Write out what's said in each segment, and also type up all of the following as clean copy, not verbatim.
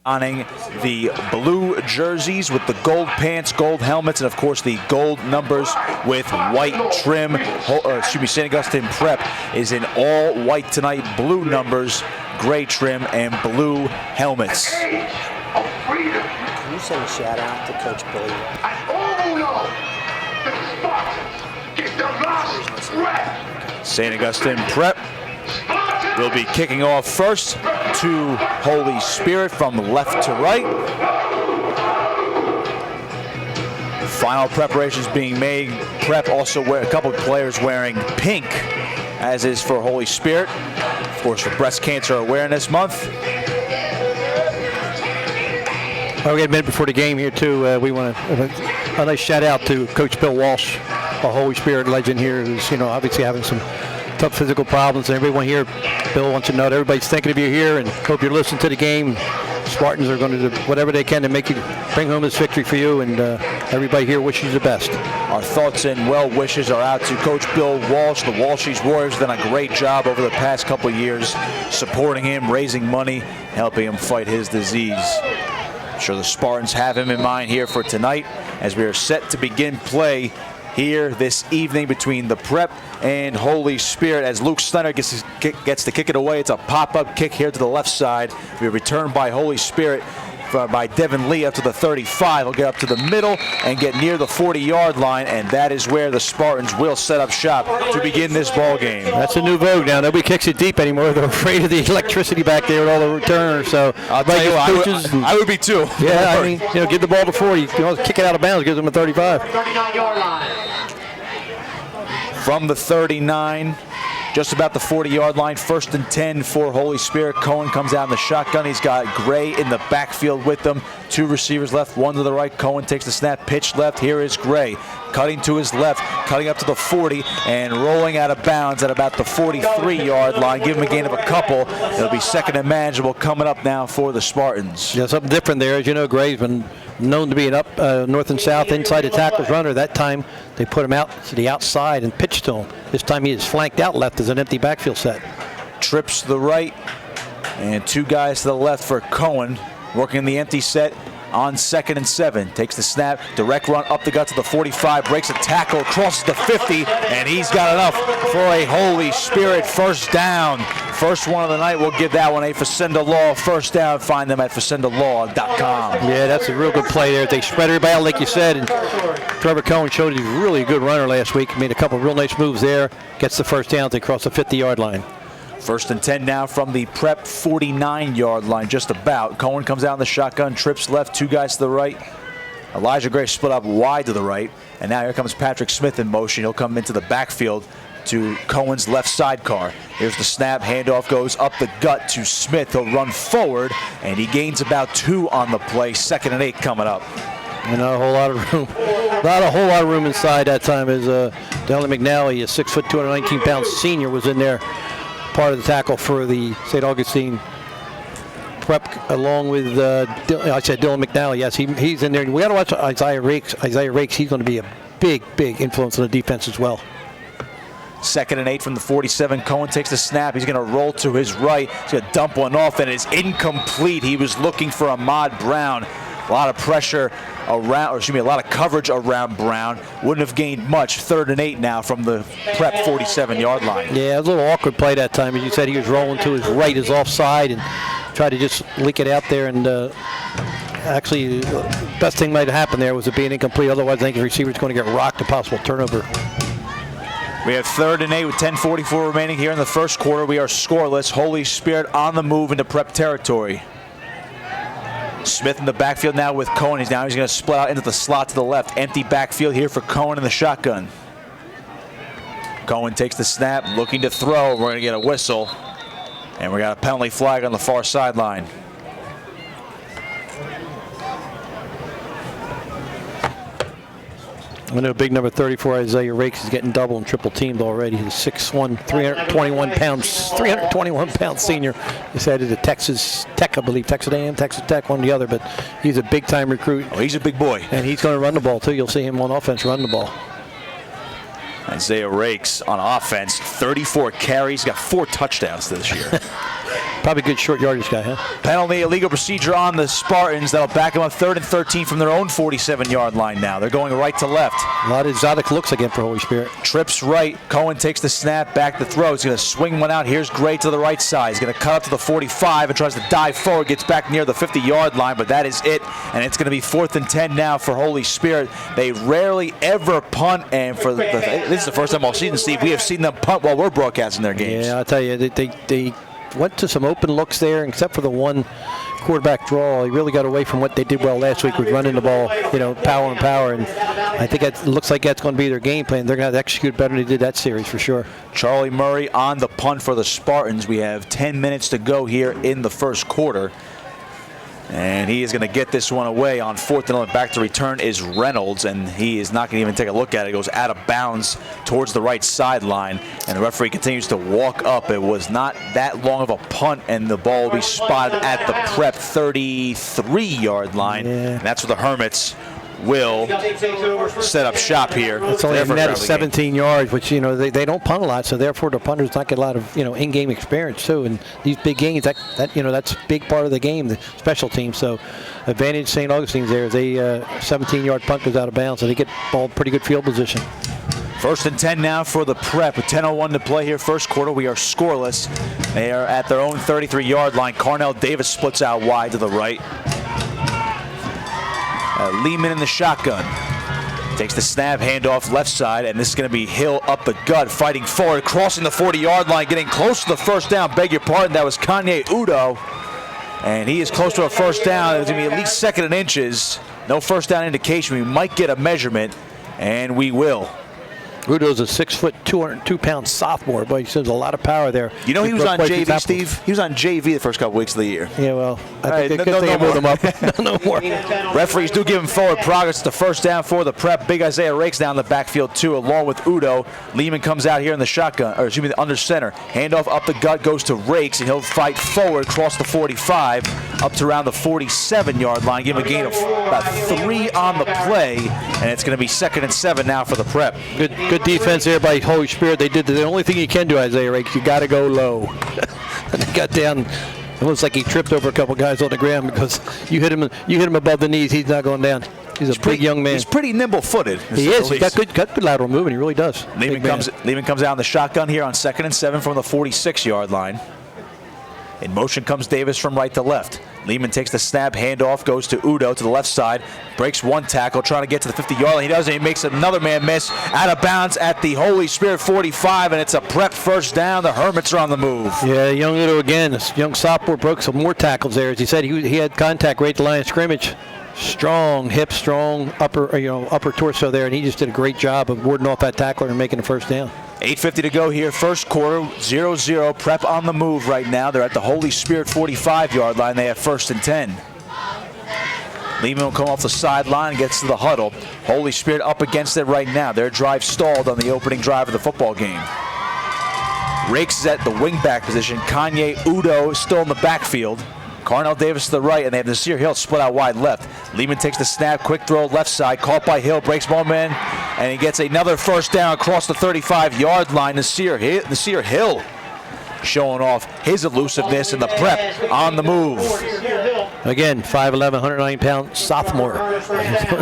donning the blue jerseys with the gold pants, gold helmets, and of course the gold numbers with white trim. St. Augustine Prep is in all white tonight, blue numbers, gray trim, and blue helmets. Can you send a shout out to Coach Billy? St. Augustine Prep will be kicking off first to Holy Spirit from left to right. Final preparations being made. Prep also a couple of players wearing pink, as is for Holy Spirit. Of course, for Breast Cancer Awareness Month. We had a minute before the game here too. We want a nice shout out to Coach Bill Walsh, a Holy Spirit legend here, who's obviously having some tough physical problems. And everyone here, Bill wants to know that everybody's thinking of you here and hope you're listening to the game. Spartans are going to do whatever they can to bring home this victory for you, and everybody here wishes you the best. Our thoughts and well wishes are out to Coach Bill Walsh. The Walshies Warriors have done a great job over the past couple of years supporting him, raising money, helping him fight his disease. I'm sure the Spartans have him in mind here for tonight as we are set to begin play here this evening between the Prep and Holy Spirit as Luke Snyder gets to kick it away. It's a pop-up kick here to the left side. We return by Holy Spirit by Devin Lee up to the 35. He'll get up to the middle and get near the 40-yard line, and that is where the Spartans will set up shop to begin this ball game. That's a new vogue now. Nobody kicks it deep anymore. They're afraid of the electricity back there with all the returners. So I'll tell you what, I would be too. Yeah, I mean, give the ball to 40. You can kick it out of bounds, gives them a 35. 39-yard line. From the 39, just about the 40-yard line, 1st and 10 for Holy Spirit. Cohen comes out in the shotgun. He's got Gray in the backfield with them. 2 receivers left, 1 to the right. Cohen takes the snap, pitch left. Here is Gray, cutting to his left, cutting up to the 40, and rolling out of bounds at about the 43-yard line. Give him a gain of a couple. It'll be second and manageable coming up now for the Spartans. Yeah, something different there. As you know, Gray's been known to be an up north and south inside the tackles runner. That time they put him out to the outside and pitched to him. This time he is flanked out left as an empty backfield set. Trips to the right and 2 guys to the left for Cohen, working the empty set on 2nd and 7. Takes the snap, direct run up the gut to the 45, breaks a tackle, crosses the 50, and he's got enough for a Holy Spirit first down. First one of the night. We'll give that one a Facenda Law first down. Find them at facendalaw.com. Yeah, that's a real good play there. They spread everybody out like you said, and Trevor Cohen showed he's really a good runner last week. Made a couple of real nice moves there. Gets the first down. They cross the 50-yard line. 1st and 10 now from the Prep 49-yard line, just about. Cohen comes out in the shotgun, trips left, 2 guys to the right. Elijah Gray split up wide to the right, and now here comes Patrick Smith in motion. He'll come into the backfield to Cohen's left sidecar. Here's the snap, handoff goes up the gut to Smith. He'll run forward, and he gains about 2 on the play. 2nd and 8 coming up. And not a whole lot of room. Not a whole lot of room inside that time as Dylan McNally, a 6', 219-pound senior, was in there. Part of the tackle for the St. Augustine Prep, along with I said Dylan McNally. Yes, he's in there. We got to watch Isaiah Rakes. Isaiah Rakes, he's going to be a big influence on the defense as well. 2nd and 8 from the 47. Cohen takes the snap. He's going to roll to his right. He's going to dump one off, and it's incomplete. He was looking for Ahmad Brown. A lot of pressure around, or excuse me, a lot of coverage around Brown. Wouldn't have gained much. 3rd and 8 now from the Prep 47-yard line. Yeah, it was a little awkward play that time. As you said, he was rolling to his right, his offside, and tried to just leak it out there. And actually, the best thing might have happened there was it being incomplete. Otherwise, I think the receiver's going to get rocked, a possible turnover. We have 3rd and 8 with 10:44 remaining here in the first quarter. We are scoreless. Holy Spirit on the move into Prep territory. Smith in the backfield now with Cohen. He's going to split out into the slot to the left. Empty backfield here for Cohen in the shotgun. Cohen takes the snap, looking to throw. We're going to get a whistle. And we got a penalty flag on the far sideline. I know big number 34, Isaiah Rakes, is getting double and triple teamed already. He's 6'1", 321-pound senior. He's headed to Texas Tech, I believe, Texas A&M, Texas Tech, one or the other, but he's a big-time recruit. Oh, he's a big boy. And he's going to run the ball, too. You'll see him on offense run the ball. Isaiah Rakes on offense, 34 carries, got 4 touchdowns this year. Probably a good short yardage guy, huh? Penalty, illegal procedure on the Spartans. That'll back them up 3rd and 13 from their own 47-yard line now. They're going right to left. A lot of exotic looks again for Holy Spirit. Trips right. Cohen takes the snap, back to throw. He's going to swing one out. Here's Gray to the right side. He's going to cut up to the 45 and tries to dive forward. Gets back near the 50-yard line, but that is it. And it's going to be 4th and 10 now for Holy Spirit. They rarely ever punt, and for this is the first time all season, Steve, we have seen them punt while we're broadcasting their games. Yeah, I'll tell you, they went to some open looks there, except for the one quarterback draw. He really got away from what they did well last week with running the ball, power and power. And I think it looks like that's going to be their game plan. They're going to execute better than they did that series for sure. Charlie Murray on the punt for the Spartans. We have 10 minutes to go here in the first quarter. And he is going to get this one away on 4th and 11. Back to return is Reynolds, and he is not going to even take a look at it. It goes out of bounds towards the right sideline, and the referee continues to walk up. It was not that long of a punt, and the ball will be spotted at the prep 33-yard line. And that's where the Hermits will set up shop here. It's only a net of 17 yards, which, they don't punt a lot, so therefore the punters not get a lot of, in-game experience too. And these big games, that's a big part of the game, the special team. So advantage St. Augustine's there. They 17-yard punt goes out of bounds, so they get ball pretty good field position. 1st and 10 now for the prep with 10:01 to play here first quarter. We are scoreless. They are at their own 33-yard line. Carnell Davis splits out wide to the right. Lehman in the shotgun. Takes the snap, handoff left side, and this is going to be Hill up the gut, fighting forward, crossing the 40-yard line, getting close to the first down. Beg your pardon, that was Kanye Udo. And he is close to a first down. It's going to be at least 2nd and inches. No first down indication. We might get a measurement, and we will. Udo's a 6', 202-pound sophomore, but he shows a lot of power there. You know he was on JV, Steve? He was on JV the first couple weeks of the year. Yeah, well, I think they moved him up. No more. Referees do give him forward progress. It's the first down for the prep. Big Isaiah Rakes down the backfield, too, along with Udo. Lehman comes out here in the shotgun, or excuse me, the under center. Handoff up the gut goes to Rakes, and he'll fight forward, cross the 45, up to around the 47-yard line. Give him a gain of about 3 on the play, and it's going to be 2nd and 7 now for the prep. Good defense there by Holy Spirit. They did the only thing you can do, Isaiah Rakes. You got to go low. And they got down. It looks like he tripped over a couple guys on the ground because you hit him above the knees. He's not going down. He's a big young man. He's pretty nimble-footed. He is. He's got good lateral movement. He really does. Lehman comes out in the shotgun here on 2nd and 7 from the 46-yard line. In motion comes Davis from right to left. Lehman takes the snap, handoff, goes to Udo to the left side, breaks one tackle, trying to get to the 50-yard line. He doesn't. He makes another man miss, out of bounds at the Holy Spirit 45, and it's a prep first down. The Hermits are on the move. Yeah, young Udo again. This young sophomore broke some more tackles there. As he said, he had contact right at the line of scrimmage. Strong hips, strong upper torso there, and he just did a great job of warding off that tackler and making the first down. 8:50 to go here, first quarter, 0-0. Prep on the move right now. They're at the Holy Spirit 45-yard line. They have 1st and 10. Lehman will come off the sideline and gets to the huddle. Holy Spirit up against it right now. Their drive stalled on the opening drive of the football game. Rakes is at the wingback position. Kanye Udo is still in the backfield. Carnell Davis to the right, and they have Nasir Hill split out wide left. Lehman takes the snap, quick throw left side, caught by Hill, breaks one man, and he gets another first down across the 35-yard line. Nasir Hill showing off his elusiveness in the prep on the move. Again, 5'11", 109-pound sophomore.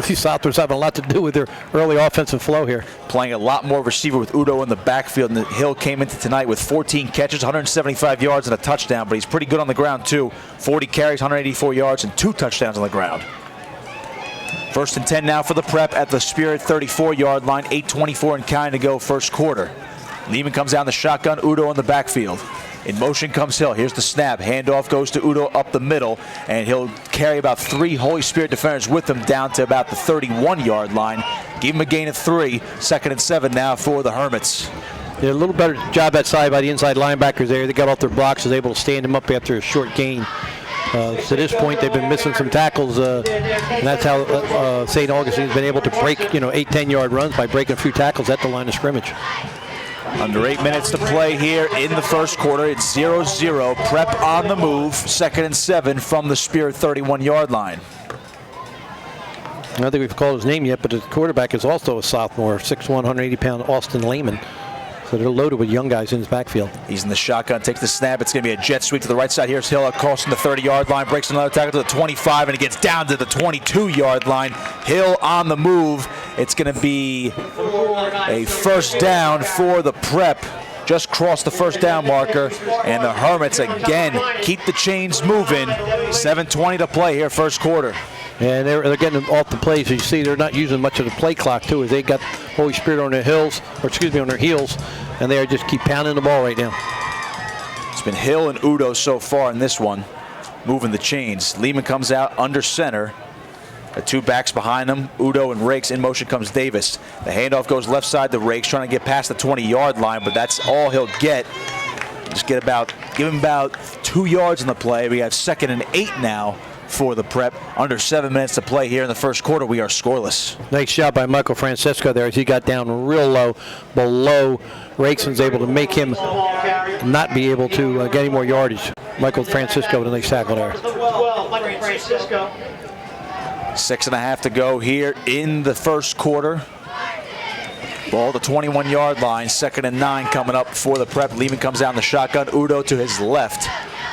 These sophomores have a lot to do with their early offensive flow here. Playing a lot more receiver with Udo in the backfield, and Hill came into tonight with 14 catches, 175 yards, and a touchdown, but he's pretty good on the ground too. 40 carries, 184 yards, and 2 touchdowns on the ground. 1st and 10 now for the prep at the Spirit 34-yard line, 8:24 and counting to go first quarter. Lehman comes down the shotgun, Udo in the backfield. In motion comes Hill. Here's the snap. Handoff goes to Udo up the middle, and he'll carry about 3 Holy Spirit defenders with him down to about the 31-yard line. Give him a gain of 3. 2nd and 7 now for the Hermits. Did a little better job outside by the inside linebackers there. They got off their blocks, was able to stand him up after a short gain. To this point, they've been missing some tackles, and that's how St. Augustine's been able to break, 8, 10-yard runs by breaking a few tackles at the line of scrimmage. Under 8 minutes to play here in the first quarter. It's 0-0. Prep on the move. 2nd and 7 from the Spirit 31-yard line. I don't think we've called his name yet, but the quarterback is also a sophomore, 6'1", 180-pound Austin Lehman. So they're loaded with young guys in his backfield. He's in the shotgun, takes the snap. It's going to be a jet sweep to the right side. Here's Hill crossing the 30-yard line, breaks another tackle to the 25, and he gets down to the 22-yard line. Hill on the move. It's going to be a first down for the Prep. Just crossed the first down marker, and the Hermits again keep the chains moving. 7:20 to play here, first quarter. And they're getting off the plays. You see, they're not using much of the play clock too, as they got Holy Spirit on their heels, on their heels, and they just keep pounding the ball right now. It's been Hill and Udo so far in this one, moving the chains. Lehman comes out under center. The two backs behind them, Udo and Rakes. In motion comes Davis. The handoff goes left side to Rakes, trying to get past the 20-yard line, but that's all he'll get. Just give him about 2 yards in the play. We have 2nd and 8 now for the Prep. Under 7 minutes to play here in the first quarter. We are scoreless. Nice job by Michael Francisco there as he got down real low, below Rakes, was able to make him not be able to get any more yardage. Michael Francisco with a nice tackle there. 6.5 to go here in the first quarter. Ball the 21-yard line. 2nd and 9 coming up for the Prep. Lehman comes down the shotgun. Udo to his left.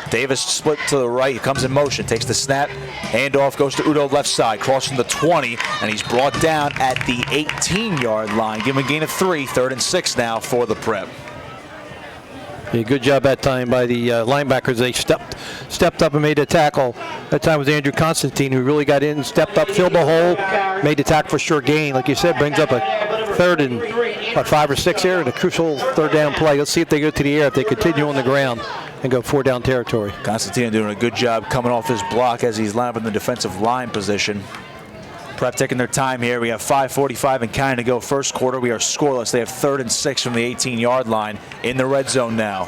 Davis split to the right. He comes in motion, takes the snap. Handoff goes to Udo left side, crossing the 20, and he's brought down at the 18-yard line. Give him a gain of 3. 3rd and 6 now for the Prep. Yeah, good job that time by the linebackers. They stepped up and made a tackle. That time was Andrew Constantine, who really got in, stepped up, filled the hole, made the tackle for sure gain. Like you said, brings up a 3rd and 5 or 6 here, and a crucial 3rd down play. Let's see if they go to the air, if they continue on the ground and go 4 down territory. Constantine doing a good job coming off his block as he's lined up in the defensive line position. Prep taking their time here. We have 5:45 and counting to go first quarter. We are scoreless. They have 3rd and 6 from the 18-yard line in the red zone now.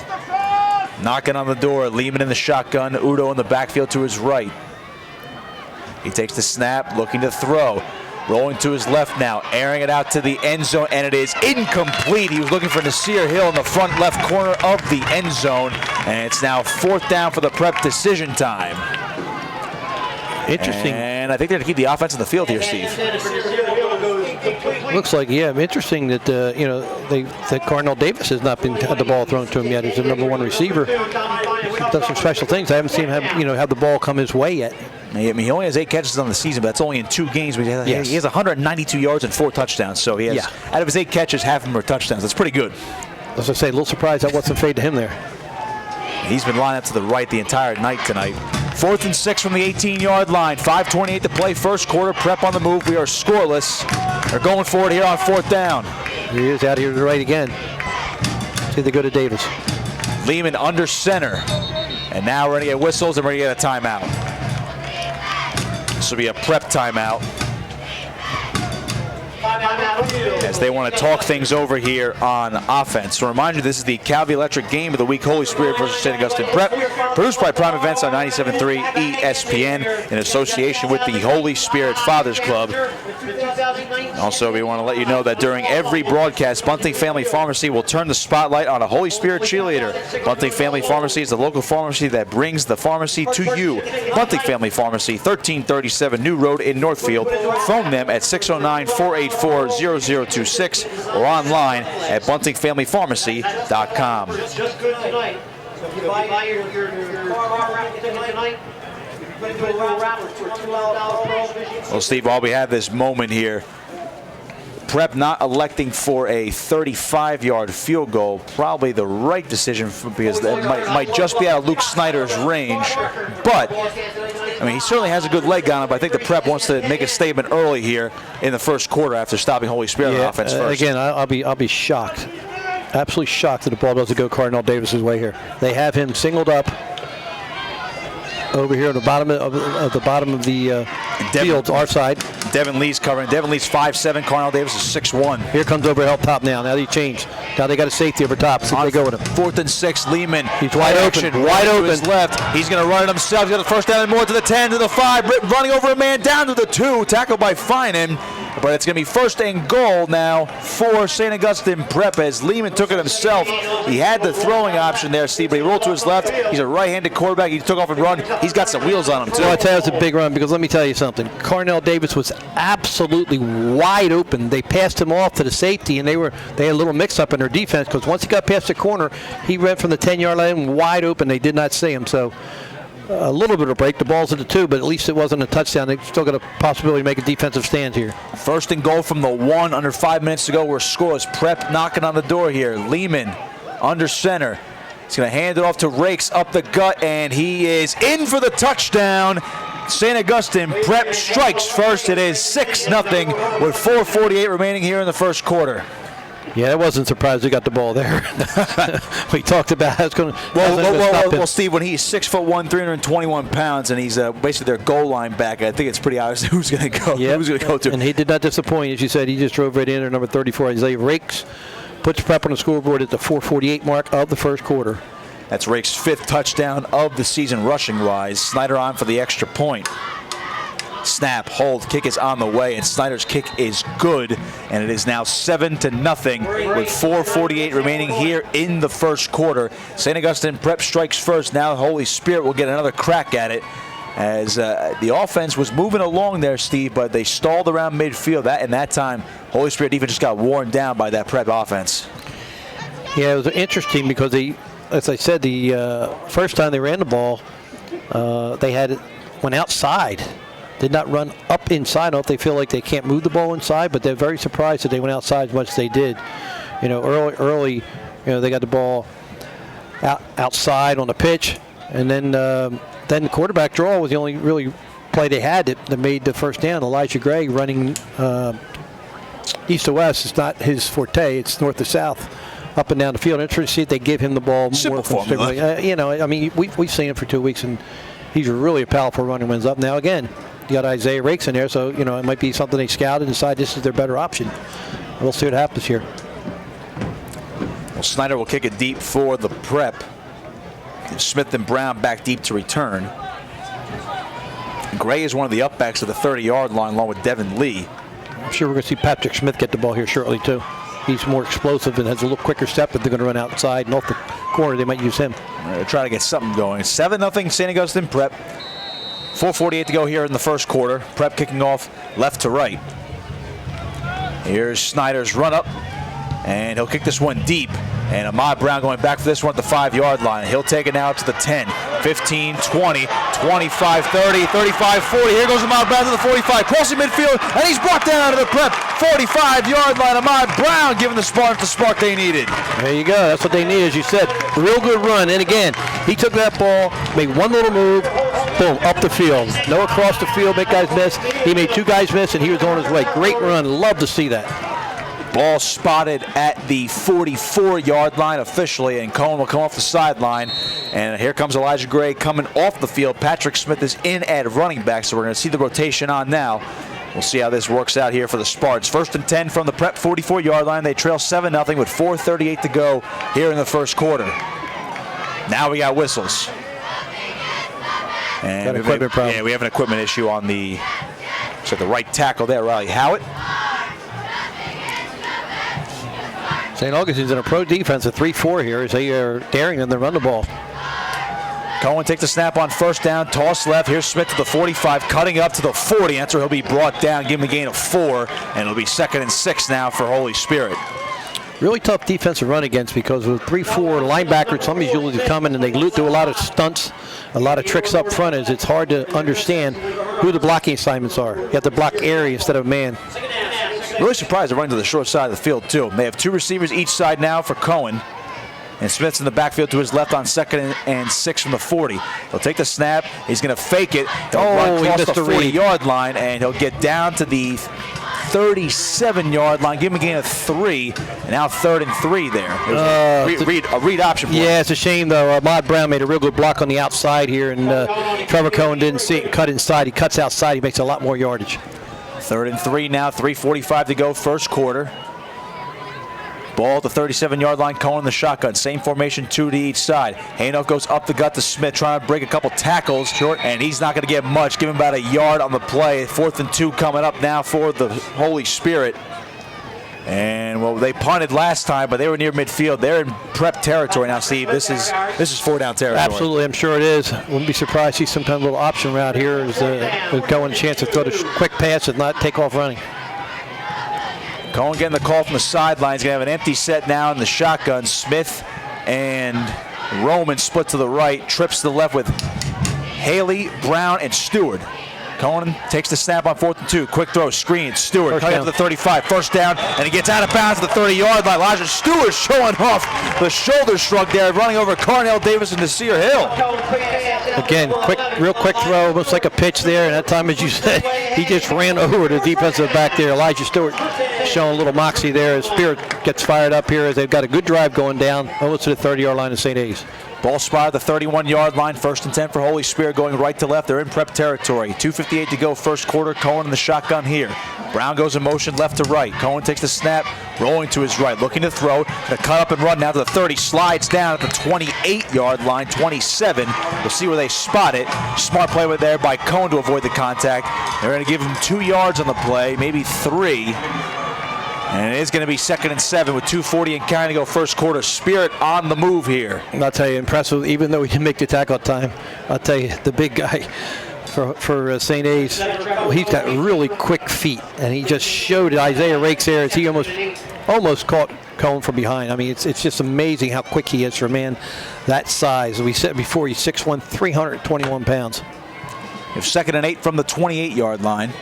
Knocking on the door. Lehman in the shotgun. Udo in the backfield to his right. He takes the snap, looking to throw. Rolling to his left now, airing it out to the end zone, and it is incomplete. He was looking for Nasir Hill in the front left corner of the end zone, and it's now 4th down for the Prep. Decision time. Interesting. And I think they're going to keep the offense in the field here, Steve. Looks like, yeah, interesting that that Cardinal Davis has not had the ball thrown to him yet. He's the number 1 receiver. He's done some special things. I haven't seen him have the ball come his way yet. I mean, he only has 8 catches on the season, but that's only in 2 games. But he has 192 yards and 4 touchdowns. So he has, out of his 8 catches, half of them are touchdowns. That's pretty good. As I say, a little surprised that wasn't fade to him there. He's been lined up to the right the entire night tonight. 4th and 6 from the 18-yard line. 5:28 to play, first quarter. Prep on the move. We are scoreless. They're going for it here on 4th down. He is out here to the right again. See, they go to Davis. Lehman under center. And now ready to get whistles and ready to get a timeout. This will be a Prep timeout, as they want to talk things over here on offense. So remind you, this is the Calvi Electric Game of the Week, Holy Spirit versus St. Augustine Prep, produced by Prime Events on 97.3 ESPN in association with the Holy Spirit Fathers Club. Also, we want to let you know that during every broadcast, Bunting Family Pharmacy will turn the spotlight on a Holy Spirit cheerleader. Bunting Family Pharmacy is the local pharmacy that brings the pharmacy to you. Bunting Family Pharmacy, 1337 New Road in Northfield. Phone them at 609-484-0026 or online at buntingfamilypharmacy.com. Well, Steve, while we have this moment here, Prep not electing for a 35-yard field goal, probably the right decision because that might just be out of Luke Snyder's range. But, I mean, he certainly has a good leg on him, but I think the Prep wants to make a statement early here in the first quarter after stopping Holy Spirit on offense first. Again, I'll be shocked, absolutely shocked that the ball doesn't go Cardinal Davis's way here. They have him singled up over here at the bottom of the field, our side. Devin Lee's covering. Devin Lee's 5'7". Cardinal Davis is 6'1". Here comes over help top now. Now they changed. Now they got a safety over top. See if they go with him. 4th and 6. Lehman. He's wide open. Wide open. To his left. He's going to run it himself. He's got the first down and more to the 10, to the 5. Running over a man down to the 2. Tackled by Finan. but it's going to be first and goal now for St. Augustine Prep as Lehman took it himself. He had the throwing option there, Steve, but he rolled to his left. He's a right-handed quarterback. He took off and run. He's got some wheels on him, too. Well, I tell you, it's a big run because let me tell you something. Carnell Davis was absolutely wide open. They passed him off to the safety, and they had a little mix-up in their defense because once he got past the corner, he ran from the 10-yard line wide open. They did not see him, so a little bit of break. The ball's at the 2, but at least it wasn't a touchdown. They still got a possibility to make a defensive stand here. First and goal from the 1 under 5 minutes to go. We're scoreless. Prep knocking on the door here. Lehman under center. He's going to hand it off to Rakes up the gut, and he is in for the touchdown. St. Augustine Prep strikes first. It is 6-0 with 4:48 remaining here in the first quarter. Yeah, I wasn't surprised they got the ball there. We talked about how it's going to. Well, Steve, when he's 6'1", 321 pounds, and he's basically their goal line back, I think it's pretty obvious who's going to go. Yeah. Who's going to go to? And he did not disappoint, as you said. He just drove right in there, number 34, Isaiah Rakes, puts Prep on the scoreboard at the 4:48 mark of the first quarter. That's Rakes' 5th touchdown of the season rushing-wise. Snyder on for the extra point. Snap, hold, kick is on the way, and Snyder's kick is good, and it is now 7-0 with 4:48 remaining here in the first quarter. St. Augustine Prep strikes first. Now Holy Spirit will get another crack at it as the offense was moving along there, Steve, but they stalled around midfield. And that time, Holy Spirit defense just got worn down by that Prep offense. Yeah, it was interesting because they, as I said, the first time they ran the ball, they went outside. Did not run up inside. I don't know if they feel like they can't move the ball inside, but they're very surprised that they went outside as much as they did. You know, early, they got the ball outside on the pitch, and then the quarterback draw was the only really play they had that made the first down. Elijah Gray running east to west is not his forte. It's north to south, up and down the field. Interesting to see if they give him the ball Simple more formula. We've seen him for 2 weeks, and he's a really powerful runner when he's up. Now again, you got Isaiah Rakes in there, so it might be something they scout and decide this is their better option. We'll see what happens here. Well, Snyder will kick it deep for the Prep. Smith and Brown back deep to return. Gray is one of the upbacks of the 30-yard line along with Devin Lee. I'm sure we're going to see Patrick Smith get the ball here shortly too. He's more explosive and has a little quicker step. If they're going to run outside and off the corner, they might use him. They're trying to get something going. 7-0 St. Augustine Prep. 4:48 to go here in the first quarter. Prep kicking off left to right. Here's Snyder's run up, and he'll kick this one deep. And Ahmad Brown going back for this one at the 5-yard line. He'll take it now to the 10, 15, 20, 25, 30, 35, 40. Here goes Ahmad Brown to the 45, crossing midfield, and he's brought down to the Prep 45-yard line. Ahmad Brown giving the spark they needed. There you go. That's what they need, as you said. Real good run. And again, he took that ball, made one little move, boom, up the field. No across the field, make guys miss. He made 2 guys miss, and he was on his way. Great run. Love to see that. Ball spotted at the 44-yard line officially, and Cohen will come off the sideline. And here comes Elijah Gray coming off the field. Patrick Smith is in at running back, so we're going to see the rotation on now. We'll see how this works out here for the Spartans. 1st and 10 from the Prep 44-yard line. They trail 7-0 with 4:38 to go here in the first quarter. Now we got whistles. And we have an equipment issue on the right tackle there, Riley Howitt. St. Augustine's in a pro defense at 3-4 here as they are daring them to run the ball. Cohen takes the snap on first down, toss left. Here's Smith to the 45, cutting up to the 40. That's where he'll be brought down, give him a gain of 4, and it'll be 2nd and 6 now for Holy Spirit. Really tough defensive run against because with 3-4 linebackers, somebody's usually coming and they do a lot of stunts, a lot of tricks up front. As it's hard to understand who the blocking assignments are. You have to block area instead of man. Really surprised they're running to the short side of the field, too. They have 2 receivers each side now for Cohen. And Smith's in the backfield to his left on 2nd and 6 from the 40. He'll take the snap. He's going to fake it. He'll run across the 40-yard line, and he'll get down to the 37-yard line. Give him a gain of 3. And now 3rd and 3 there. A read option play. Yeah, it's a shame, though. Ahmad Brown made a real good block on the outside here, and Trevor Cohen didn't see it. Cut inside. He cuts outside. He makes a lot more yardage. 3rd and 3 now, 3:45 to go, first quarter. Ball at the 37-yard line, Cohen in the shotgun. Same formation, 2 to each side. Handoff goes up the gut to Smith, trying to break a couple tackles short, and he's not going to get much. Give him about a yard on the play. 4th and 2 coming up now for the Holy Spirit. And well, they punted last time, but they were near midfield. They're in prep territory now, Steve. This is 4-down territory. Absolutely, I'm sure it is. Wouldn't be surprised to see some kind of little option route here as Cohen a chance to throw the quick pass and not take off running. Cohen getting the call from the sideline. He's going to have an empty set now in the shotgun. Smith and Roman split to the right. Trips to the left with Haley, Brown, and Stewart. Cohen takes the snap on 4th and 2. Quick throw, screen. Stewart cutting up to the 35. First down, and he gets out of bounds at the 30-yard line. Elijah Stewart showing off the shoulder shrug there, running over Carnell Davis and Nasir Hill. Again, real quick throw, almost like a pitch there, and that time, as you said, he just ran over the defensive back there. Elijah Stewart showing a little moxie there as Spirit gets fired up here as they've got a good drive going down almost to the 30-yard line of St. A's. Ball spot at the 31-yard line. 1st and 10 for Holy Spirit, going right to left. They're in prep territory. 2:58 to go, first quarter. Cohen in the shotgun here. Brown goes in motion left to right. Cohen takes the snap, rolling to his right, looking to throw. The cut up and run now to the 30. Slides down at the 28-yard line, 27. We'll see where they spot it. Smart play there by Cohen to avoid the contact. They're going to give him 2 yards on the play, maybe 3. And it is going to be 2nd and 7 with 2:40 and counting to go, first quarter. Spirit on the move here. And I'll tell you, impressive, even though he didn't make the tackle at time. I'll tell you, the big guy for St. A's, he's got really quick feet. And he just showed Isaiah Rakes there as he almost caught Cohen from behind. I mean, it's just amazing how quick he is for a man that size. We said before, he's 6'1", 321 pounds. If 2nd and 8 from the 28-yard line.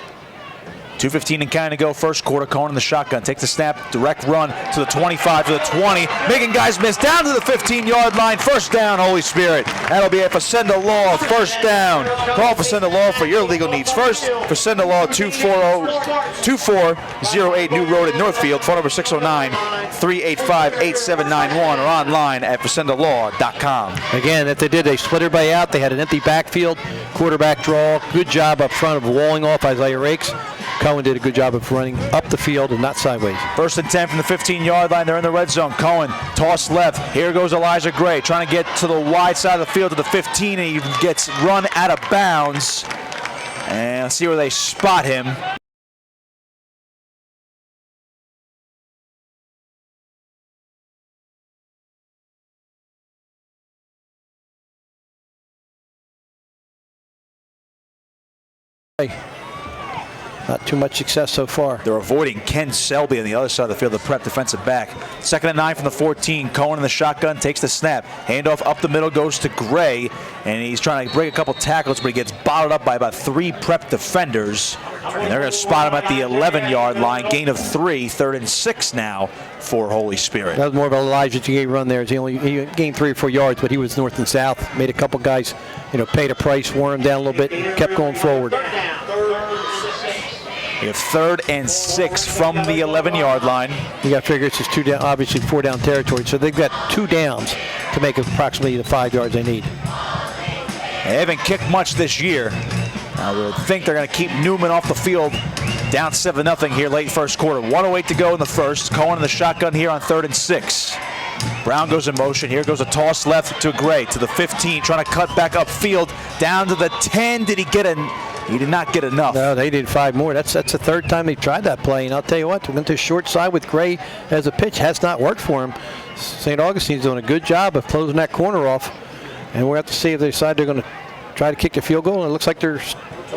2:15 and counting to go, first quarter. Cohen in the shotgun takes the snap, direct run to the 25, to the 20, making guys miss, down to the 15-yard line. First down, Holy Spirit. That'll be at Facenda Law, first down. Call Facenda Law for your legal needs. First, Facenda Law, 2408 New Road in Northfield, phone number 609-385-8791, or online at facendalaw.com. Again, that they did, they split everybody out. They had an empty backfield, quarterback draw. Good job up front of walling off Isaiah Rakes. Cohen did a good job of running up the field and not sideways. 1st and 10 from the 15-yard line. They're in the red zone. Cohen, toss left. Here goes Elijah Gray trying to get to the wide side of the field to the 15, and he gets run out of bounds. And let's see where they spot him. Not too much success so far. They're avoiding Ken Selby on the other side of the field, the prep defensive back. 2nd and 9 from the 14. Cohen in the shotgun takes the snap. Handoff up the middle goes to Gray, and he's trying to break a couple tackles, but he gets bottled up by about 3 prep defenders. And they're going to spot him at the 11-yard line. Gain of 3, 3rd and 6 now for Holy Spirit. That was more of an Elijah G run there. He gained 3 or 4 yards, but he was north and south. Made a couple guys, paid a price, wore him down a little bit, kept going forward. We have 3rd and 6 from the 11-yard line. You got to figure it's just 2 down, obviously 4-down territory. So they've got 2 downs to make approximately the 5 yards they need. They haven't kicked much this year. I would think they're going to keep Newman off the field. Down 7-0 here late first quarter. 1:08 to go in the first. Cohen in the shotgun here on 3rd and 6. Brown goes in motion. Here goes a toss left to Gray to the 15, trying to cut back upfield down to the 10. Did he get an? He did not get enough. No, they did 5 more. That's the 3rd time they tried that play. And I'll tell you what, they went to short side with Gray as a pitch. Has not worked for him. St. Augustine's doing a good job of closing that corner off. And we'll have to see if they decide they're going to try to kick the field goal. And it looks like they're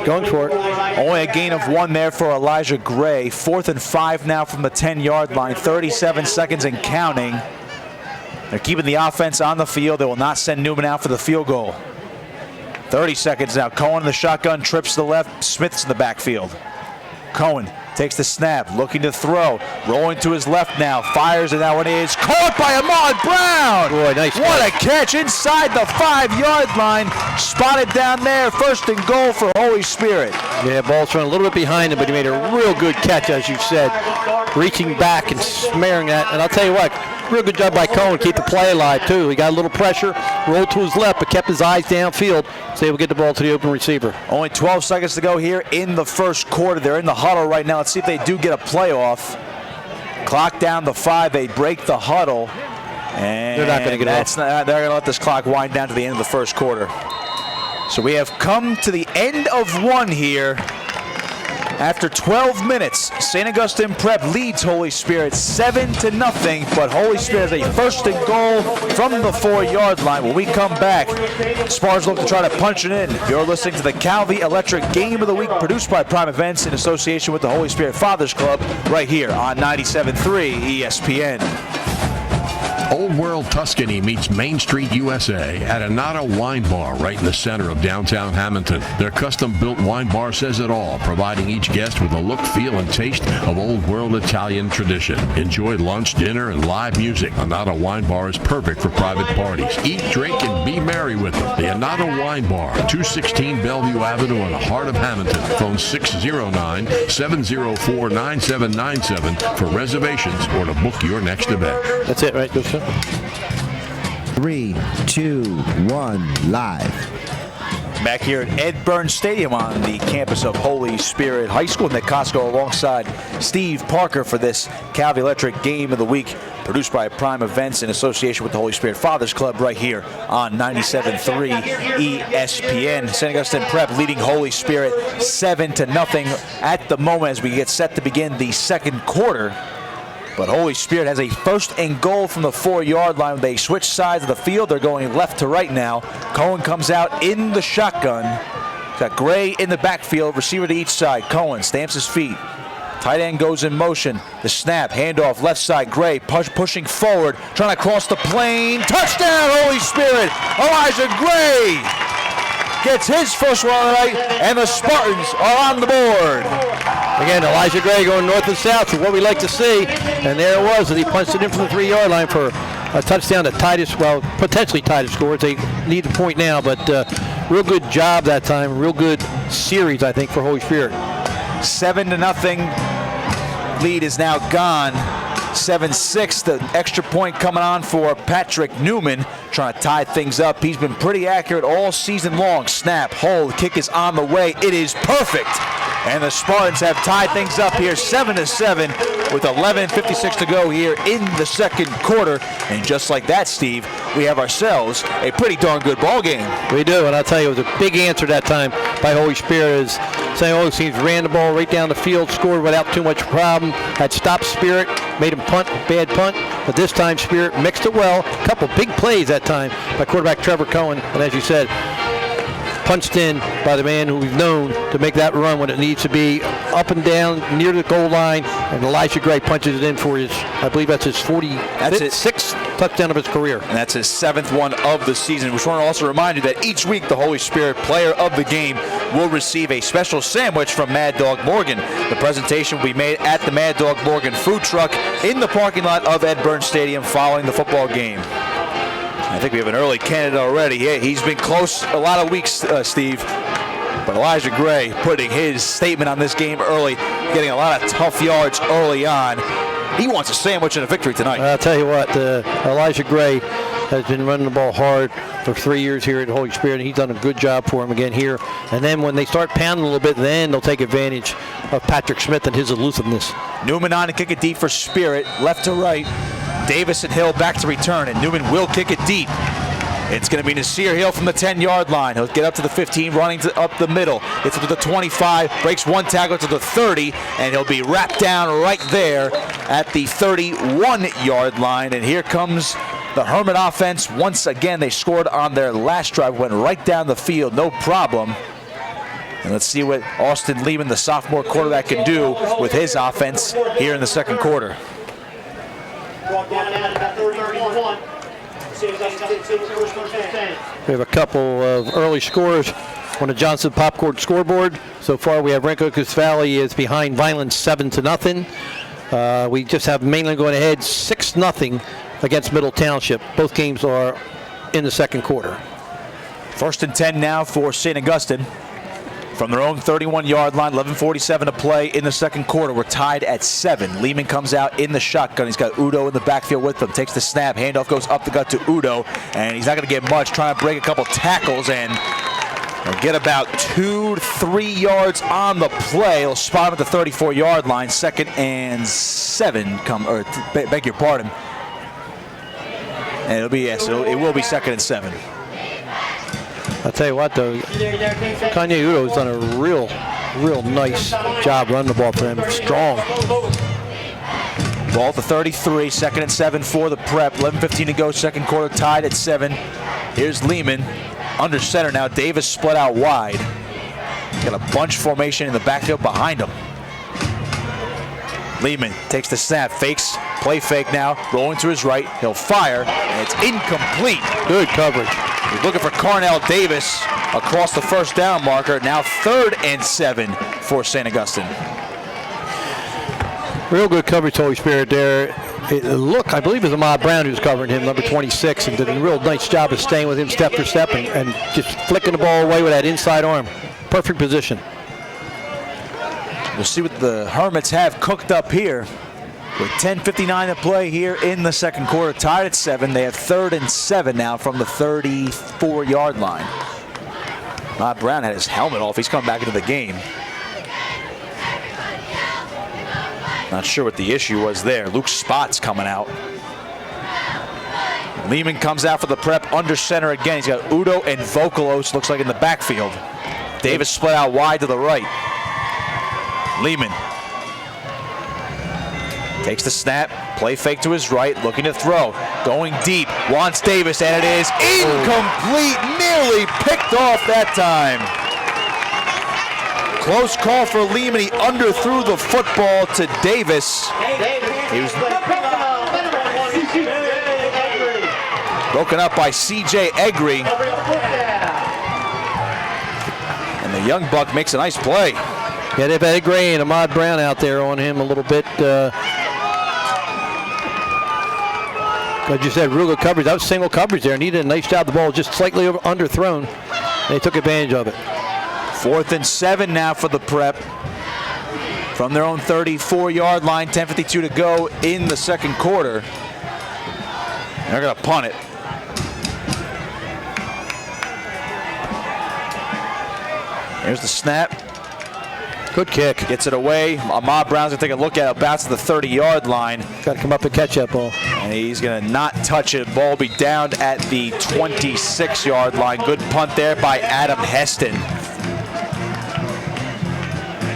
going for it. Only a gain of 1 there for Elijah Gray. 4th and 5 now from the 10-yard line. 37 seconds and counting. They're keeping the offense on the field. They will not send Newman out for the field goal. 30 seconds now. Cohen in the shotgun, trips to the left. Smith's in the backfield. Cohen takes the snap, looking to throw. Rolling to his left now. Fires, and that one is caught by Ahmad Brown. Boy, nice what a catch inside the 5-yard line. Spotted down there. 1st and goal for Holy Spirit. Yeah, ball's thrown a little bit behind him, but he made a real good catch, as you said. Reaching back and smearing that. And I'll tell you what, real good job by Cohen. Keep the play alive, too. He got a little pressure, rolled to his left, but kept his eyes downfield, so able to get the ball to the open receiver. Only 12 seconds to go here in the first quarter. They're in the huddle right now. Let's see if they do get a playoff. Clock down to 5. They break the huddle. And they're not going to get off. They're going to let this clock wind down to the end of the first quarter. So we have come to the end of one here. After 12 minutes, St. Augustine Prep leads Holy Spirit 7-0, but Holy Spirit has a first and goal from the 4-yard line. When we come back, Spars look to try to punch it in. You're listening to the Calvi Electric Game of the Week, produced by Prime Events in association with the Holy Spirit Fathers Club, right here on 97.3 ESPN. Old World Tuscany meets Main Street USA at Anata Wine Bar right in the center of downtown Hamilton. Their custom-built wine bar says it all, providing each guest with a look, feel, and taste of Old World Italian tradition. Enjoy lunch, dinner, and live music. Anata Wine Bar is perfect for private parties. Eat, drink, and be merry with them. The Anata Wine Bar, 216 Bellevue Avenue in the heart of Hamilton. Phone 609-704-9797 for reservations or to book your next event. That's it, right? Good stuff. 3, 2, 1, live. Back here at Ed Burns Stadium on the campus of Holy Spirit High School. Nick Costco alongside Steve Parker for this Calvi Electric Game of the Week, produced by Prime Events in association with the Holy Spirit Fathers Club right here on 97.3 ESPN. St. Augustine Prep leading Holy Spirit 7-0 at the moment as we get set to begin the second quarter. But Holy Spirit has a first and goal from the 4-yard line. They switch sides of the field. They're going left to right now. Cohen comes out in the shotgun. Got Gray in the backfield, receiver to each side. Cohen stamps his feet. Tight end goes in motion. The snap, handoff, left side. Gray pushing forward, trying to cross the plane. Touchdown, Holy Spirit! Elijah Gray gets his first one of the night, and the Spartans are on the board. Again, Elijah Gray going north and south to what we like to see. And there it was, and he punched it in from the 3-yard line for a touchdown that Titus, well, potentially Titus scores. They need the point now, but real good job that time. Real good series, I think, for Holy Spirit. 7-0. Lead is now gone. 7-6. The extra point coming on for Patrick Newman, trying to tie things up. He's been pretty accurate all season long. Snap, hold, kick is on the way. It is perfect. And the Spartans have tied things up here 7-7 with 11:56 to go here in the second quarter. And just like that, Steve, we have ourselves a pretty darn good ball game. We do, and I'll tell you, it was a big answer that time by Holy Spirit as St. Augustine ran the ball right down the field, scored without too much problem, had stopped Spirit, made him punt, bad punt, but this time Spirit mixed it well. A couple big plays that time by quarterback Trevor Cohen, and as you said, punched in by the man who we've known to make that run when it needs to be, up and down near the goal line, and Elijah Gray punches it in for his, I believe that's his 46th touchdown of his career. And that's his 7th one of the season. We just want to also remind you that each week the Holy Spirit player of the game will receive a special sandwich from Mad Dog Morgan. The presentation will be made at the Mad Dog Morgan food truck in the parking lot of Ed Burns Stadium following the football game. I think we have an early candidate already. Yeah, he's been close a lot of weeks, Steve. But Elijah Gray putting his statement on this game early, getting a lot of tough yards early on. He wants a sandwich and a victory tonight. I'll tell you what, Elijah Gray has been running the ball hard for 3 years here at Holy Spirit, and he's done a good job for him again here. And then when they start pounding a little bit, then they'll take advantage of Patrick Smith and his elusiveness. Newman on to kick it deep for Spirit, left to right. Davis and Hill back to return, and Newman will kick it deep. It's going to be Nasir Hill from the 10-yard line. He'll get up to the 15, running up the middle. It's to the 25, breaks one tackle to the 30, and he'll be wrapped down right there at the 31-yard line. And here comes the Hermit offense. Once again, they scored on their last drive, went right down the field, no problem. And let's see what Austin Lehman, the sophomore quarterback, can do with his offense here in the second quarter. We have a couple of early scores on the Johnson Popcorn scoreboard. So far, we have Rancocas Valley is behind Violence 7-0. We just have Mainland going ahead 6-0 against Middle Township. Both games are in the second quarter. 1st and 10 now for St. Augustine. From their own 31-yard line, 11:47 to play in the second quarter. We're tied at 7. Lehman comes out in the shotgun. He's got Udo in the backfield with him. Takes the snap. Handoff goes up the gut to Udo, and he's not going to get much. Trying to break a couple tackles, and They'll get about 2 to 3 yards on the play. They'll spot him at the 34-yard line. 2nd and 7 beg your pardon. And it'll be, yes, it will be 2nd and 7. I'll tell you what, though, Kanye Udo's done a real nice job running the ball for him. Strong. Ball at the 33, 2nd and 7 for the Prep. 11:15 to go, second quarter, tied at 7. Here's Lehman under center now. Davis split out wide. Got a bunch formation in the backfield behind him. Lehman takes the snap, fakes, play fake now, rolling to his right. He'll fire, and it's incomplete. Good coverage. He's looking for Carnell Davis across the first down marker. Now 3rd and 7 for St. Augustine. Real good coverage, Holy Spirit there. I believe it was Ahmad Brown who's covering him, number 26, and did a real nice job of staying with him step for step and just flicking the ball away with that inside arm. Perfect position. We'll see what the Hermits have cooked up here. With 10:59 to play here in the second quarter, tied at 7. They have 3rd and 7 now from the 34-yard line. Ahmad Brown had his helmet off. He's coming back into the game. Not sure what the issue was there. Luke Spott's coming out. Lehman comes out for the Prep under center again. He's got Udo and Vokalos, looks like, in the backfield. Davis split out wide to the right. Lehman takes the snap, play fake to his right, looking to throw. Going deep, wants Davis, and it is incomplete. Nearly picked off that time. Close call for Lehman. He underthrew the football to Davis. He was broken up by C.J. Egri. And the young buck makes a nice play. Yeah, they've had Egri and Ahmad Brown out there on him a little bit. Like you said, real good coverage. That was single coverage there, and he did a nice job. The ball was just slightly underthrown. They took advantage of it. 4th and 7 now for the Prep. From their own 34-yard line, 10:52 to go in the second quarter. They're going to punt it. Here's the snap. Good kick. Gets it away. Ahmad Brown's going to take a look at it. Bounce to the 30-yard line. Got to come up and catch that ball. And he's going to not touch it. Ball will be down at the 26-yard line. Good punt there by Adam Heston.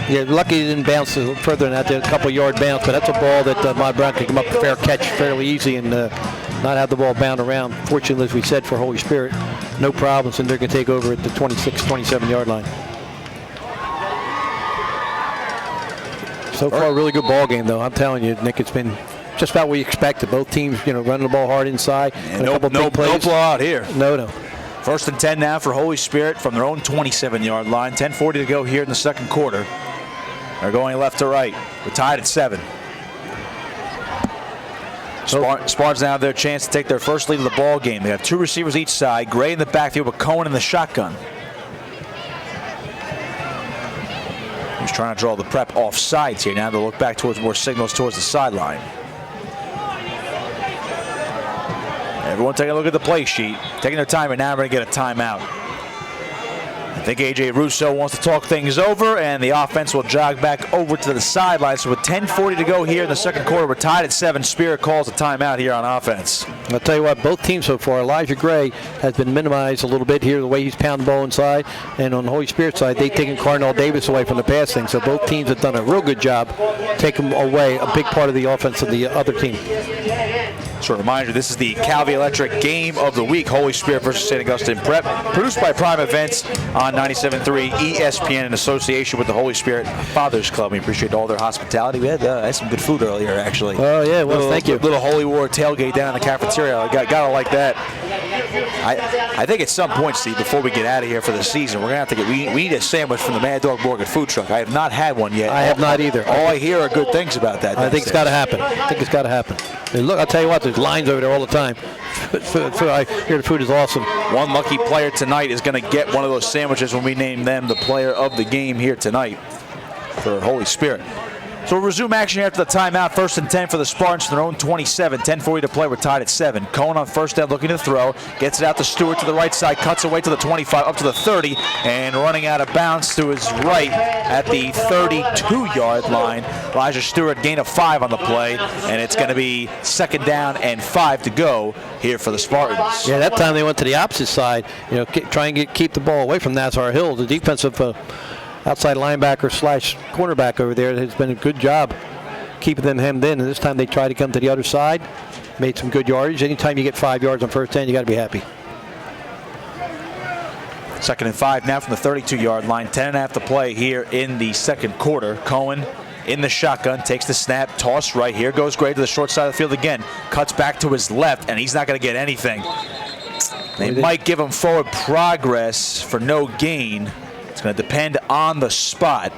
Yeah, lucky he didn't bounce a little further than that. There, a couple-yard bounce, but that's a ball that Ahmad Brown could come up a fair catch fairly easy and not have the ball bound around. Fortunately, as we said, for Holy Spirit, no problems, and they're going to take over at the 26, 27-yard line. So far, a really good ball game, though. I'm telling you, Nick, it's been just about what we expected. Both teams, running the ball hard inside. And no blowout here. No. 1st and 10 now for Holy Spirit from their own 27-yard line. 10:40 to go here in the second quarter. They're going left to right. We're tied at 7. Spartans now have their chance to take their first lead of the ball game. They have 2 receivers each side. Gray in the backfield with Cohen in the shotgun. He's trying to draw the Prep off sides here. Now they'll look back towards more signals towards the sideline. Everyone taking a look at the play sheet. Taking their time, and now we're going to get a timeout. I think A.J. Russo wants to talk things over, and the offense will jog back over to the sideline. So with 10:40 to go here in the second quarter, we're tied at 7. Spirit calls a timeout here on offense. I'll tell you what, both teams so far, Elijah Gray has been minimized a little bit here, the way he's pounding the ball inside. And on the Holy Spirit side, they've taken Carnell Davis away from the passing. So both teams have done a real good job taking away a big part of the offense of the other team. So a reminder, this is the Calvi Electric Game of the Week, Holy Spirit versus St. Augustine Prep, produced by Prime Events on 97.3 ESPN in association with the Holy Spirit Fathers Club. We appreciate all their hospitality. We had some good food earlier, actually. Oh, yeah, well, thank you. Little Holy War tailgate down in the cafeteria. I gotta like that. I think at some point, Steve, before we get out of here for the season, we're going to have to we need a sandwich from the Mad Dog Morgan food truck. I have not had one yet. I have not either. All I hear are good things about that. I think it's got to happen. And look, I'll tell you what, there's lines over there all the time. I hear the food is awesome. One lucky player tonight is going to get one of those sandwiches when we name them the player of the game here tonight for Holy Spirit. So we'll resume action after the timeout. 1st and 10 for the Spartans from their own 27. 10:40 to play. We're tied at 7. Cohen on first down looking to throw. Gets it out to Stewart to the right side. Cuts away to the 25, up to the 30, and running out of bounds to his right at the 32-yard line. Elijah Stewart gain of 5 on the play, and it's going to be 2nd down and 5 to go here for the Spartans. Yeah, that time they went to the opposite side. Try and keep the ball away from Nazar Hill, the defensive outside linebacker / cornerback over there. Has been a good job keeping them hemmed in, and this time they tried to come to the other side, made some good yardage. Anytime you get 5 yards on first down, you got to be happy. 2nd and 5 now from the 32-yard line. 10.5 to play here in the second quarter. Cohen in the shotgun, takes the snap, toss right. Here goes Gray to the short side of the field again. Cuts back to his left, and he's not going to get anything. They might give him forward progress for no gain. It's going to depend on the spot.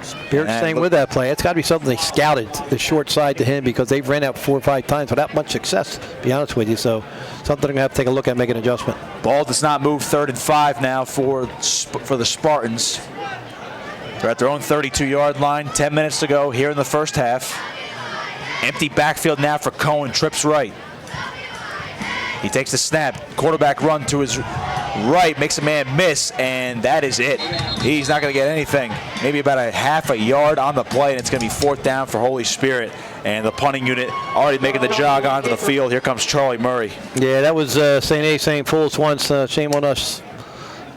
Spirit's staying with that play. It's got to be something they scouted the short side to him, because they've ran out 4 or 5 times without much success, to be honest with you. So something they're going to have to take a look at, make an adjustment. Ball does not move. 3rd and 5 now for the Spartans. They're at their own 32-yard line. 10 minutes to go here in the first half. Empty backfield now for Cohen. Trips right. He takes the snap. Quarterback run to his right, makes a man miss, and that is it. He's not going to get anything. Maybe about a half a yard on the play, and it's going to be 4th down for Holy Spirit. And the punting unit already making the jog onto the field. Here comes Charlie Murray. Yeah, that was St. A saying, fool us once, shame on us.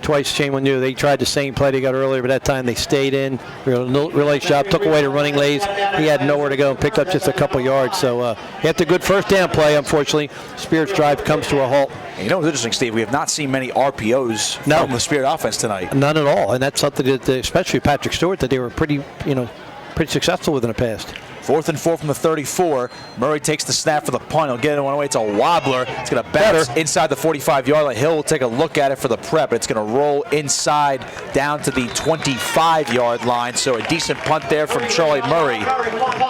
Twice, shame on you. They tried the same play they got earlier, but that time they stayed in. Real nice job. Took away the running lays. He had nowhere to go and picked up just a couple yards. So after a good first down play, unfortunately, Spirit's drive comes to a halt. You know what's interesting, Steve? We have not seen many RPOs from the Spirit offense tonight. None at all, and that's something that, especially Patrick Stewart, that they were pretty successful with in the past. 4th and 4 from the 34. Murray takes the snap for the punt. He'll get it one way. It's a wobbler. It's going to bounce inside the 45-yard line. Hill will take a look at it for the prep. It's going to roll inside down to the 25-yard line. So a decent punt there from Charlie Murray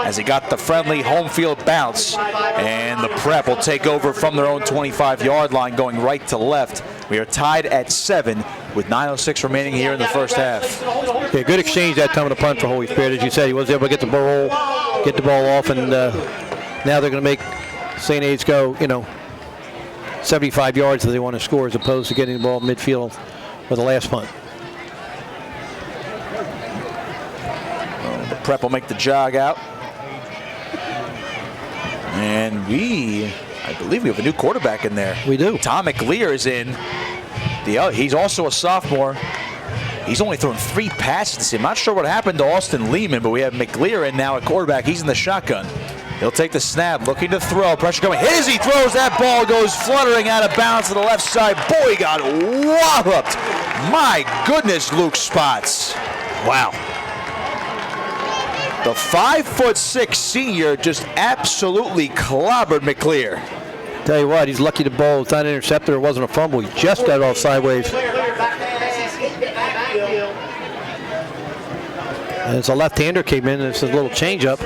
as he got the friendly home field bounce. And the prep will take over from their own 25-yard line, going right to left. We are tied at 7 with 9:06 remaining here in the first half. Yeah, good exchange that time of the punt for Holy Spirit. As you said, he was able to get the ball off, and now they're going to make St. A's go, 75 yards that they want to score, as opposed to getting the ball midfield for the last punt. The prep will make the jog out. And I believe we have a new quarterback in there. We do. Tom McLear is in. He's also a sophomore. He's only thrown 3 passes this year. I'm not sure what happened to Austin Lehman, but we have McLear in now at quarterback. He's in the shotgun. He'll take the snap, looking to throw. Pressure coming. Hit as he throws. That ball goes fluttering out of bounds to the left side. Boy, he got walloped. My goodness, Luke Spots. Wow. The 5'6" senior just absolutely clobbered McLear. Tell you what, he's lucky the ball was not intercepted or wasn't a fumble. He just got off sideways. And as a left-hander came in, it's a little change-up.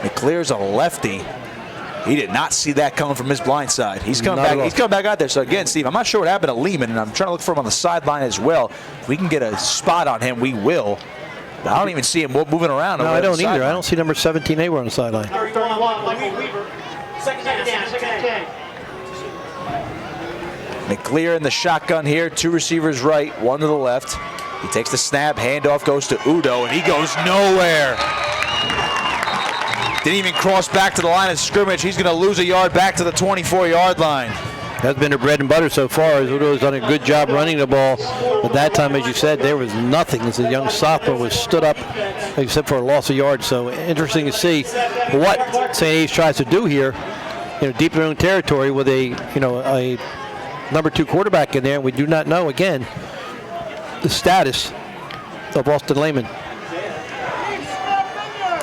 McLear's a lefty. He did not see that coming from his blind side. He's coming back. He's coming back out there. So again, Steve, I'm not sure what happened to Lehman, and I'm trying to look for him on the sideline as well. If we can get a spot on him, we will. But I don't even see him moving around. No, I don't either. I don't see number 17 anywhere on the sideline. McLear in the shotgun here. 2 receivers right, 1 to the left. He takes the snap. Handoff goes to Udo, and he goes nowhere. Didn't even cross back to the line of scrimmage. He's going to lose a yard back to the 24-yard line. That's been their bread and butter so far. Udo's done a good job running the ball. But that time, as you said, there was nothing as the young sophomore was stood up, except for a loss of yards. So interesting to see what St. A's tries to do here, deep in their own territory with a number 2 quarterback in there. And we do not know, again, the status of Austin Lehman.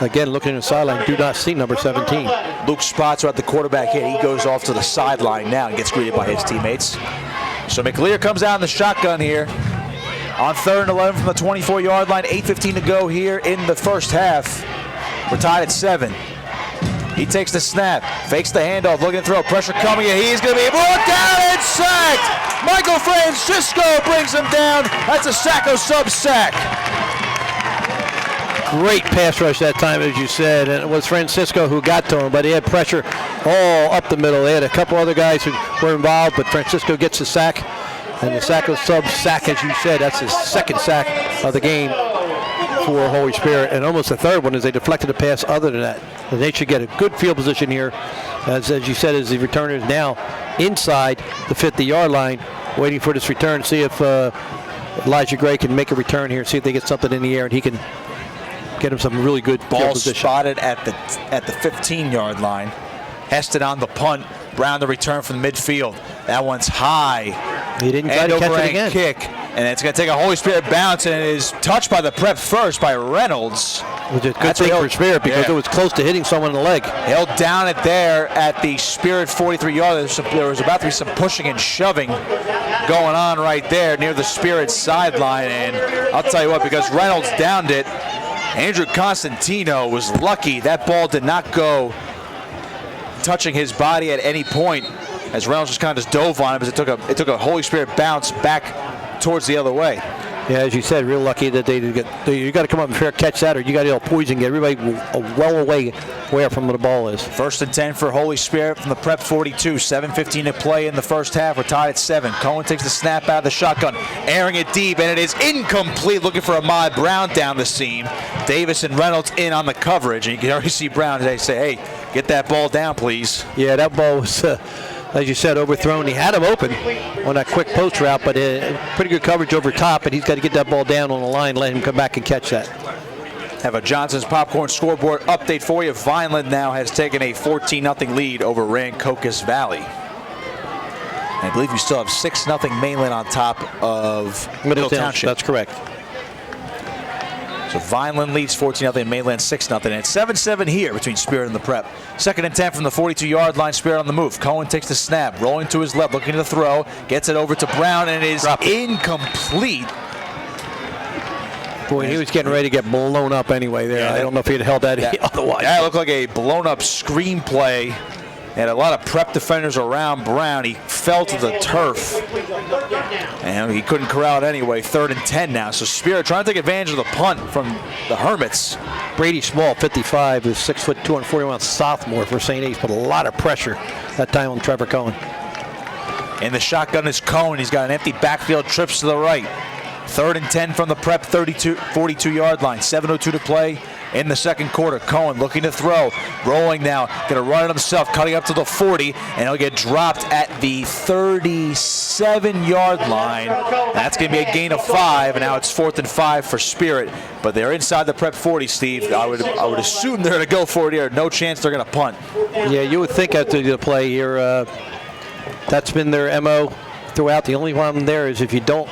Again, looking at the sideline, do not see number 17. Luke Spots are at the quarterback hit. He goes off to the sideline now and gets greeted by his teammates. So McLear comes out in the shotgun here on 3rd and 11 from the 24-yard line. 8:15 to go here in the first half. We're tied at 7. He takes the snap, fakes the handoff, looking to throw. Pressure coming, and he's going to be brought down and sacked. Michael Francisco brings him down. That's a Sacco sub-sack. Great pass rush that time, as you said, and it was Francisco who got to him, but he had pressure all up the middle. They had a couple other guys who were involved, but Francisco gets the sack, and the sack was sub-sack, as you said. That's his second sack of the game for Holy Spirit, and almost the third one as they deflected a pass other than that. And they should get a good field position here, as you said, as the returner is now inside the 50-yard line, waiting for this return, see if Elijah Gray can make a return here, see if they get something in the air, and he can get him some really good ball field position. Spotted at the 15-yard line. Heston on the punt. Brown the return from the midfield. That one's high. He didn't try to catch it again. Kick, and it's going to take a Holy Spirit bounce, and it is touched by the prep first by Reynolds. Which is a good thing for Spirit because it was close to hitting someone in the leg. He'll down it there at the Spirit 43-yard. There was about to be some pushing and shoving going on right there near the Spirit sideline, and I'll tell you what, because Reynolds downed it, Andrew Constantino was lucky that ball did not go touching his body at any point, as Reynolds just kind of dove on him as it took a Holy Spirit bounce back towards the other way. Yeah, as you said, real lucky that they didn't get. You got to come up and fair catch that, or you got to poison, get everybody well away where from the ball is. 1st and 10 for Holy Spirit from the prep 42. 7:15 to play in the first half. We're tied at 7. Cohen takes the snap out of the shotgun, airing it deep, and it is incomplete. Looking for Ahmad Brown down the seam. Davis and Reynolds in on the coverage, and you can already see Brown as they say, "Hey, get that ball down, please." Yeah, that ball was. As you said, overthrown. He had him open on that quick post route, but pretty good coverage over top, and he's got to get that ball down on the line, let him come back and catch that. Have a Johnson's Popcorn scoreboard update for you. Vineland now has taken a 14-0 lead over Rancocas Valley. And I believe we still have 6-0 Mainland on top of Middle Township. That's correct. So Vineland leads 14-0, Mainland 6-0. And it's 7-7 here between Spirit and the prep. 2nd and 10 from the 42-yard line. Spirit on the move. Cohen takes the snap, rolling to his left, looking to throw. Gets it over to Brown, and it is incomplete. Boy, he was getting ready to get blown up anyway there. Yeah, I don't know if he'd held that otherwise. That looked like a blown-up screenplay. And a lot of prep defenders around Brown. He fell to the turf. And he couldn't corral it anyway. 3rd and 10 now. So Spirit trying to take advantage of the punt from the Hermits. Brady Small, 55, is 6'2", 241 sophomore for St. A's. Put a lot of pressure that time on Trevor Cohen. In the shotgun is Cohen. He's got an empty backfield, trips to the right. 3rd and 10 from the prep 42-yard line. 7:02 to play in the second quarter. Cohen looking to throw. Rolling now. Going to run it himself. Cutting up to the 40. And he'll get dropped at the 37-yard line. That's going to be a gain of 5. And now it's 4th and 5 for Spirit. But they're inside the prep 40, Steve. I would assume they're going to go for it here. No chance they're going to punt. Yeah, you would think after the play here, that's been their MO throughout. The only problem there is if you don't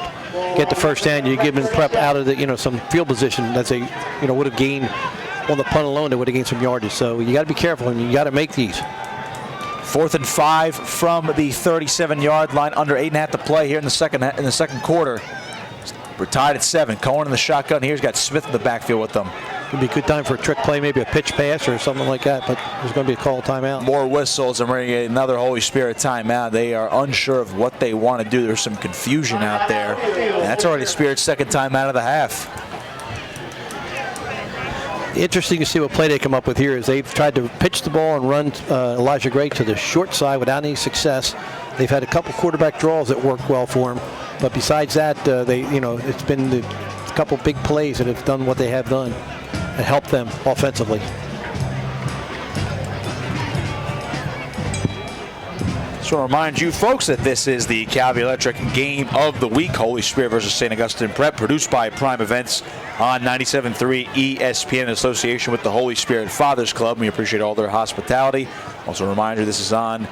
get the first down, you give them prep out of the, some field position that they, would have gained on the punt alone. They would have gained some yardage. So you got to be careful, and you got to make these. 4th and 5 from the 37-yard line. Under 8.5 to play here in the second quarter. We're tied at 7. Cohen in the shotgun here. He's got Smith in the backfield with them. Could be a good time for a trick play, maybe a pitch pass or something like that, but there's going to be a call timeout. More whistles, and we're going to get another Holy Spirit timeout. They are unsure of what they want to do. There's some confusion out there. And that's already Spirit's second timeout of the half. Interesting to see what play they come up with here is they've tried to pitch the ball and run Elijah Gray to the short side without any success. They've had a couple quarterback draws that work well for them, but besides that, it's been a couple big plays that have done what they have done and helped them offensively. So I remind you folks that this is the Calvi Electric Game of the Week. Holy Spirit versus St. Augustine Prep, produced by Prime Events on 97.3 ESPN in association with the Holy Spirit Fathers Club. We appreciate all their hospitality. Also a reminder, this is on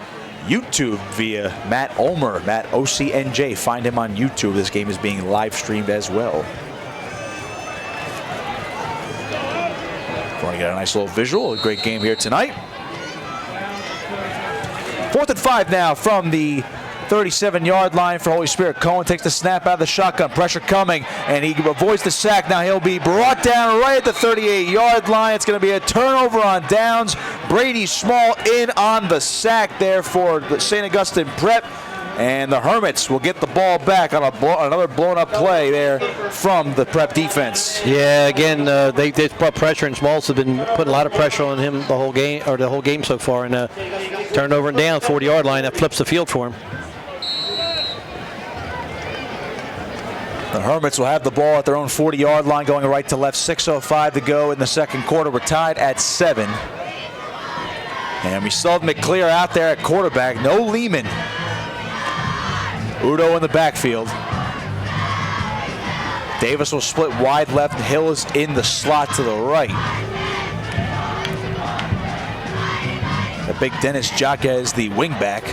YouTube via Matt Ulmer, Matt OCNJ. Find him on YouTube. This game is being live streamed as well. Want to get a nice little visual. A great game here tonight. 4th and 5 now from the 37-yard line for Holy Spirit. Cohen takes the snap out of the shotgun. Pressure coming, and he avoids the sack. Now he'll be brought down right at the 38-yard line. It's going to be a turnover on downs. Brady Small in on the sack there for the St. Augustine Prep. And the Hermits will get the ball back on another blown-up play there from the Prep defense. Yeah, again, they brought pressure, and Smalls have been putting a lot of pressure on him the whole game so far. And turned over and down, 40-yard line. That flips the field for him. The Hermits will have the ball at their own 40-yard line, going right to left. 6:05 to go in the second quarter. We're tied at 7. And we still have McClear out there at quarterback. No Lehman. Udo in the backfield. Davis will split wide left. Hill is in the slot to the right. The big Dennis Jacques, the wingback.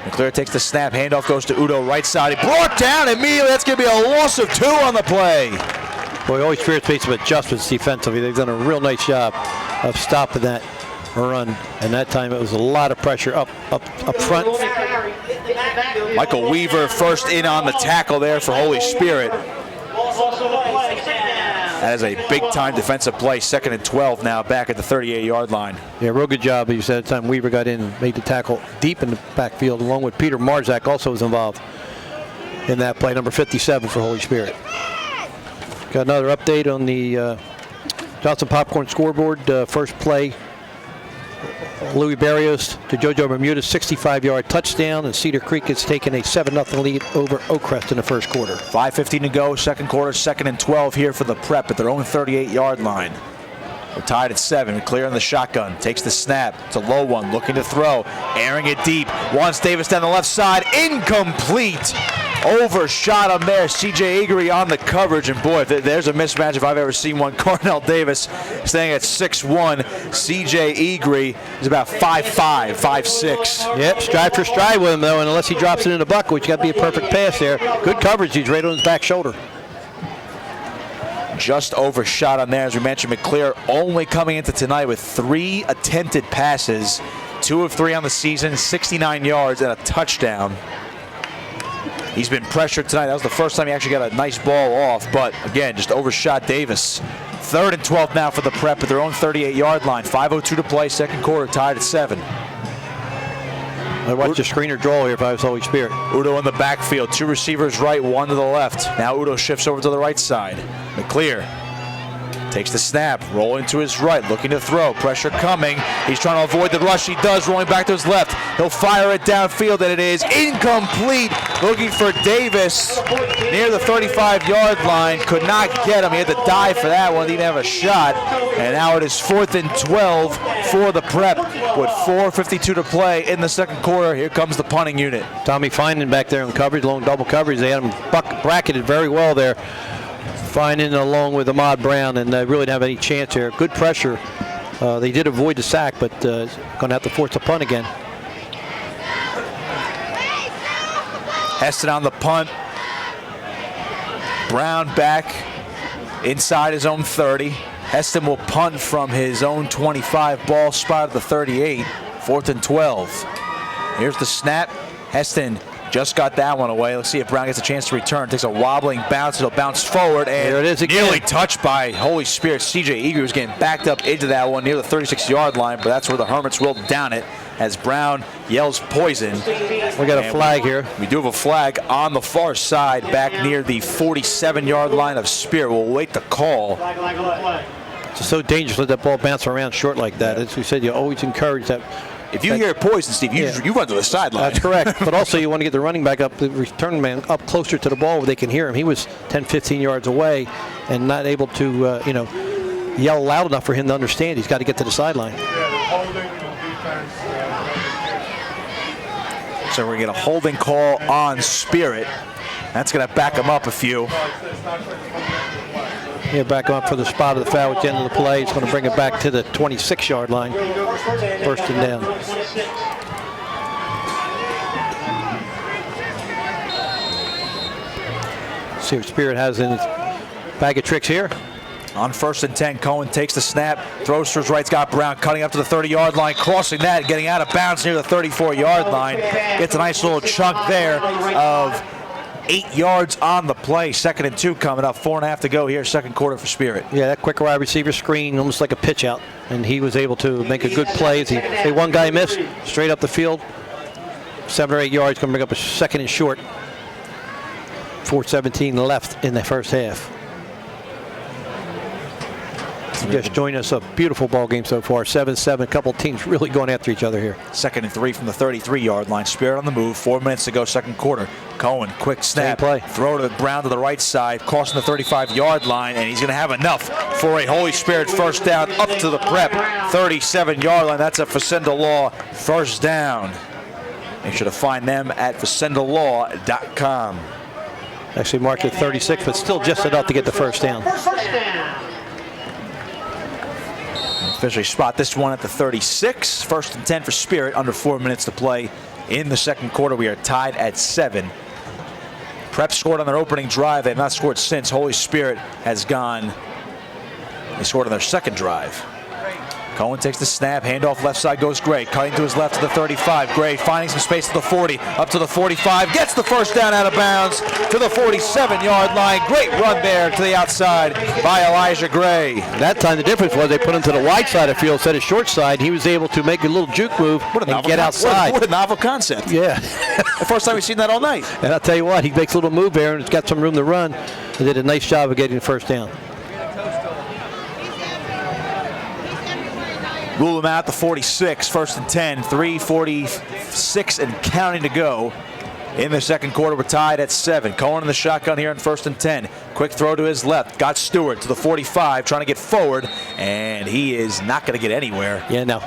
McClear takes the snap. Handoff goes to Udo, right side. He brought down immediately. That's going to be a loss of 2 on the play. Boy, Holy Spirit's made some adjustments defensively. They've done a real nice job of stopping that run. And that time it was a lot of pressure up front. Michael Weaver first in on the tackle there for Holy Spirit. That is a big-time defensive play. 2nd and 12 now, back at the 38-yard line. Yeah, real good job. You said at the time Weaver got in and made the tackle deep in the backfield, along with Peter Marzak also was involved in that play, number 57 for Holy Spirit. Got another update on the Johnson Popcorn scoreboard. First play, Louis Barrios to JoJo Bermuda, 65-yard touchdown, and Cedar Creek has taken a 7-0 lead over Oakcrest in the first quarter. 5:15 to go, second quarter, 2nd and 12 here for the Prep at their own 38-yard line. We're tied at 7. McClear in the shotgun, takes the snap. It's a low one, looking to throw, airing it deep. Wants Davis down the left side, incomplete. Overshot him there. C.J. Eagery on the coverage, and boy, there's a mismatch if I've ever seen one. Cornell Davis staying at 6'1". C.J. Eagery is about 5'5", 5'6". Yep, stride for stride with him, though, and unless he drops it in the bucket, which got to be a perfect pass there. Good coverage. He's right on his back shoulder. Just overshot on there. As we mentioned, McClear only coming into tonight with 3 attempted passes. 2 of 3 on the season, 69 yards and a touchdown. He's been pressured tonight. That was the first time he actually got a nice ball off, but again, just overshot Davis. 3rd and 12 now for the Prep at their own 38-yard line. 5:02 to play, second quarter, tied at 7. I watched the screener draw here if I was Holy Spirit. Udo in the backfield, 2 receivers right, 1 to the left. Now Udo shifts over to the right side. McClear takes the snap, rolling to his right, looking to throw. Pressure coming. He's trying to avoid the rush. He does, rolling back to his left. He'll fire it downfield, and it is incomplete. Looking for Davis near the 35-yard line. Could not get him. He had to dive for that one. Didn't have a shot. And now it is 4th and 12 for the Prep with 4:52 to play in the second quarter. Here comes the punting unit. Tommy Finan back there in coverage, long double coverage. They had him bracketed very well there. Finan along with Ahmad Brown, and they really didn't have any chance here. Good pressure. They did avoid the sack, but going to have to force a punt again. Heston on the punt. Brown back inside his own 30. Heston will punt from his own 25, ball spot at the 38. 4th and 12. Here's the snap. Heston just got that one away. Let's see if Brown gets a chance to return. Takes a wobbling bounce. It'll bounce forward, and there it is again. Nearly touched by Holy Spirit. C.J. Eager was getting backed up into that one near the 36-yard line, but that's where the Hermits will down it as Brown yells poison. We got a flag here. We do have a flag on the far side back near the 47-yard line of Spirit. We'll wait the call. It's so dangerous to let that ball bounce around short like that. As we said, you always encourage that. If you hear poison, Steve, you run to the sideline. That's correct. But also you want to get the running back up, the return man up closer to the ball where they can hear him. He was 10, 15 yards away and not able to, yell loud enough for him to understand. He's got to get to the sideline. So we're going to get a holding call on Spirit. That's going to back him up a few. Yeah, back up for the spot of the foul at the end of the play. It's going to bring it back to the 26-yard line. First and down. See what Spirit has in his bag of tricks here. On 1st and 10, Cohen takes the snap, throws to his right, got Brown cutting up to the 30-yard line, crossing that, getting out of bounds near the 34-yard line. Gets a nice little chunk there of 8 yards on the play. 2nd and 2 coming up. 4.5 to go here, second quarter for Spirit. Yeah, that quick wide receiver screen, almost like a pitch out, and he was able to make a good play. One guy missed straight up the field. 7 or 8 yards, going to bring up a second and short. 4:17 left in the first half. Just joined us, a beautiful ball game so far. 7-7, a couple teams really going after each other here. 2nd and 3 from the 33-yard line. Spirit on the move. 4 minutes to go, second quarter. Cohen, quick snap. Play. Throw to the ground to the right side, crossing the 35-yard line, and he's going to have enough for a Holy Spirit first down up to the prep 37-yard line. That's a Facenda Law first down. Make sure to find them at facendalaw.com. Actually marked at 36, but still just enough to get the first down. Officially spot this one at the 36. 1st and 10 for Spirit. Under 4 minutes to play in the second quarter. We are tied at 7. Prep scored on their opening drive. They have not scored since. Holy Spirit has gone. They scored on their second drive. Cohen takes the snap, handoff left side goes Gray, cutting to his left to the 35. Gray finding some space to the 40, up to the 45, gets the first down out of bounds to the 47-yard line. Great run there to the outside by Elijah Gray. That time the difference was they put him to the wide side of the field instead of short side. He was able to make a little juke move and get outside. What a novel concept. Yeah. The first time we've seen that all night. And I'll tell you what, he makes a little move there and it's got some room to run. He did a nice job of getting the first down. Rule them out the 46, 1st and 10, 3:46 and counting to go. In the second quarter, we're tied at 7. Cohen in the shotgun here on 1st and 10. Quick throw to his left. Got Stewart to the 45, trying to get forward, and he is not going to get anywhere. Yeah, no.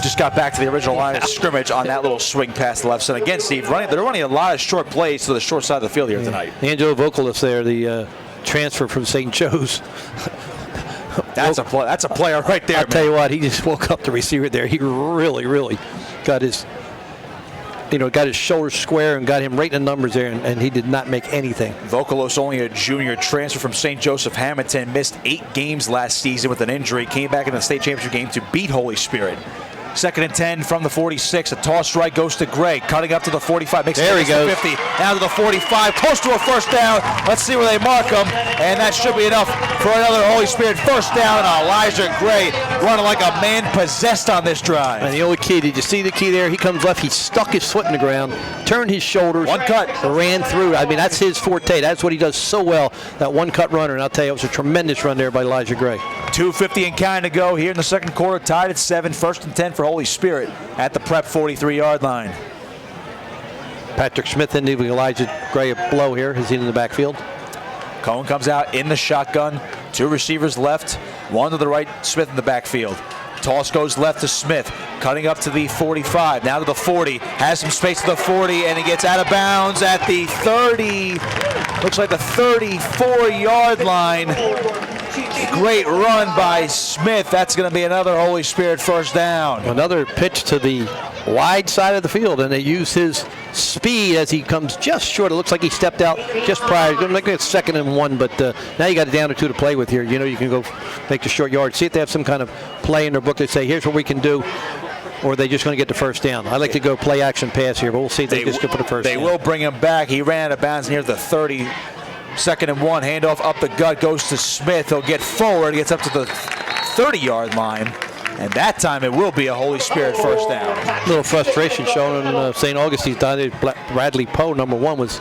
Just got back to the original line of scrimmage on that little swing past the left side. Again, Steve, they're running a lot of short plays to the short side of the field here tonight. Angelo Vocalis there, the transfer from St. Joe's. That's a player right there. I'll tell you what, he just woke up the receiver there. He really got his shoulders square and got him right in the numbers there, and he did not make anything. Vocalos, only a junior, transfer from St. Joseph Hamilton, missed 8 games last season with an injury, came back in the state championship game to beat Holy Spirit. 2nd and 10 from the 46. A toss right goes to Gray, cutting up to the 45. Makes there it he goes. To 50. Now to the 45. Close to a first down. Let's see where they mark him. And that should be enough for another Holy Spirit first down. Elijah Gray running like a man possessed on this drive. And the only key, did you see the key there? He comes left. He stuck his foot in the ground, turned his shoulders. One cut. Ran through. I mean, that's his forte. That's what he does so well, that one-cut runner. And I'll tell you, it was a tremendous run there by Elijah Gray. 2:50 and counting to go here in the second quarter. Tied at 7. 1st and 10 for Holy Spirit at the prep 43-yard line. Patrick Smith in giving Elijah Gray a blow here. He's in the backfield. Cohen comes out in the shotgun. 2 receivers left. 1 to the right. Smith in the backfield. Toss goes left to Smith, cutting up to the 45, now to the 40, has some space to the 40, and he gets out of bounds at the 30, looks like the 34-yard line. Great run by Smith. That's going to be another Holy Spirit first down. Another pitch to the wide side of the field, and they use his speed as he comes just short. It looks like he stepped out just prior. Going to make it 2nd and 1, but now you got a down or 2 to play with here. You know, you can go make the short yard. See if they have some kind of play in their book. They say, here's what we can do. Or are they just going to get the first down? I like to go play action pass here, but we'll see if they just go for the first down. They will bring him back. He ran out of bounds near the 30. 2nd and 1, handoff up the gut, goes to Smith. He'll get forward, gets up to the 30-yard line, and that time it will be a Holy Spirit first down. A little frustration shown in St. Augustine's. Bradley Poe, number 1, was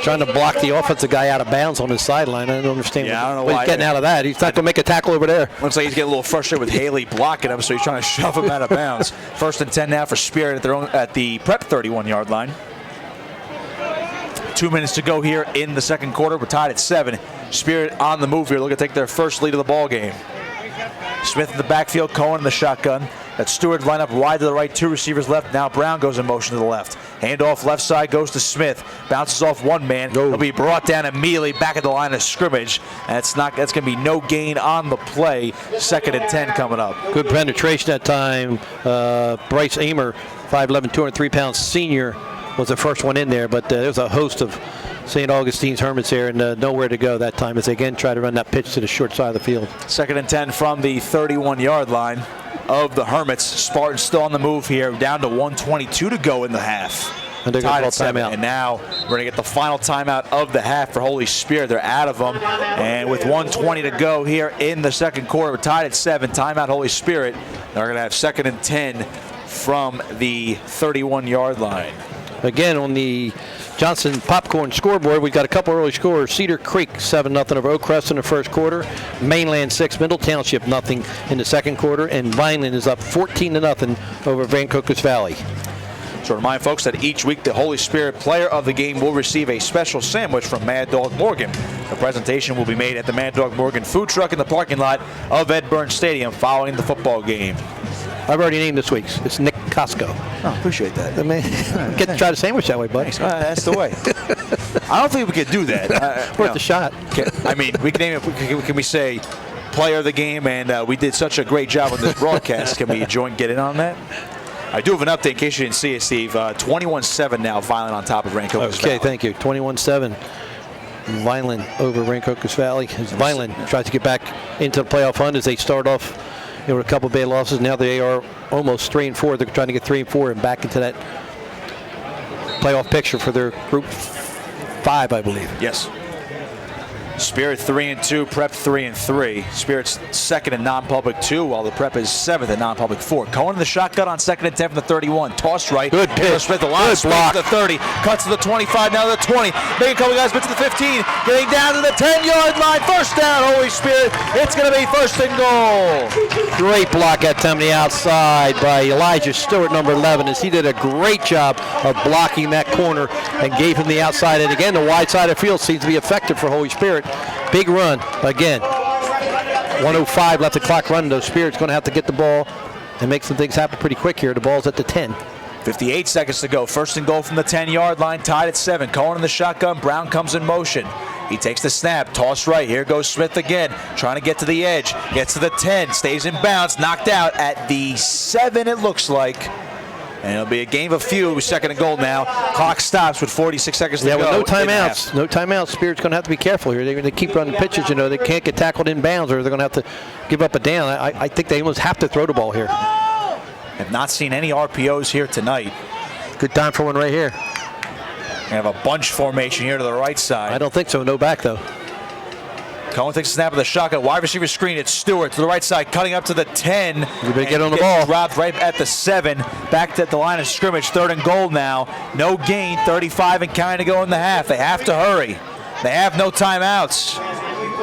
trying to block the offensive guy out of bounds on his sideline. I don't understand I don't know what why he's getting out of that. He's not going to make a tackle over there. Looks like he's getting a little frustrated with Haley blocking him, so he's trying to shove him out of bounds. 1st and 10 now for Spirit at the prep 31-yard line. 2 minutes to go here in the second quarter. We're tied at 7. Spirit on the move here. Looking to take their first lead of the ball game. Smith in the backfield, Cohen in the shotgun. That Stewart line up wide to the right, 2 receivers left. Now Brown goes in motion to the left. Handoff left side goes to Smith. Bounces off one man. He'll be brought down immediately back at the line of scrimmage. That's going to be no gain on the play. 2nd and 10 coming up. Good penetration that time. Bryce Amer, 5'11", 203-pound senior, was the first one in there, but there's a host of St. Augustine's Hermits there, and nowhere to go that time as they again try to run that pitch to the short side of the field. 2nd and 10 from the 31-yard line of the Hermits. Spartans still on the move here, down to 1:22 to go in the half. And they're going to call timeout. And now we're going to get the final timeout of the half for Holy Spirit. They're out of them. And with 1:20 to go here in the second quarter, we're tied at 7. Timeout Holy Spirit. They're going to have 2nd and 10 from the 31-yard line. Again, on the Johnson Popcorn scoreboard, we've got a couple early scores. Cedar Creek 7-0 over Oak Crest in the first quarter. Mainland 6, Middle Township 0 in the second quarter. And Vineland is up 14-0 over Van Cocos Valley. So remind folks that each week the Holy Spirit player of the game will receive a special sandwich from Mad Dog Morgan. The presentation will be made at the Mad Dog Morgan food truck in the parking lot of Ed Burns Stadium following the football game. I've already named this week's. It's Nick Costco. Oh, appreciate that. I mean, get to try the sandwich that way, buddy. That's the way. I don't think we could do that. Worth a shot. I mean, we can name it. Can we say player of the game? And we did such a great job on this broadcast. Can we get in on that? I do have an update in case you didn't see it, Steve. 21-7 now, Vineland on top of Rancocas Valley. Okay, thank you. 21-7. Vineland over Rancocas Valley. As Vineland tries to get back into the playoff hunt as they start off with a couple of bad losses. Now they are almost 3-4. They're trying to get 3-4 and back into that playoff picture for their Group 5, I believe. Yes. Spirit 3-2, Prep 3-3. Spirit's second in non-public 2, while the Prep is seventh in non-public 4. Cohen in the shotgun on 2nd and 10 from the 31. Tossed right. Good pitch. Smith, the line, Good block. To the 30. Cuts to the 25, now to the 20. Make a couple guys, but to the 15. Getting down to the 10-yard line. First down, Holy Spirit. It's going to be first and goal. Great block that time on the outside by Elijah Stewart, number 11, as he did a great job of blocking that corner and gave him the outside. And again, the wide side of the field seems to be effective for Holy Spirit. Big run again. 1:05 left the clock running. Those Spirits going to have to get the ball and make some things happen pretty quick here. The ball's at the 10. 58 seconds to go. First and goal from the 10-yard line. Tied at 7. Cohen in the shotgun. Brown comes in motion. He takes the snap. Toss right. Here goes Smith again. Trying to get to the edge. Gets to the 10. Stays in bounds. Knocked out at the 7, it looks like. And it'll be a game of few. Second and goal now. Clock stops with 46 seconds to go. Yeah, with no timeouts. No timeouts. Spirit's going to have to be careful here. They keep running pitches. They can't get tackled in bounds, or they're going to have to give up a down. I think they almost have to throw the ball here. Have not seen any RPOs here tonight. Good time for one right here. We have a bunch formation here to the right side. I don't think so. No back, though. Cohen takes a snap of the shotgun. Wide receiver screen. It's Stewart to the right side, cutting up to the 10. You better get on the ball. Dropped right at the 7. Back to the line of scrimmage. Third and goal now. No gain. 35 and counting to go in the half. They have to hurry. They have no timeouts.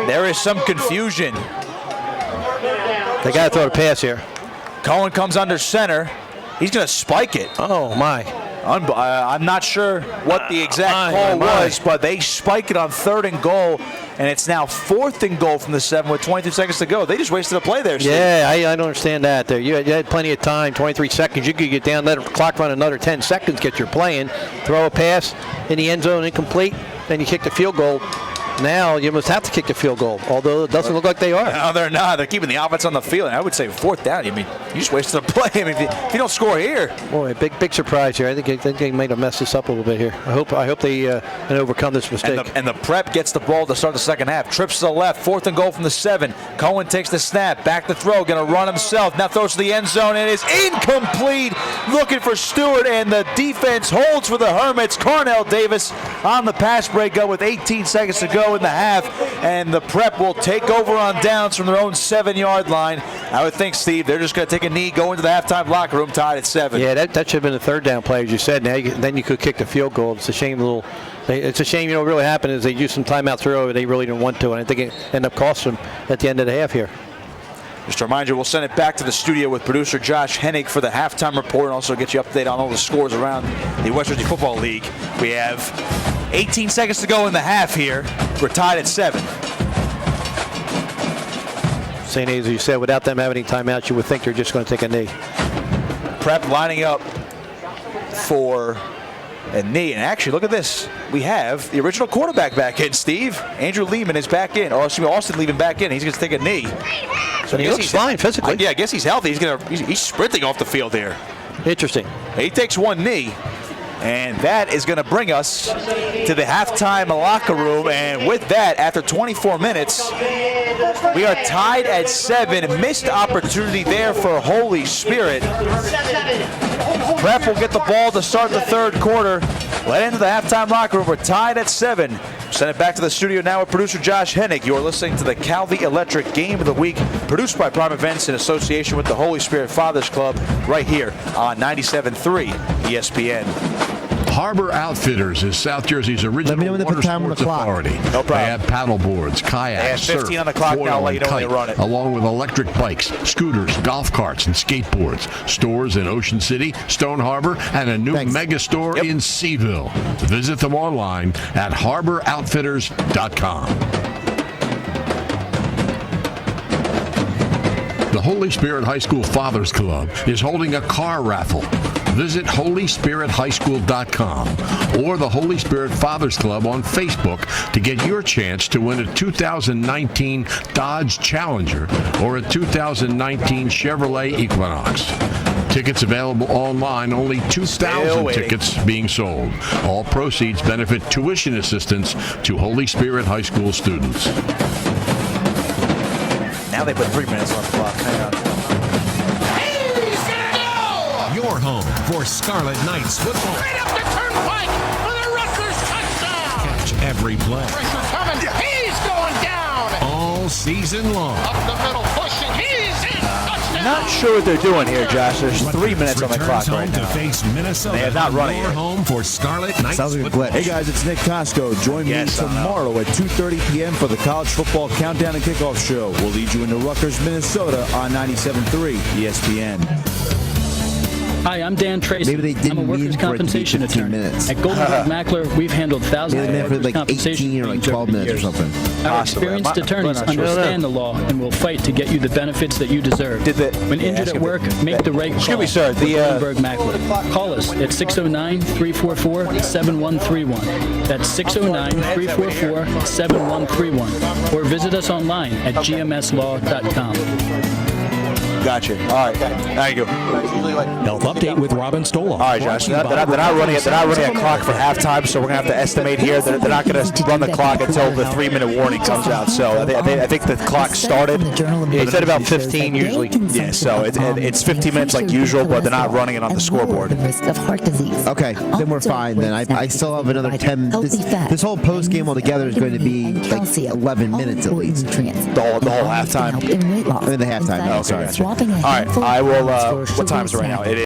There is some confusion. They got to throw the pass here. Cohen comes under center. He's going to spike it. Oh, my. I'm not sure what the exact call was, but they spike it on 3rd and goal, and it's now 4th and goal from the 7 with 22 seconds to go. They just wasted a play there, Steve. Yeah, I don't understand that. There, you had plenty of time, 23 seconds. You could get down, let the clock run another 10 seconds, get your play in, throw a pass in the end zone, incomplete, then you kick the field goal. Now you must have to kick the field goal, although it doesn't look like they are. No, they're not. They're keeping the offense on the field. And I would say 4th down. I mean, you just wasted a play. I mean, if you don't score here. Boy, big surprise here. I think they might have messed this up a little bit here. I hope they can overcome this mistake. And the Prep gets the ball to start the second half. Trips to the left. 4th and goal from the 7. Cohen takes the snap. Back to throw. Going to run himself. Now throws to the end zone. And it is incomplete. Looking for Stewart. And the defense holds for the Hermits. Cornell Davis on the pass breakup with 18 seconds to go in the half. And the Prep will take over on downs from their own 7-yard line. I would think, Steve, they're just going to take a knee, go into the halftime locker room tied at 7. Yeah, that should have been a 3rd down play, as you said. Now then you could kick the field goal. It's a shame. It's a shame. What really happened is they used some timeouts earlier. They really didn't want to, and I think it ended up costing them at the end of the half here. Just to remind you, we'll send it back to the studio with producer Josh Hennig for the halftime report, and also get you updated on all the scores around the West Jersey Football League. We have 18 seconds to go in the half here. We're tied at 7. St. A's, as you said, without them having any timeouts, you would think they're just going to take a knee. Prep lining up for a knee. And actually, look at this. We have the original quarterback back in, Steve. Andrew Lehman is back in. Or excuse me, Austin Lehman back in. He's going to take a knee. So he looks fine physically. Yeah, I guess he's healthy. He's sprinting off the field here. Interesting. He takes one knee. And that is going to bring us to the halftime locker room. And with that, after 24 minutes, we are tied at 7. Missed opportunity there for Holy Spirit. Prep will get the ball to start the 3rd quarter. Let into the halftime locker room. We're tied at 7. Send it back to the studio now with producer Josh Hennig. You're listening to the Calvi Electric Game of the Week, produced by Prime Events in association with the Holy Spirit Fathers Club, right here on 97.3 ESPN. Harbor Outfitters is South Jersey's original when they water put time on the sports clock. authority. No problem. They have paddle boards, kayaks, They have 15 surf, on the clock foil, now, let you and know when they kite, run it. along with electric bikes, scooters, golf carts, and skateboards. Stores in Ocean City, Stone Harbor, and a new mega store in Seaville. Visit them online at harboroutfitters.com. The Holy Spirit High School Fathers Club is holding a car raffle. Visit holyspirithighschool.com or the Holy Spirit Fathers Club on Facebook to get your chance to win a 2019 Dodge Challenger or a 2019 Chevrolet Equinox. Tickets available online, only 2,000 tickets being sold. All proceeds benefit tuition assistance to Holy Spirit High School students. Now they put 3 minutes on the clock. Hang on. Your home for Scarlet Knights football. Right up the turnpike for the Rutgers touchdown. Catch every play. Pressure coming. He's going down. All season long. Up the middle, pushing. He's in. Touchdown. Not sure what they're doing here, Josh. There's 3 minutes on the clock right to now. face Minnesota. They have not run it Your yet. home for Scarlet Knights Sounds like a football. glitch. Hey guys, it's Nick Costco. Join me I know. tomorrow at 2:30 p.m. for the College Football Countdown and Kickoff Show. We'll lead you into Rutgers, Minnesota on 97.3 ESPN. Hi, I'm Dan Tracy. Maybe they didn't I'm a workers' mean for it to be compensation 15 attorney. minutes. At Goldenberg Mackler, we've handled thousands Maybe of they meant for workers' like compensation 18 or like claims 12 over the minutes or years. something. Our Possibly. experienced attorneys I'm not sure. understand the law and will fight to get you the benefits that you deserve. When injured at work, make the right call. Excuse me, sir. with Goldenberg Mackler. Call us at 609-344-7131. That's 609-344-7131. Or visit us online at gmslaw.com. Gotcha. All right. Thank you. Health update with Robin Stola. All right, Josh. They're not running a clock for halftime, so we're gonna have to estimate here. They're not gonna run the clock until the 3-minute warning comes out. So I think the clock started. It said about 15 usually. Yeah. So it's 15 minutes like usual, but they're not running it on the scoreboard. The risk of heart disease. Okay, then we're fine. Then I still have another 10. This whole post game altogether is going to be like 11 minutes at least. The whole halftime. I mean the halftime. Oh, sorry. gotcha. All right. I will. What time is it right now? It is.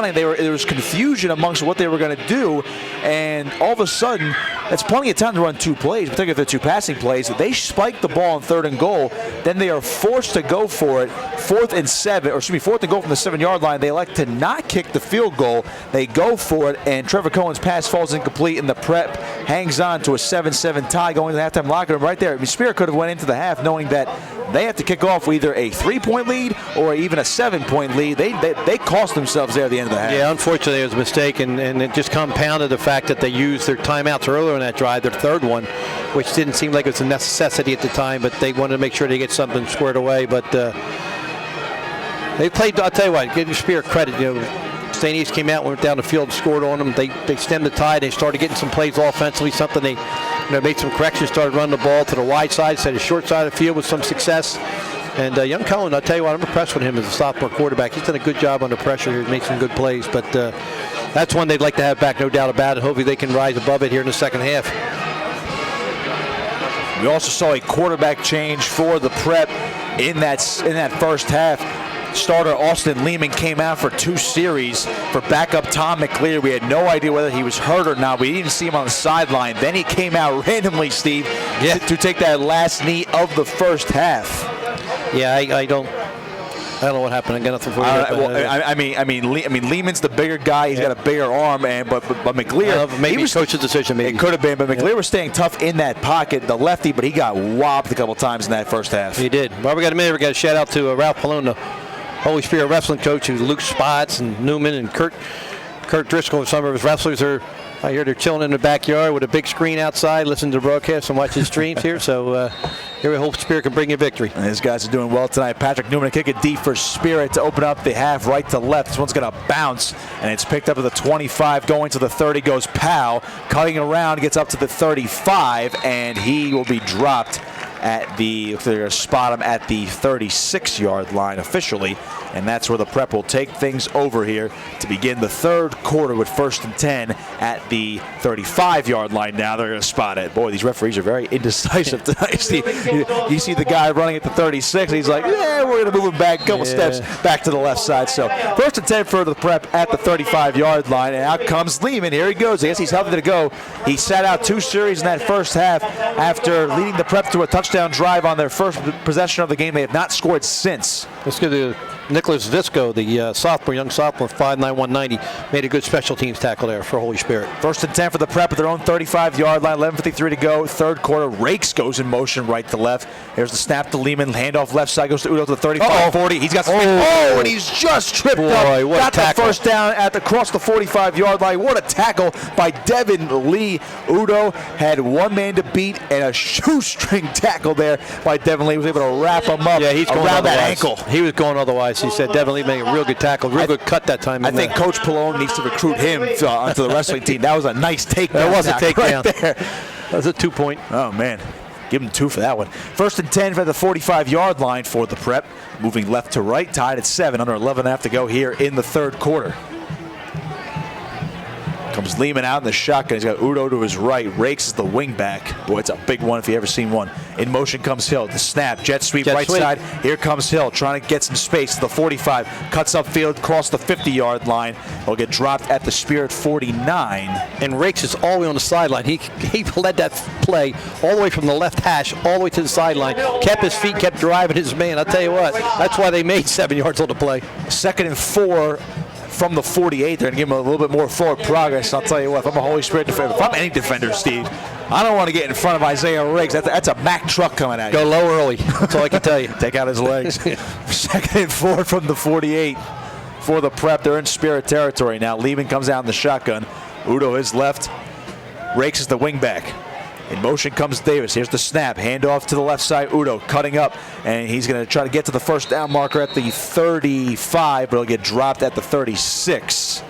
There was confusion amongst what they were going to do, and all of a sudden, that's plenty of time to run two plays, particularly if they're two passing plays. They spike the ball on 3rd and goal, then they are forced to go for it. 4th and 7, or excuse me, 4th and goal from the 7-yard line. They elect to not kick the field goal. They go for it, and Trevor Cohen's pass falls incomplete, and the Prep hangs on to a 7-7 tie going to the halftime locker room right there. I mean, Spirit could have went into the half knowing that they have to kick off with either a 3-point lead or even a 7-point lead. They cost themselves there at the end of the half. Yeah, unfortunately, it was a mistake, and it just compounded the fact that they used their timeouts earlier in that drive, their 3rd one, which didn't seem like it was a necessity at the time, but they wanted to make sure they get something squared away. But they played, I'll tell you what, give your Spirit credit. St. East came out, went down the field, and scored on them. They stemmed the tide. They started getting some plays offensively, something they made some corrections, started running the ball to the wide side, instead of short side of the field with some success. And young Cohen, I'll tell you what, I'm impressed with him as a sophomore quarterback. He's done a good job under pressure here. He's made some good plays, but that's one they'd like to have back, no doubt about it. Hopefully they can rise above it here in the second half. We also saw a quarterback change for the Prep in that first half. Starter Austin Lehman came out for 2 series for backup Tom McClear. We had no idea whether he was hurt or not. We didn't see him on the sideline. Then he came out randomly, Steve, to take that last knee of the first half. Yeah, I don't know what happened. I got nothing for you. Lehman's the bigger guy. He's got a bigger arm, but McClear. Maybe coach's decision. Maybe it could have been, but McClear was staying tough in that pocket, the lefty, but he got whopped a couple times in that first half. He did. Well, we got a minute. We got a shout out to Ralph Palone, the Holy Spirit wrestling coach, who's Luke Spots and Newman and Kurt Driscoll. Some of his wrestlers are. I hear they're chilling in the backyard with a big screen outside, listening to the broadcast and watching streams here. So here we hope Spirit can bring you victory. And these guys are doing well tonight. Patrick Newman kick it deep for Spirit to open up the half right to left. This one's going to bounce, and it's picked up at the 25, going to the 30, goes Powell. Cutting around, gets up to the 35, and he will be dropped at the, they're going to spot him at the 36-yard line officially, and that's where the Prep will take things over here to begin the 3rd quarter with 1st and 10 at the 35-yard line. Now they're going to spot it. Boy, these referees are very indecisive tonight. Steve, you see the guy running at the 36, and he's like, yeah, we're going to move him back a couple steps back to the left side. So 1st and 10 for the Prep at the 35-yard line, and out comes Lehman. Here he goes. I guess he's healthy to go. He sat out 2 series in that first half after leading the Prep to a touchdown drive on their first possession of the game. They have not scored since. Let's go to Nicholas Visco, the young sophomore, 5'9", 190, made a good special teams tackle there for Holy Spirit. 1st and 10 for the Prep at their own 35-yard line, 11:53 to go. 3rd quarter, Rakes goes in motion right to left. There's the snap to Lehman, handoff left side, goes to Udo to the 35-40. He's got some and he's just tripped up. Got the first down across the 45-yard line. What a tackle by Devin Lee. Udo had one man to beat, and a shoestring tackle there by Devin Lee. He was able to wrap him up around that ankle. He was going otherwise. He said Devin Lee made a real good tackle, real good cut that time. I think Coach Palone needs to recruit him onto the wrestling team. That was a nice takedown. That was a takedown. Right there. That was a 2-point. Oh, man. Give him 2 for that one. 1st and 10 for the 45-yard line for the Prep. Moving left to right, tied at 7, under 11.5 to go here in the 3rd quarter. Comes Lehman out in the shotgun. He's got Udo to his right. Rakes is the wing back. Boy, it's a big one if you ever seen one. In motion comes Hill. The snap. Jet sweep right side. Here comes Hill trying to get some space to the 45. Cuts upfield, across the 50-yard line. He'll get dropped at the Spirit 49. And Rakes is all the way on the sideline. He led that play all the way from the left hash all the way to the sideline. Kept his feet, kept driving his man. I'll tell you what, that's why they made 7 yards on the play. 2nd and 4. From the 48, they're going to give him a little bit more forward progress. I'll tell you what, if I'm a Holy Spirit defender, if I'm any defender, Steve, I don't want to get in front of Isaiah Riggs. That's a Mack truck coming at you. Go low early. That's all I can tell you. Take out his legs. 2nd and 4 from the 48 for the Prep. They're in Spirit territory now. Lehman comes out in the shotgun. Udo is left. Rakes is the wingback. In motion comes Davis. Here's the snap. Handoff to the left side. Udo cutting up, and he's going to try to get to the first down marker at the 35, but he'll get dropped at the 36.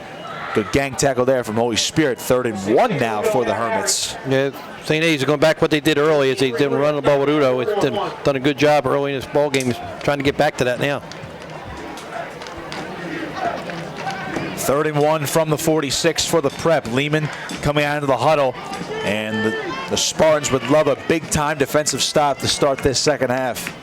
Good gang tackle there from Holy Spirit. 3rd and 1 now for the Hermits. Yeah, St. A's are going back what they did early, is they didn't run the ball with Udo. It's done a good job early in this ball game. He's trying to get back to that now. 3rd and 1 from the 46 for the Prep. Lehman coming out into the huddle, and the Spartans would love a big-time defensive stop to start this second half.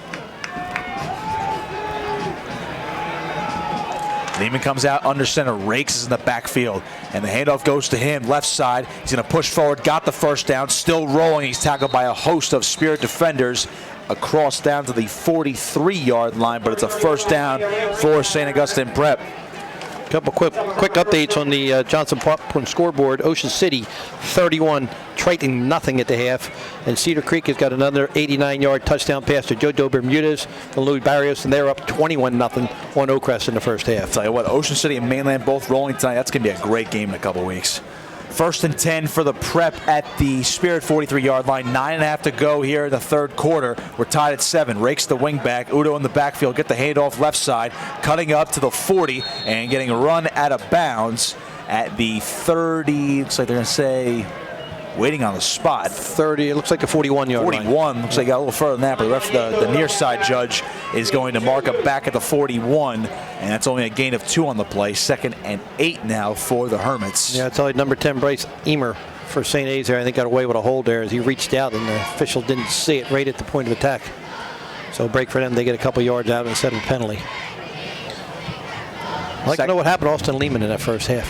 Lehman comes out under center, rakes is in the backfield, and the handoff goes to him, left side. He's going to push forward, got the first down, still rolling. He's tackled by a host of Spirit defenders across down to the 43-yard line, but it's a first down for St. Augustine Prep. Couple quick updates on the Johnson Popcorn scoreboard. Ocean City 31, Triton nothing at the half, and Cedar Creek has got another 89-yard touchdown pass to Jojo Bermudez and Louis Barrios, and they're up 21-0 on Oakcrest in the first half. Tell you what, Ocean City and Mainland both rolling tonight. That's going to be a great game in a couple weeks. 1st and 10 for the Prep at the Spirit 43-yard line. 9.5 to go here in the third quarter. We're tied at 7. Rakes the wing back. Udo in the backfield. Get the handoff left side. Cutting up to the 40 and getting run out of bounds at the 30. Looks like they're going to say waiting on the spot. 30. It looks like a 41-yard line. 41. Looks like he got a little further than that, but the near side judge is going to mark up back at the 41, and that's only a gain of 2 on the play. 2nd and 8 now for the Hermits. Yeah, I tell you, number 10, Bryce Emer for St. A's there, I think got away with a hold there as he reached out, and the official didn't see it right at the point of attack. So break for them. They get a couple yards out instead of a penalty. I'd like to know what happened to Austin Lehman in that first half.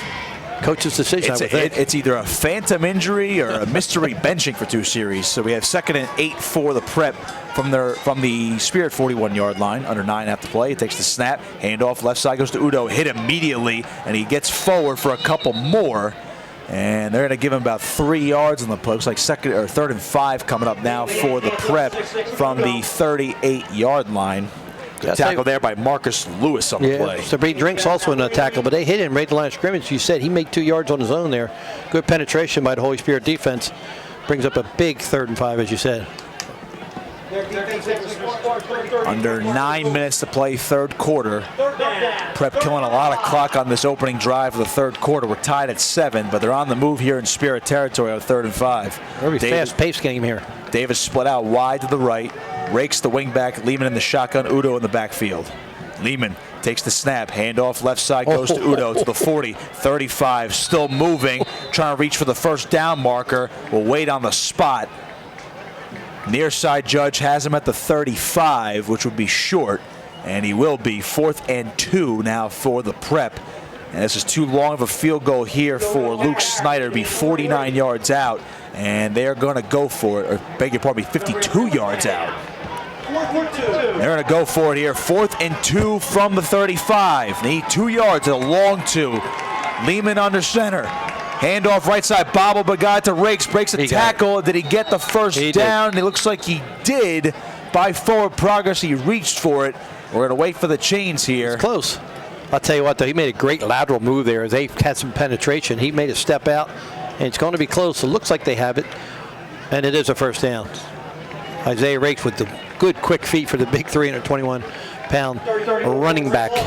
Coach's decision, I would think. It's either a phantom injury or a mystery benching for 2 series. So we have 2nd and 8 for the Prep from the Spirit 41-yard line. Under 9 to play. It takes the snap. Handoff left side goes to Udo. Hit immediately, and he gets forward for a couple more. And they're going to give him about 3 yards on the play. Looks like 3rd and 5 coming up now for the Prep from the 38-yard line. Good tackle there by Marcus Lewis on the play. So Brady Drinks also in a tackle, but they hit him right at the line of scrimmage. You said he made 2 yards on his own there. Good penetration by the Holy Spirit defense. Brings up a big 3rd and 5, as you said. Under 9 minutes to play, third quarter. Prep killing a lot of clock on this opening drive of the third quarter. We're tied at 7, but they're on the move here in Spirit territory on 3rd and 5. Very fast-paced game here. Davis split out wide to the right. Rakes the wingback. Lehman in the shotgun. Udo in the backfield. Lehman takes the snap. Handoff left side goes to Udo to the 40. 35 still moving. Trying to reach for the first down marker. Will wait on the spot. Near side judge has him at the 35, which would be short. And he will be. 4th and 2 now for the Prep. And this is too long of a field goal here for Luke Snyder to be 49 yards out. And they're going to go for it. Or beg your pardon, 52 yards out. They're going to go for it here. 4th and 2 from the 35. They need 2 yards and a long 2. Lehman under center. Handoff right side. Bobble but got to Rakes. Breaks a tackle. Did he get the first down? It looks like he did. By forward progress, he reached for it. We're going to wait for the chains here. It's close. I'll tell you what, though. He made a great lateral move there as they had some penetration. He made a step out, and it's going to be close. It looks like they have it, and it is a first down. Isaiah Rakes with the good quick feet for the big 321-pound running back. They're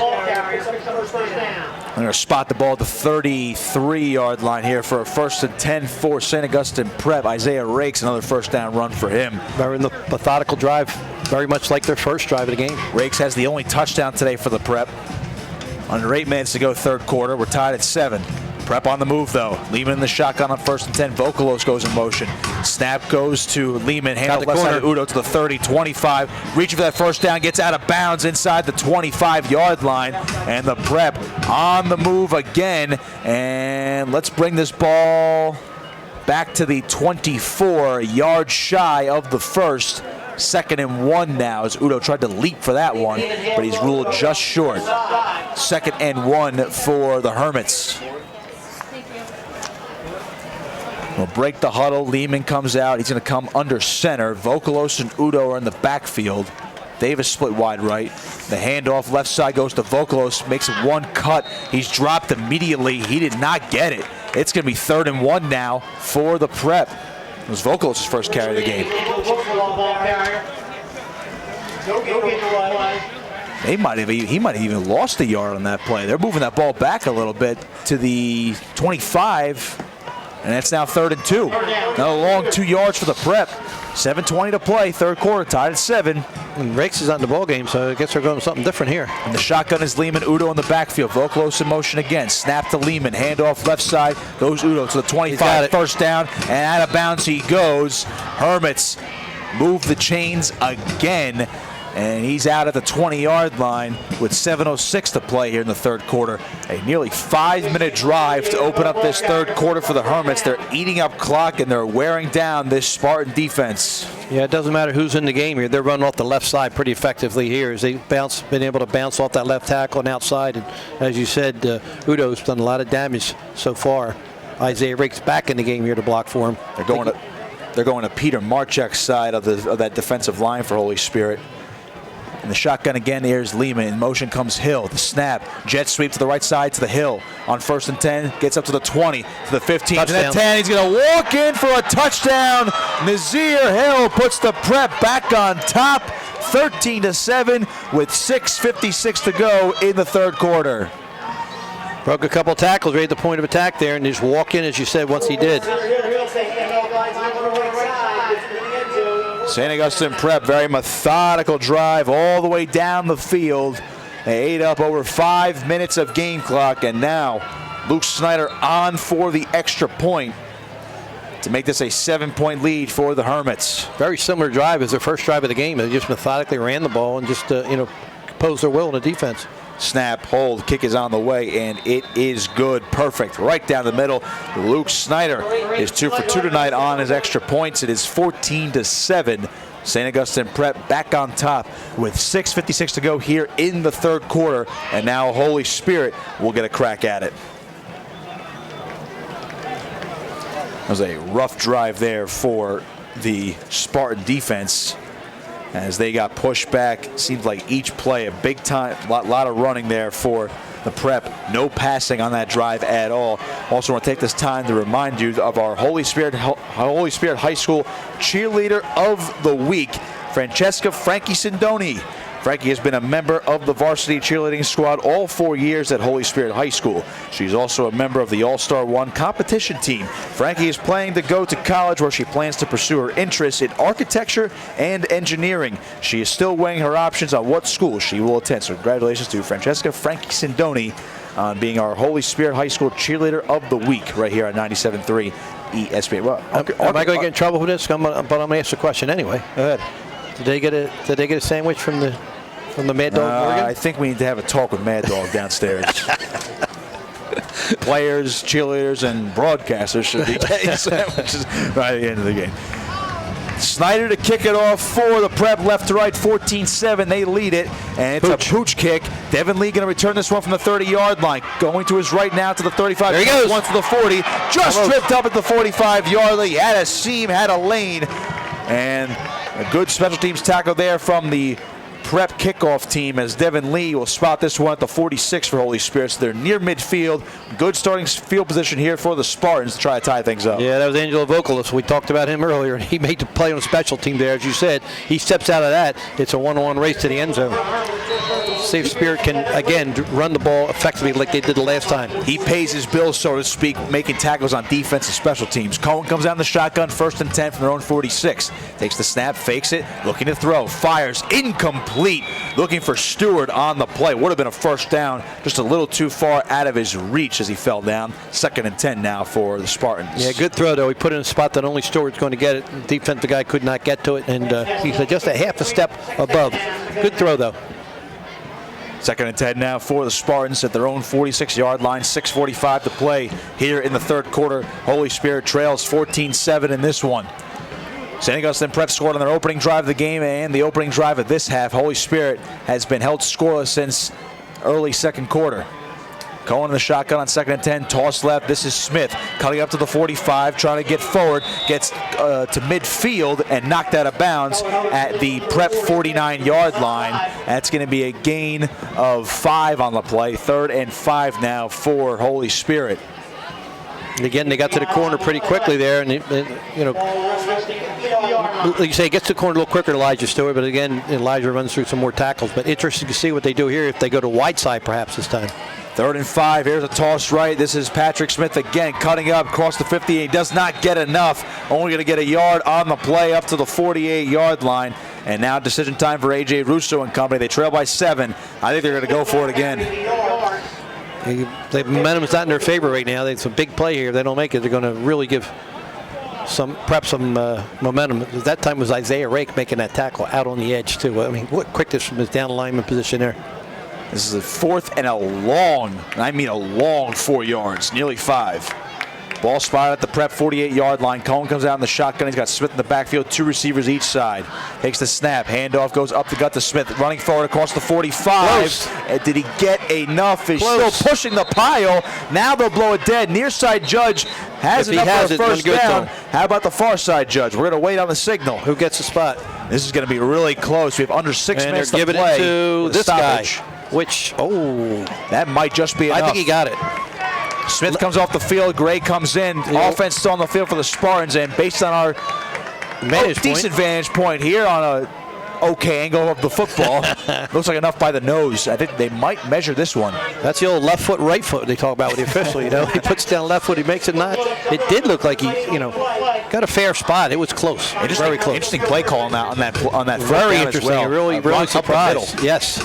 going to spot the ball at the 33-yard line here for a 1st and 10 for St. Augustine Prep. Isaiah Rakes, another first down run for him. They're in the methodical drive, very much like their first drive of the game. Rakes has the only touchdown today for the Prep. Under 8 minutes to go third quarter. We're tied at 7. Prep on the move, though. Lehman in the shotgun on 1st and 10. Vokalos goes in motion. Snap goes to Lehman. Handle left side of Udo to the 30, 25. Reaching for that first down. Gets out of bounds inside the 25-yard line. And the Prep on the move again. And let's bring this ball back to the 24. A yard shy of the first. 2nd and 1 now as Udo tried to leap for that one, but he's ruled just short. 2nd and 1 for the Hermits. We'll break the huddle. Lehman comes out. He's going to come under center. Vokalos and Udo are in the backfield. Davis split wide right. The handoff left side goes to Vokalos. Makes one cut. He's dropped immediately. He did not get it. It's going to be 3rd and 1 now for the Prep. It was Vokalos' first carry of the game. He might have even lost a yard on that play. They're moving that ball back a little bit to the 25, and it's now 3rd and 2. Now a long 2 yards for the Prep. 7:20 to play, third quarter, tied at 7. And Rakes is out in the ball game, so I guess they're going something different here. And the shotgun is Lehman, Udo in the backfield. Vokalos in motion again. Snap to Lehman, handoff left side, goes Udo to the 25, first down, and out of bounds he goes. Hermits move the chains again. And he's out at the 20-yard line with 7:06 to play here in the third quarter. A nearly 5-minute drive to open up this third quarter for the Hermits. They're eating up clock and they're wearing down this Spartan defense. Yeah, it doesn't matter who's in the game here. They're running off the left side pretty effectively here as they've been able to bounce off that left tackle and outside. And as you said, Udo's done a lot of damage so far. Isaiah Rake's back in the game here to block for him. They're going to Peter Marchek's side of that defensive line for Holy Spirit. And the shotgun again, here's Lehman. In motion comes Hill. The snap. Jet sweep to the right side to the Hill. On 1st and 10, gets up to the 20, to the 15, touchdown. to the 10. He's going to walk in for a touchdown. Nazir Hill puts the Prep back on top, 13-7 with 6:56 to go in the third quarter. Broke a couple tackles right at the point of attack there, and just walk in, as you said, once he did. St. Augustine Prep, very methodical drive all the way down the field. They ate up over 5 minutes of game clock, and now Luke Snyder on for the extra point to make this a 7-point lead for the Hermits. Very similar drive as their first drive of the game. They just methodically ran the ball and just imposed their will in the defense. Snap, hold, kick is on the way, and it is good. Perfect. Right down the middle. Luke Snyder is 2 for 2 tonight on his extra points. It is 14-7. St. Augustine Prep back on top with 6:56 to go here in the third quarter. And now Holy Spirit will get a crack at it. That was a rough drive there for the Spartan defense. As they got pushed back, seems like each play a big time, lot of running there for the Prep. No passing on that drive at all. Also want to take this time to remind you of our Holy Spirit High School Cheerleader of the Week, Francesca Frankie Sindoni. Frankie has been a member of the varsity cheerleading squad all 4 years at Holy Spirit High School. She's also a member of the All-Star 1 competition team. Frankie is planning to go to college where she plans to pursue her interests in architecture and engineering. She is still weighing her options on what school she will attend. So congratulations to Francesca Frankie Sindoni on being our Holy Spirit High School Cheerleader of the Week right here on 97.3 ESPN. Well, am I going to get in trouble for this? But I'm going to ask the question anyway. Go ahead. Did they get a sandwich from the Mad Dog Morgan? I think we need to have a talk with Mad Dog downstairs. Players, cheerleaders, and broadcasters should be getting sandwiches right at the end of the game. Snyder to kick it off for the Prep, left to right, 14-7. They lead it, and it's a pooch kick. Devin Lee going to return this one from the 30-yard line. Going to his right now to the 35. There he goes. Once to the 40. Just tripped up at the 45-yard line. He had a seam, had a lane, and a good special teams tackle there from the Prep kickoff team as Devin Lee will spot this one at the 46 for Holy Spirit. So they're near midfield. Good starting field position here for the Spartans to try to tie things up. Yeah, that was Angelo Vokalis. We talked about him earlier, and he made the play on the special team there. As you said, he steps out of that. It's a one-on-one race to the end zone. Safe Spirit can, again, run the ball effectively like they did the last time. He pays his bills, so to speak, making tackles on defense and special teams. Cohen comes down the shotgun, 1st and 10 from their own 46. Takes the snap, fakes it, looking to throw, fires, incomplete. Looking for Stewart on the play. Would have been a first down, just a little too far out of his reach as he fell down. 2nd and 10 now for the Spartans. Yeah, good throw, though. He put it in a spot that only Stewart's going to get it. The defensive guy could not get to it, and he's just a half a step above. Good throw, though. 2nd and 10 now for the Spartans at their own 46-yard line. 6:45 to play here in the third quarter. Holy Spirit trails 14-7 in this one. St. Augustine Prep scored on their opening drive of the game and the opening drive of this half. Holy Spirit has been held scoreless since early second quarter. Cohen in the shotgun on 2nd and 10, toss left. This is Smith cutting up to the 45, trying to get forward, gets to midfield and knocked out of bounds at the Prep 49-yard line. That's going to be a gain of 5 on the play. 3rd and 5 now for Holy Spirit. And again, they got to the corner pretty quickly there, and like you say, it gets to the corner a little quicker than Elijah Stewart, but again, Elijah runs through some more tackles. But interesting to see what they do here if they go to wide side perhaps this time. 3rd and 5. Here's a toss right. This is Patrick Smith again cutting up across the 50. He does not get enough. Only going to get a yard on the play up to the 48-yard line. And now decision time for A.J. Russo and company. They trail by 7. I think they're going to go for it again. The momentum's not in their favor right now. It's a big play here. If they don't make it, they're going to really give perhaps some momentum. That time was Isaiah Rake making that tackle out on the edge too. I mean, what quickness from his down lineman position there. This is a 4th and a long, and I mean a long 4 yards, nearly 5. Ball spotted at the Prep 48-yard line. Cohen comes out in the shotgun. He's got Smith in the backfield, 2 receivers each side. Takes the snap. Handoff goes up the gut to Smith. Running forward across the 45. Did he get enough? He's still pushing the pile. Now they'll blow it dead. Near side Judge has enough for a first down. How about the far side Judge? We're going to wait on the signal. Who gets the spot? This is going to be really close. We have under 6 minutes to play. And they're giving it to this guy. Which, that might just be enough. I think he got it. Smith comes off the field. Gray comes in. Offense still on the field for the Spartans. And based on our decent vantage point here on a okay angle of the football, looks like enough by the nose. I think they might measure this one. That's the old left foot, right foot they talk about with the official. You know, he puts down left foot, he makes it not. It did look like he, got a fair spot. It was close. Very close. Interesting play call on that. Very interesting. Well. Really surprised. Yes.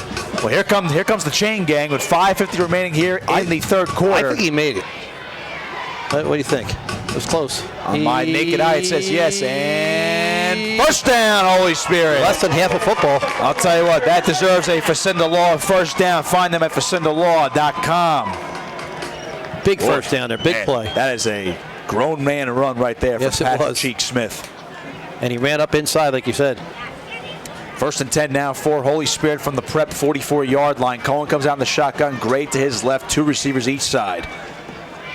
Well, here comes the chain gang with 5:50 remaining here in the third quarter. I think he made it. What do you think? It was close. On my naked eye, it says yes. And first down, Holy Spirit. Less than half of football. I'll tell you what, that deserves a Facinda Law first down. Find them at facindalaw.com. Big first down there. Big play. That is a grown man run right there for Patrick Cheek Smith. And he ran up inside, like you said. 1st and 10 now for Holy Spirit from the Prep 44-yard line. Cohen comes out in the shotgun. Gray to his left. 2 receivers each side.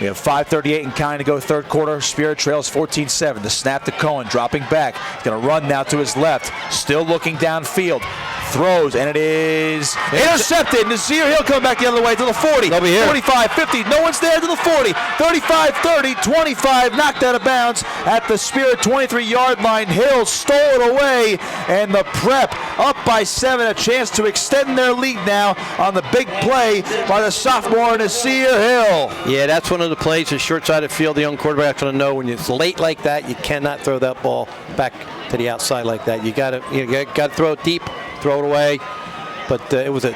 We have 5:38 and counting to go third quarter. Spirit trails 14-7. The snap to Cohen, dropping back. He's going to run now to his left. Still looking downfield. Throws, and it is intercepted. Nasir Hill coming back the other way to the 40. 45, 50. No one's there to the 40. 35, 30, 25. Knocked out of bounds at the Spirit 23-yard line. Hill stole it away, and the Prep up by 7. A chance to extend their lead now on the big play by the sophomore Nasir Hill. Yeah, that's one of the plays, the short side of the field. The young quarterback's going to know when it's late like that, you cannot throw that ball back to the outside like that. You got to throw it deep, throw it away. But it was a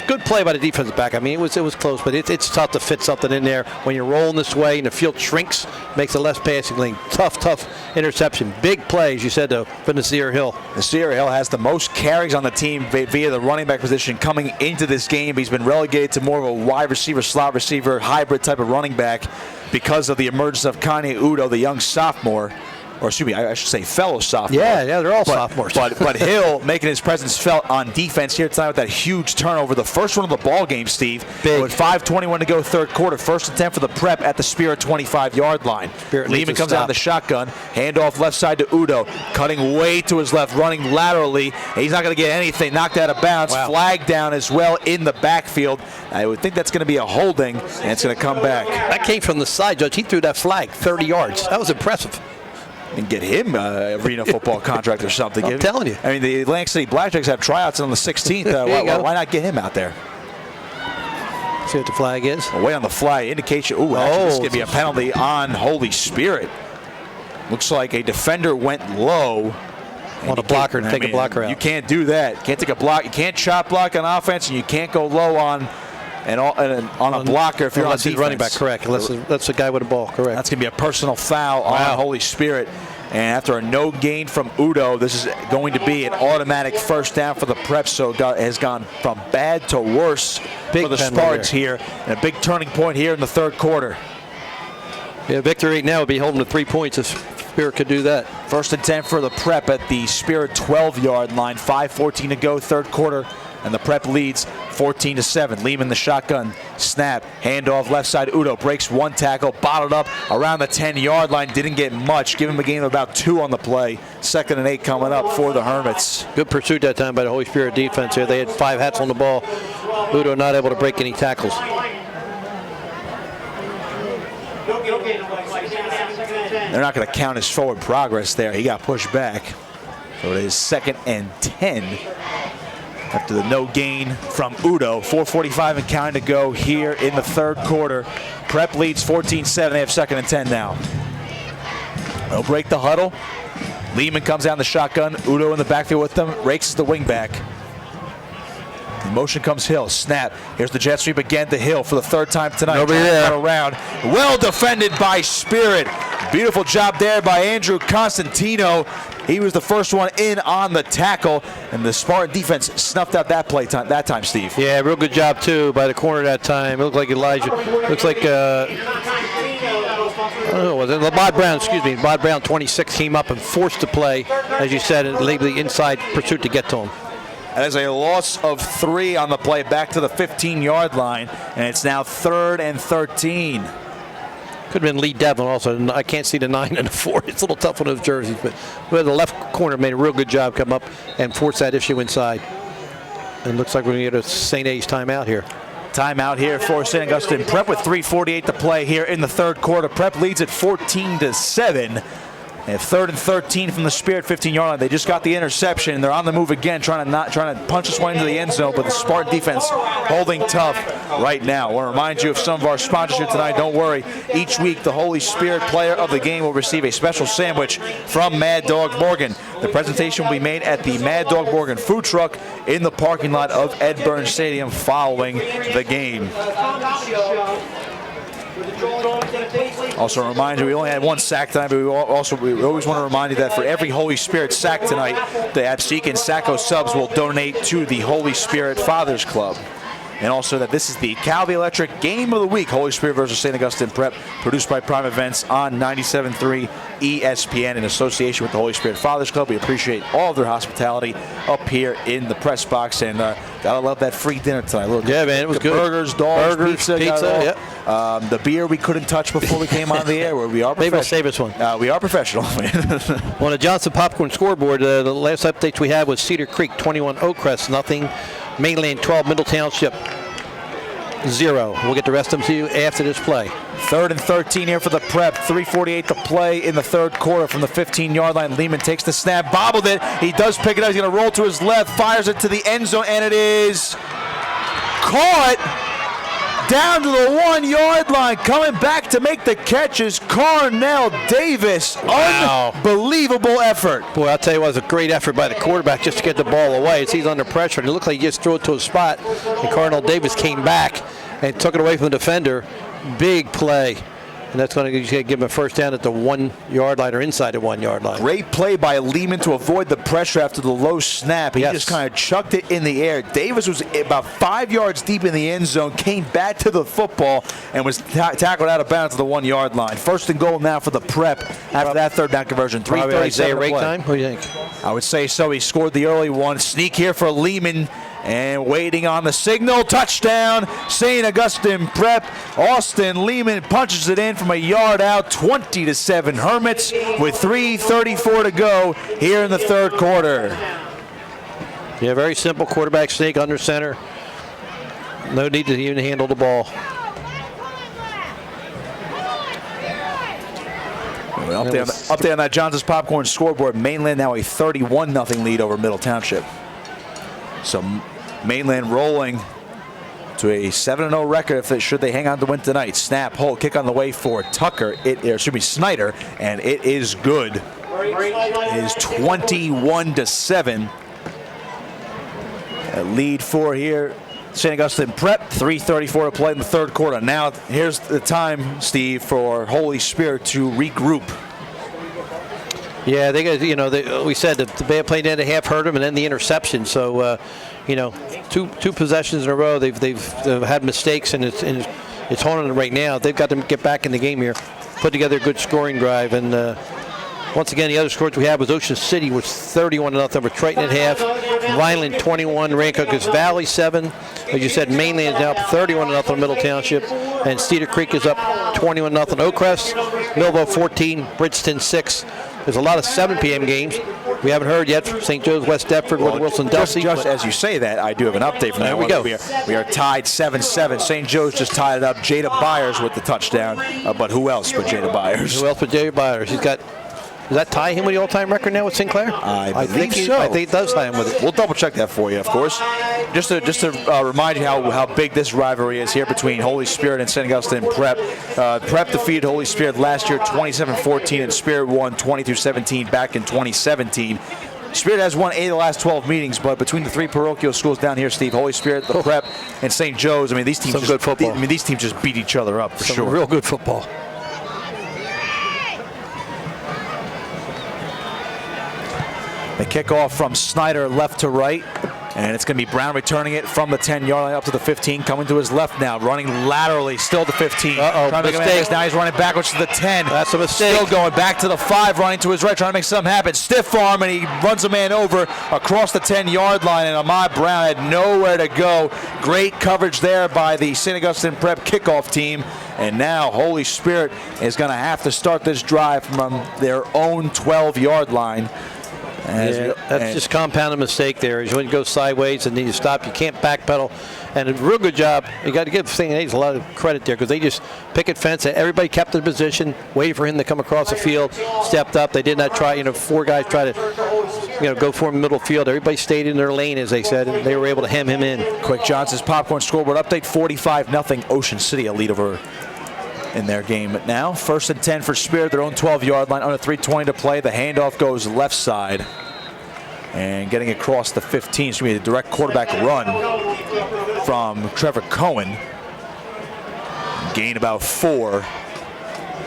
good play by the defensive back. I mean, it was close, but it's tough to fit something in there when you're rolling this way and the field shrinks, makes it less passing lane. Tough interception. Big play, as you said, though, for Nasir Hill. Nasir Hill has the most carries on the team via the running back position coming into this game. He's been relegated to more of a wide receiver, slot receiver, hybrid type of running back because of the emergence of Kanye Udo, the young sophomore. Or excuse me, I should say fellow sophomore. Yeah, they're all sophomores. But Hill making his presence felt on defense here tonight with that huge turnover. The first one of the ball game, Steve. Big. With 5:21 to go third quarter. 1st and 10 for the Prep at the Spirit 25-yard line. Lehman comes out of the shotgun. Handoff left side to Udo. Cutting way to his left, running laterally. He's not going to get anything. Knocked out of bounds. Wow. Flag down as well in the backfield. I would think that's going to be a holding, and it's going to come back. That came from the side, Judge. He threw that flag 30 yards. That was impressive. And get him an arena football contract or something. I'm telling you. I mean, the Atlantic City Blackjacks have tryouts on the 16th. Why not get him out there? See what the flag is. Away on the fly. Indication. Ooh, actually, this is going to be a penalty on Holy Spirit. Looks like a defender went low. Want a blocker and take a blocker out. You can't do that. Can't take a block. You can't chop block on offense, and you can't go low on a blocker if you're on defense. He's running back, correct. That's the guy with the ball, correct. That's going to be a personal foul on Holy Spirit. And after a no gain from Udo, this is going to be an automatic first down for the Prep. So it has gone from bad to worse for the Spartans here. And a big turning point here in the third quarter. Yeah, victory now would be holding to 3 points if Spirit could do that. 1st and 10 for the Prep at the Spirit 12-yard line. 5:14 to go third quarter. And the Prep leads 14-7. Lehman the shotgun. Snap. Handoff left side. Udo breaks one tackle. Bottled up around the 10-yard line. Didn't get much. Give him a gain of about 2 on the play. 2nd and 8 coming up for the Hermits. Good pursuit that time by the Holy Spirit defense here. They had 5 hats on the ball. Udo not able to break any tackles. They're not going to count his forward progress there. He got pushed back. So it is 2nd and 10. After the no gain from Udo. 4:45 and counting to go here in the third quarter. Prep leads 14-7. They have 2nd and 10 now. They'll break the huddle. Lehman comes down the shotgun. Udo in the backfield with them. Rakes is the wing back. In motion comes Hill. Snap. Here's the jet sweep again to Hill for the third time tonight. Nobody there. Around. Well defended by Spirit. Beautiful job there by Andrew Constantino. He was the first one in on the tackle, and the Spartan defense snuffed out that play time. That time, Steve. Yeah, real good job too by the corner that time. It looked like Elijah. Looks like I don't know, was it Lamont Brown? Excuse me, Lamont Brown, 26, came up and forced the play, as you said, and lead the inside pursuit to get to him. That is a loss of 3 on the play, back to the 15-yard line, and it's now 3rd and 13. Could have been Lee Devlin also. I can't see the 9 and the 4. It's a little tough on those jerseys, but the left corner made a real good job come up and force that issue inside. And looks like we're going to get a St. A's timeout here. Timeout here for St. Augustine Prep with 3:48 to play here in the third quarter. Prep leads at 14-7. They have 3rd and 13 from the Spirit 15-yard line. They just got the interception, and they're on the move again, trying to punch this one into the end zone, but the Spartan defense holding tough right now. I want to remind you of some of our sponsorship tonight. Don't worry. Each week, the Holy Spirit player of the game will receive a special sandwich from Mad Dog Morgan. The presentation will be made at the Mad Dog Morgan food truck in the parking lot of Ed Burns Stadium following the game. Also a reminder, we only had 1 sack tonight, but we always want to remind you that for every Holy Spirit sack tonight, the Absecon Sacco subs will donate to the Holy Spirit Fathers Club. And also that this is the Calvi Electric Game of the Week, Holy Spirit versus St. Augustine Prep, produced by Prime Events on 97.3 ESPN in association with the Holy Spirit Fathers Club. We appreciate all of their hospitality up here in the press box, and gotta love that free dinner tonight. Look, yeah, man, it was good. Burgers, dogs, pizza. Yep. The beer we couldn't touch before we came on the air. Where we are Maybe professional. we'll save us one. We are professional. On the Johnson Popcorn scoreboard, the last updates we had was Cedar Creek 21, Oakcrest nothing, Mainland 12, Middle Township 0. We'll get the rest of them to you after this play. 3rd and 13 here for the Prep. 3:48 to play in the third quarter from the 15-yard line. Lehman takes the snap, bobbled it. He does pick it up. He's going to roll to his left, fires it to the end zone, and it is caught down to the 1-yard line. Coming back to make the catch is Carnell Davis. Wow. Unbelievable effort. Boy, I'll tell you what, it was a great effort by the quarterback just to get the ball away. He's under pressure, and it looked like he just threw it to a spot, and Carnell Davis came back and took it away from the defender. Big play. And that's going to give him a first down at the 1-yard line or inside the 1-yard line. Great play by Lehman to avoid the pressure after the low snap. He just kind of chucked it in the air. Davis was about 5 yards deep in the end zone, came back to the football, and was tackled out of bounds to the 1-yard line. 1st and goal now for the Prep after that third down conversion. 3:37 to play. Time? What do you think? I would say so. He scored the early one. Sneak here for Lehman. And waiting on the signal, touchdown, St. Augustine Prep. Austin Lehman punches it in from a yard out, 20-7 Hermits with 3:34 to go here in the third quarter. Yeah, very simple quarterback sneak under center. No need to even handle the ball. Up there on that Johnson's Popcorn scoreboard, Mainland now a 31-0 lead over Middle Township. So Mainland rolling to a 7-0 record should they hang on to win tonight. Snap, hold, kick on the way for Snyder, and it is good. It is 21-7. A lead for here, St. Augustine Prep. 3:34 to play in the third quarter. Now here's the time, Steve, for Holy Spirit to regroup. Yeah, they got, we said that the bad play at the half hurt them, and then the interception. So, two possessions in a row. They've had mistakes, and it's haunting them right now. They've got to get back in the game here, put together a good scoring drive, and once again, the other scores we had was Ocean City was 31-0 over Triton at half, Vineland 21, Rancocas Valley 7. As you said, Mainland is now up 31-0 Middle Township, and Cedar Creek is up 21-0 Oakcrest, Millville 14, Bridgeton 6. There's a lot of 7 p.m. games. We haven't heard yet from St. Joe's, West Deptford, with Wilson Delsey. Just as you say that, I do have an update from that. There we go. We are tied 7-7. St. Joe's just tied it up. Jada Byers with the touchdown. But who else but Jada Byers? Who else but Jada Byers? He's got. Does that tie him with the all-time record now with Sinclair? I think so. I think it does tie him with it. We'll double-check that for you, of course. Just to remind you how big this rivalry is here between Holy Spirit and St. Augustine Prep. Prep defeated Holy Spirit last year 27-14, and Spirit won 22-17 back in 2017. Spirit has won 8 of the last 12 meetings, but between the 3 parochial schools down here, Steve, Holy Spirit, the Prep, and St. Joe's, I mean, these teams Some good football. these teams just beat each other up for Some sure. real good football. They kick off from Snyder left to right, and it's going to be Brown returning it from the 10-yard line up to the 15, coming to his left now, running laterally, still to 15. Uh-oh, trying to make a mistake. man, now he's running backwards to the 10. That's a mistake. Still going back to the 5, running to his right, trying to make something happen. Stiff arm, and he runs a man over across the 10-yard line, and Ahmad Brown had nowhere to go. Great coverage there by the St. Augustine Prep kickoff team. And now Holy Spirit is going to have to start this drive from their own 12-yard line. That's just compounded mistake there. Is when you go sideways and then you stop, you can't backpedal. And a real good job. You got to give St. A's a lot of credit there because they just picket fence. Everybody kept their position, waited for him to come across the field, stepped up. They did not try. 4 guys tried to, go for him in the middle field. Everybody stayed in their lane, as they said, and they were able to hem him in. Quick Johnson's popcorn scoreboard update: 45-0 Ocean City, a lead over in their game now. 1st and 10 for Spirit, their own 12-yard line, under 3:20 to play. The handoff goes left side and getting across the 15. It's going to be a direct quarterback run from Trevor Cohen. Gain about 4,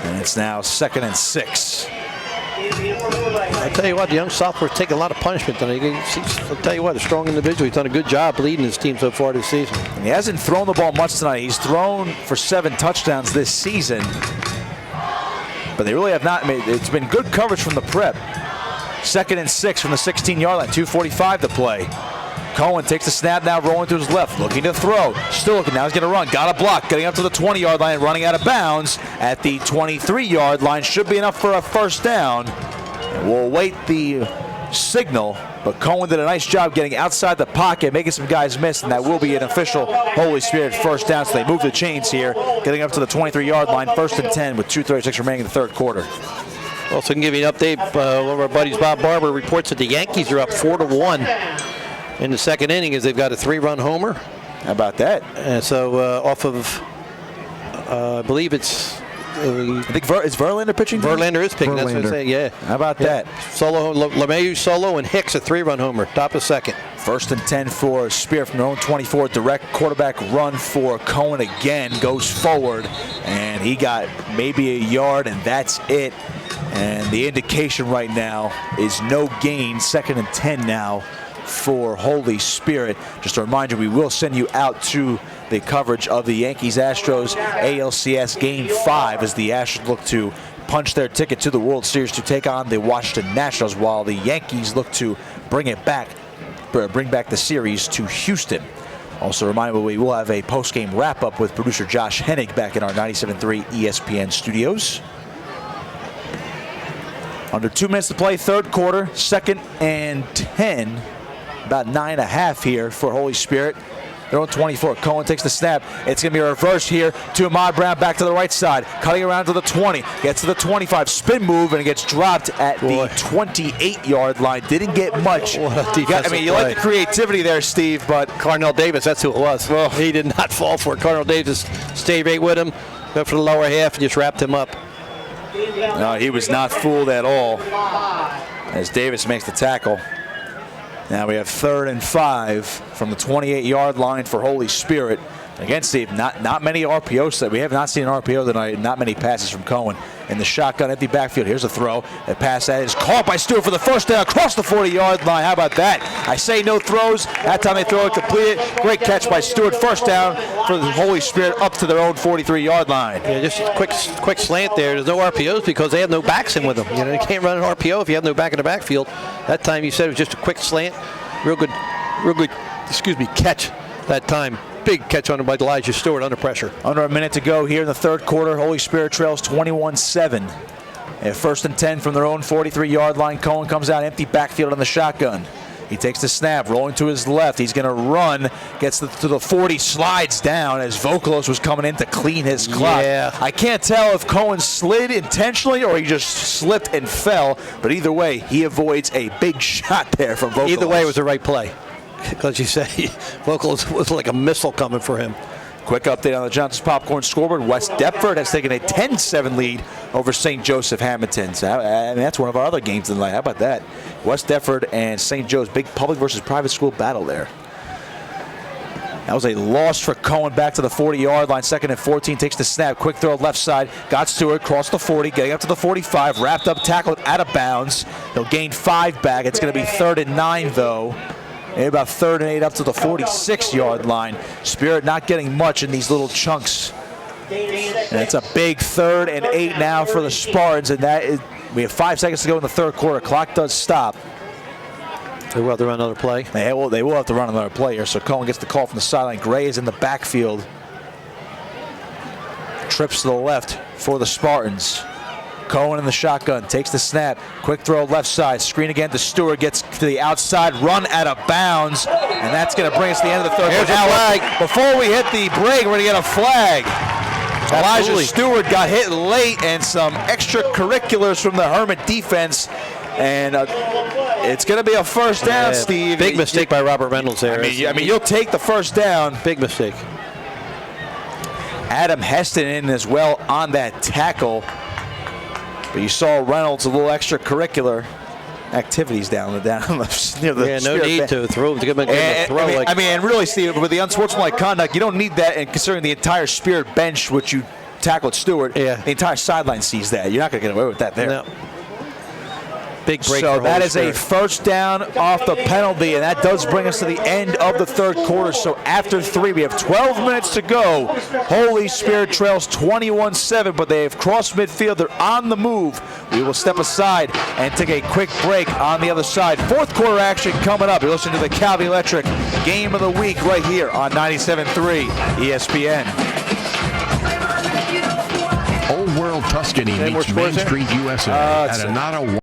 and it's now 2nd and 6. I tell you what, the young sophomore's taking a lot of punishment tonight. I'll tell you what, a strong individual. He's done a good job leading his team so far this season. And he hasn't thrown the ball much tonight. He's thrown for 7 touchdowns this season, but they really have not made. It's been good coverage from the Prep. 2nd and 6 from the 16-yard line. 2:45 to play. Cohen takes the snap now, rolling to his left, looking to throw. Still looking. Now he's going to run. Got a block. Getting up to the 20-yard line, running out of bounds at the 23-yard line. Should be enough for a first down. And we'll wait the signal, but Cohen did a nice job getting outside the pocket, making some guys miss, and that will be an official Holy Spirit first down. So they move the chains here, getting up to the 23-yard line. 1st and 10 with 2:36 remaining in the 3rd quarter. Also, can give you an update. One of our buddies, Bob Barber, reports that the Yankees are up 4-1 in the 2nd inning as they've got a 3-run homer. How about that? And so off of, I believe it's. I think is Verlander pitching? Verlander is pitching. That's what I'm saying. Yeah. How about that? Solo, LeMahieu solo, and Hicks a 3-run homer. Top of 2nd. 1st and 10 for Spear from their own 24. Direct quarterback run for Cohen again. Goes forward, and he got maybe a yard, and that's it. And the indication right now is no gain. 2nd and 10 now for Holy Spirit. Just a reminder, we will send you out to the coverage of the Yankees-Astros ALCS Game 5 as the Astros look to punch their ticket to the World Series to take on the Washington Nationals, while the Yankees look to bring back the series to Houston. Also, a reminder, we will have a post-game wrap-up with producer Josh Hennig back in our 97.3 ESPN studios. Under 2 minutes to play, 3rd quarter, 2nd and 10. About 9.5 here for Holy Spirit. Their own 24. Cohen takes the snap. It's going to be a reverse here to Ahmad Brown, back to the right side. Cutting around to the 20. Gets to the 25. Spin move, and it gets dropped at the 28-yard line. Didn't get much. What a defensive you play. like the creativity there, Steve, but Carnell Davis, that's who it was. Well, he did not fall for it. Carnell Davis stayed right with him, went for the lower half, and just wrapped him up. no, he was not fooled at all as Davis makes the tackle. Now we have 3rd and 5 from the 28-yard line for Holy Spirit. Again, Steve, not many RPOs. We have not seen an RPO tonight. Not many passes from Cohen. In the shotgun, empty backfield. Here's a throw. A pass that is caught by Stewart for the first down across the 40-yard line. How about that? I say no throws. That time they throw it completed. Great catch by Stewart. First down for the Holy Spirit up to their own 43-yard line. Yeah, just a quick slant there. There's no RPOs because they have no backs in with them. You can't run an RPO if you have no back in the backfield. That time you said it was just a quick slant. Real good, catch that time. Big catch on him by Elijah Stewart under pressure. Under a minute to go here in the 3rd quarter. Holy Spirit trails 21-7. At 1st and 10 from their own 43-yard line. Cohen comes out empty backfield on the shotgun. He takes the snap, rolling to his left. He's going to run, gets to the 40, slides down as Vokalos was coming in to clean his clock. Yeah. I can't tell if Cohen slid intentionally or he just slipped and fell, but either way, he avoids a big shot there from Vokalos. Either way, it was the right play. Because you say Vokalos was like a missile coming for him. Quick update on the Johnson's Popcorn scoreboard. West Deptford has taken a 10-7 lead over St. Joseph Hamilton. So, I mean, that's one of our other games tonight. How about that? West Deptford and St. Joe's, big public versus private school battle there. That was a loss for Cohen back to the 40-yard line. 2nd and 14, takes the snap. Quick throw left side. Got Stewart, crossed the 40, getting up to the 45. Wrapped up, tackled out of bounds. He'll gain 5 back. It's going to be 3rd and 9, though. Maybe about 3rd and 8 up to the 46-yard line. Spirit not getting much in these little chunks. And it's a big 3rd and 8 now for the Spartans. And that is, we have 5 seconds to go in the 3rd quarter. Clock does stop. They will have to run another play. They will have to run another play here. So Cohen gets the call from the sideline. Gray is in the backfield. Trips to the left for the Spartans. Cohen in the shotgun, takes the snap. Quick throw left side. Screen again to Stewart. Gets to the outside. Run out of bounds. And that's going to bring us to the end of the 3rd quarter. Flag. Before we hit the break, we're going to get a flag. Absolutely. Elijah Stewart got hit late, and some extracurriculars from the Hermit defense. And it's going to be a first down, Steve. Big mistake by Robert Reynolds there. I mean, you'll take the first down. Big mistake. Adam Heston in as well on that tackle. But you saw Reynolds a little extracurricular activities down near the no need to throw. To give him a throw. And really, Steve, with the unsportsmanlike conduct, you don't need that. And considering the entire Spirit bench, which you tackled Stewart, the entire sideline sees that. You're not going to get away with that there. No. Big break. So that is a first down off the penalty, and that does bring us to the end of the 3rd quarter. So after 3, we have 12 minutes to go. Holy Spirit trails 21-7, but they have crossed midfield. They're on the move. We will step aside and take a quick break on the other side. 4th quarter action coming up. You're listening to the Calvi Electric Game of the Week right here on 97.3 ESPN. Old World Tuscany meets Main Street USA at Anata.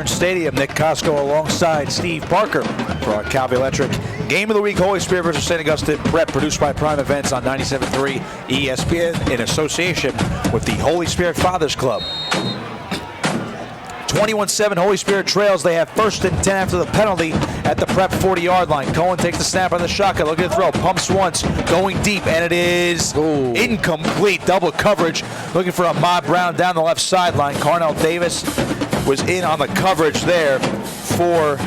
Stadium. Nick Costco alongside Steve Parker for our Calvi Electric Game of the Week. Holy Spirit versus St. Augustine Prep, produced by Prime Events on 97.3 ESPN in association with the Holy Spirit Fathers Club. 21-7 Holy Spirit trails. They have 1st and 10 after the penalty at the Prep 40-yard line. Cohen takes the snap on the shotgun. Look at the throw. Pumps once. Going deep, and it is incomplete. Double coverage. Looking for Ahmad Brown down the left sideline. Carnell Davis was in on the coverage there for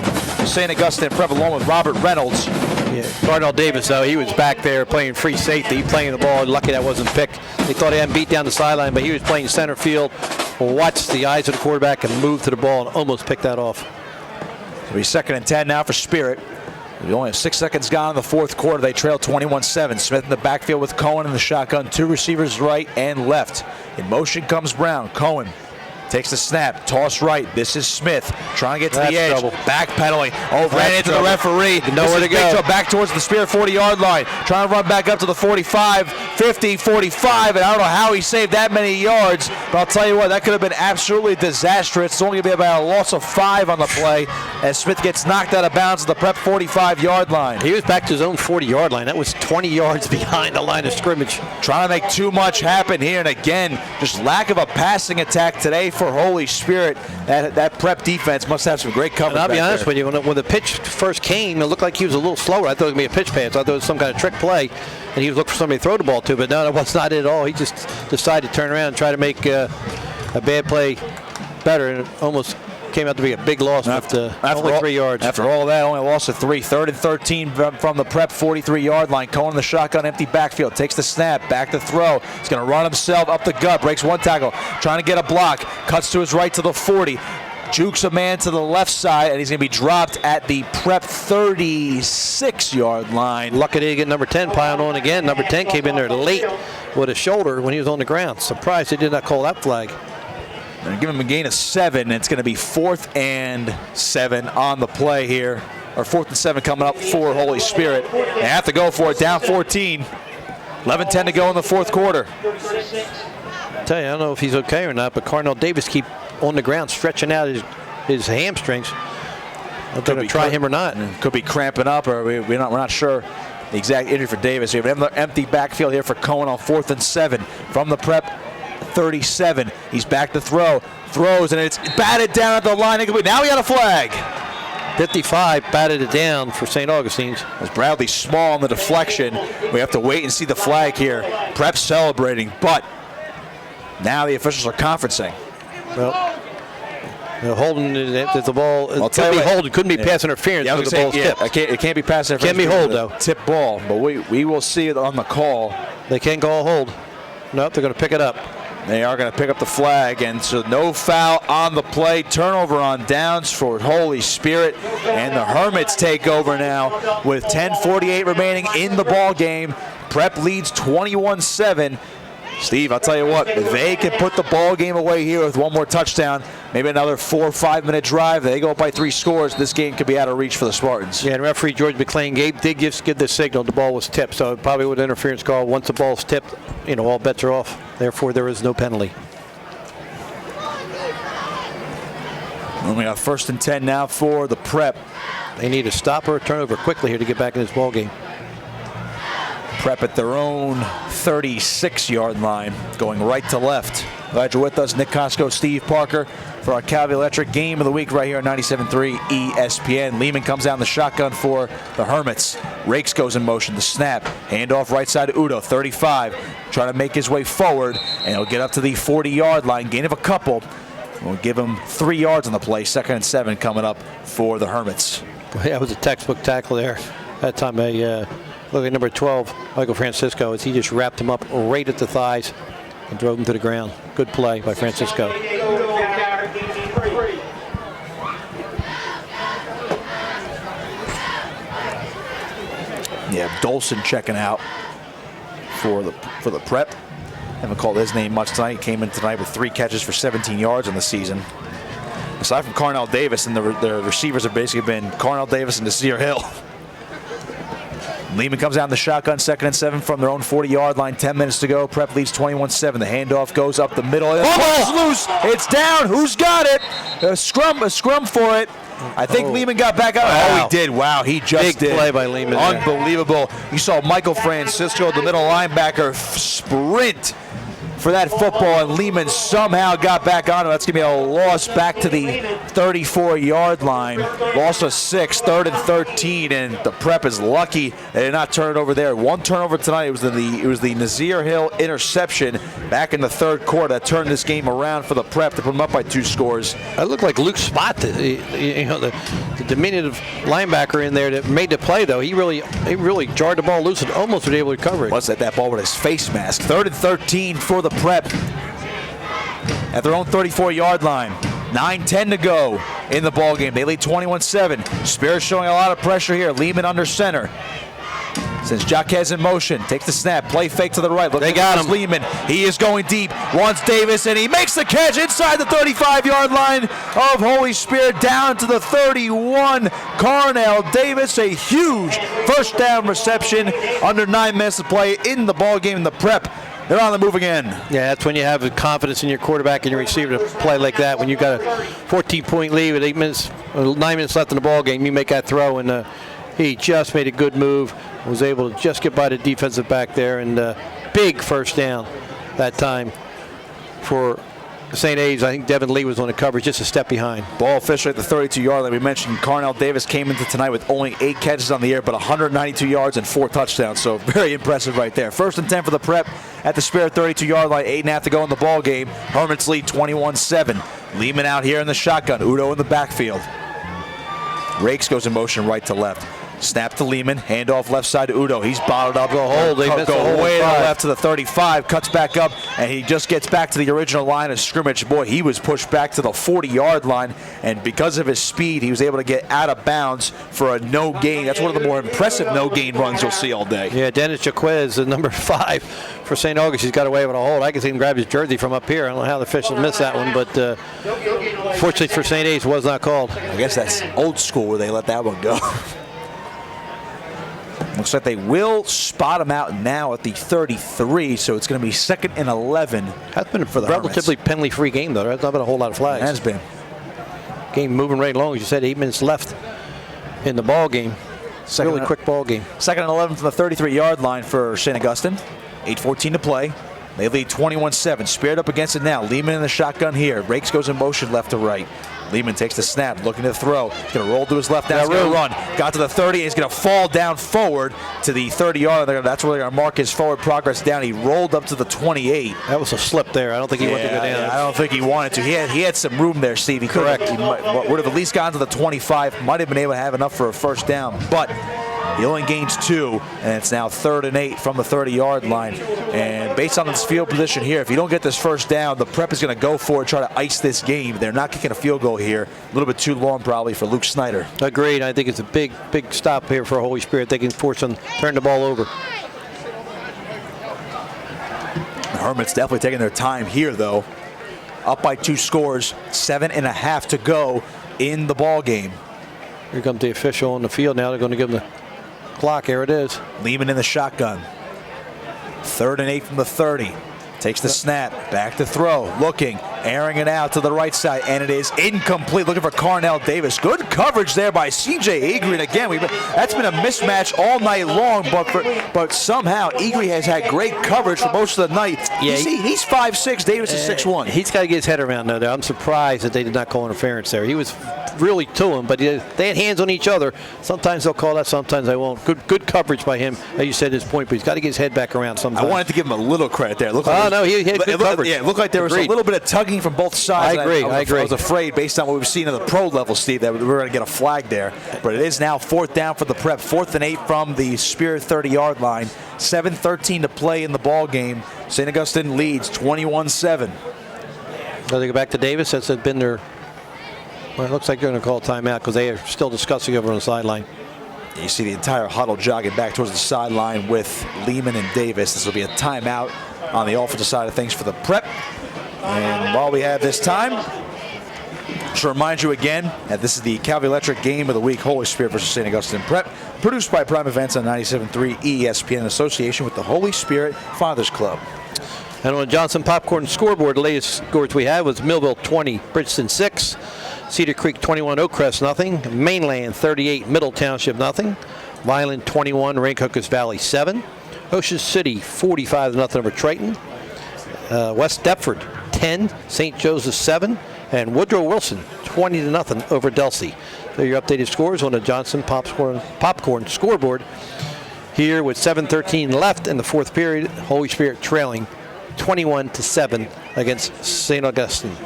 St. Augustine Prep along with Robert Reynolds. Carnell Davis, though, he was back there playing free safety, playing the ball. Lucky that wasn't picked. They thought he hadn't beat down the sideline, but he was playing center field. Watched the eyes of the quarterback and moved to the ball and almost picked that off. It'll be 2nd and 10 now for Spirit. We only have 6 seconds gone in the 4th quarter. They trail 21-7. Smith in the backfield with Cohen in the shotgun. 2 receivers right and left. In motion comes Brown. Cohen takes the snap, toss right. This is Smith trying to get to the edge. Trouble. Backpedaling. Ran into the referee. Nowhere to go. Back towards the Spirit 40-yard line. Trying to run back up to the 45, 50, 45, and I don't know how he saved that many yards. But I'll tell you what, that could have been absolutely disastrous. It's only going to be about a loss of 5 on the play as Smith gets knocked out of bounds at the Prep 45-yard line. He was back to his own 40-yard line. That was 20 yards behind the line of scrimmage. Trying to make too much happen here, and again, just lack of a passing attack today for Holy Spirit. That Prep defense must have some great coverage. And I'll be honest with you, when the pitch first came, it looked like he was a little slower. I thought it was going to be a pitch pass. I thought it was some kind of trick play, and he was looking for somebody to throw the ball to, but no, that was not it at all. He just decided to turn around and try to make a bad play better, and it almost came out to be a big loss after only 3 yards. After all that, only a loss of 3. 3rd and 13 from the Prep 43-yard line. Cohen in the shotgun, empty backfield. Takes the snap, back to throw. He's going to run himself up the gut. Breaks 1 tackle. Trying to get a block. Cuts to his right to the 40. Jukes a man to the left side, and he's going to be dropped at the Prep 36-yard line. Lucky to get number 10 piling on again. Number 10 came in there late with a shoulder when he was on the ground. Surprised they did not call that flag. They're giving him a gain of 7, and it's going to be 4th and 7 on the play here. 4th and 7 coming up for Holy Spirit. They have to go for it, down 14. 11-10 to go in the fourth quarter. I tell you, I don't know if he's okay or not, but Carnell Davis keep on the ground stretching out his hamstrings. They're going to try him or not. Could be cramping up, or we're not sure the exact injury for Davis. We have another empty backfield here for Cohen on 4th and 7 from the Prep 37. He's back to throw. Throws, and it's batted down at the line. Now he got a flag. 55 batted it down for St. Augustine's. As Bradley Small on the deflection. We have to wait and see the flag here. Prep celebrating, but now the officials are conferencing. Well, holding the ball. Could be holding. Couldn't be pass interference. Yeah, the ball's tipped. It can't be pass interference. Can't be hold though. Tip ball, but we will see it on the call. They can't call a hold. Nope, they're going to pick it up. They are going to pick up the flag, and so no foul on the play. Turnover on downs for Holy Spirit, and the Hermits take over now with 10:48 remaining in the ball game. Prep leads 21-7. Steve, I'll tell you what, if they can put the ball game away here with one more touchdown, maybe another 4 or 5 minute drive, they go up by 3 scores, this game could be out of reach for the Spartans. Yeah, and referee George McLean did give the signal the ball was tipped, so probably with interference call, once the ball's tipped, all bets are off. Therefore, there is no penalty. And we got 1st and 10 now for the Prep. They need a stop or a turnover quickly here to get back in this ball game. Prep at their own 36-yard line, going right to left. Glad you're with us, Nick Costco, Steve Parker, for our Calvi Electric Game of the Week right here on 97.3 ESPN. Lehman comes down the shotgun for the Hermits. Rakes goes in motion, the snap. Handoff right side to Udo, 35. Trying to make his way forward, and he'll get up to the 40-yard line. Gain of a couple. We'll give him 3 yards on the play. 2nd and 7 coming up for the Hermits. Boy, that was a textbook tackle there. That time, look at number 12, Michael Francisco, as he just wrapped him up right at the thighs and drove him to the ground. Good play by Francisco. Yeah, Dolson checking out for the Prep. Haven't called his name much tonight. He came in tonight with 3 catches for 17 yards on the season. Aside from Carnell Davis, and the receivers have basically been Carnell Davis and Nasir Hill. Lehman comes down the shotgun, 2nd and 7 from their own 40-yard line. 10 minutes to go. Prep leads 21-7. The handoff goes up the middle. It's loose. It's down. Who's got it? A scrum for it. I think Lehman got back out. Wow. Oh, he did. Wow, he just did. Big play by Lehman. Unbelievable. You saw Michael Francisco, the middle linebacker, sprint for that football, and Lehman somehow got back on it. That's going to be a loss back to the 34-yard line. Loss of 6, 3rd and 13, and the Prep is lucky they did not turn it over there. 1 turnover tonight. It was the Nasir Hill interception back in the 3rd quarter that turned this game around for the Prep to put them up by 2 scores. That looked like Luke Spot, the diminutive linebacker in there that made the play, though. He really jarred the ball loose and almost was able to recover it. Was that ball with his face mask. 3rd and 13 for the Prep at their own 34-yard line. 9:10 to go in the ball game. They lead 21-7. Spirit showing a lot of pressure here. Lehman under center. Since Jaquez in motion, takes the snap, play fake to the right. Look, they got him. Lehman, he is going deep, wants Davis, and he makes the catch inside the 35-yard line of Holy Spirit, down to the 31. Carnell Davis, a huge first down reception under 9 minutes to play in the ball game. In the Prep, they're on the move again. Yeah, that's when you have the confidence in your quarterback and your receiver to play like that. When you've got a 14-point lead with 9 minutes left in the ball game, you make that throw, and he just made a good move. Was able to just get by the defensive back there, and big first down that time for St. A's. I think Devin Lee was on the coverage, just a step behind. Ball officially at the 32-yard line. We mentioned Carnell Davis came into tonight with only 8 catches on the air, but 192 yards and 4 touchdowns. So very impressive right there. 1st and 10 for the Prep at the Spirit 32-yard line. 8.5 to go in the ball game. Hermits lead 21-7. Lehman out here in the shotgun. Udo in the backfield. Rakes goes in motion right to left. Snap to Lehman, handoff left side to Udo. He's bottled up. Go Way to the left to the 35, cuts back up, and he just gets back to the original line of scrimmage. Boy, he was pushed back to the 40-yard line, and because of his speed, he was able to get out of bounds for a no gain. That's one of the more impressive no gain runs you'll see all day. Yeah, Dennis Jaquez, number 5 for St. August. He's got away with a hold. I can see him grab his jersey from up here. I don't know how the officials missed that one, but Fortunately for St. A's, was not called. I guess that's old school where they let that one go. Looks like they will spot him out now at the 33, so it's going to be 2nd and 11. That's been for a the relatively penalty-free game, though. There's not been a whole lot of flags. It has been. Game moving right along. As you said, 8 minutes left in the ball game. Really quick ball game. 2nd and 11 from the 33-yard line for St. Augustine. 8:14 to play. They lead 21-7. Spirit up against it now. Lehman in the shotgun here. Rakes goes in motion left to right. Lehman takes the snap, looking to throw. He's going to roll to his left. Now he's going to run. Got to the 30. He's going to fall down forward to the 30-yard line. That's where they're going to mark his forward progress down. He rolled up to the 28. That was a slip there. I don't think he wanted to go down. I don't think he wanted to. He had some room there, Steve. Correct. He would have at least gone to the 25. Might have been able to have enough for a first down. But he only gains 2, and it's now 3rd and 8 from the 30-yard line. And based on this field position here, if you don't get this first down, the prep is going to go for it, try to ice this game. They're not kicking a field goal here. A little bit too long probably for Luke Snyder. Agreed. I think it's a big stop here for Holy Spirit. They can force them to turn the ball over. The Hermits definitely taking their time here, though. Up by 2 scores, 7.5 to go in the ball game. Here comes the official on the field now. They're going to give him the clock. Here it is. Lehman in the shotgun. 3rd and 8 from the 30. Takes the snap, back to throw, looking, airing it out to the right side, and it is incomplete. Looking for Carnell Davis. Good coverage there by C.J. Egri, and again, that's been a mismatch all night long, but somehow Egri has had great coverage for most of the night. Yeah, he's 5'6", Davis is 6'1". He's got to get his head around that. I'm surprised that they did not call interference there. He was really to him, but they had hands on each other. Sometimes they'll call that, sometimes they won't. Good coverage by him, as you said, his point, but he's got to get his head back around sometimes. I wanted to give him a little credit there. No, he had good coverage. Yeah, it looked like there was a little bit of tugging from both sides. I agree. I was afraid, based on what we've seen at the pro level, Steve, that we were going to get a flag there. But it is now 4th down for the prep. 4th and 8 from the Spirit 30-yard line. 7:13 to play in the ball game. St. Augustine leads 21-7. So they go back to Davis. That's been their. Well, it looks like they're going to call a timeout because they are still discussing over on the sideline. You see the entire huddle jogging back towards the sideline with Lehman and Davis. This will be a timeout on the offensive side of things for the prep. And while we have this time, just to remind you again that this is the Calvi Electric Game of the Week, Holy Spirit versus St. Augustine Prep, produced by Prime Events on 97.3 ESPN in association with the Holy Spirit Fathers Club. And on the Johnson Popcorn scoreboard, the latest scores we had was Millville 20, Bridgeton 6, Cedar Creek 21, Oakcrest nothing, Mainland 38, Middle Township nothing, Violin 21, Raincookers Valley 7, Ocean City 45 nothing over Triton, West Deptford 10, St. Joseph 7, and Woodrow Wilson 20 nothing over Delsey. So your updated scores on the Johnson Popcorn scoreboard here with 7:13 left in the 4th period. Holy Spirit trailing 21-7 against St. Augustine.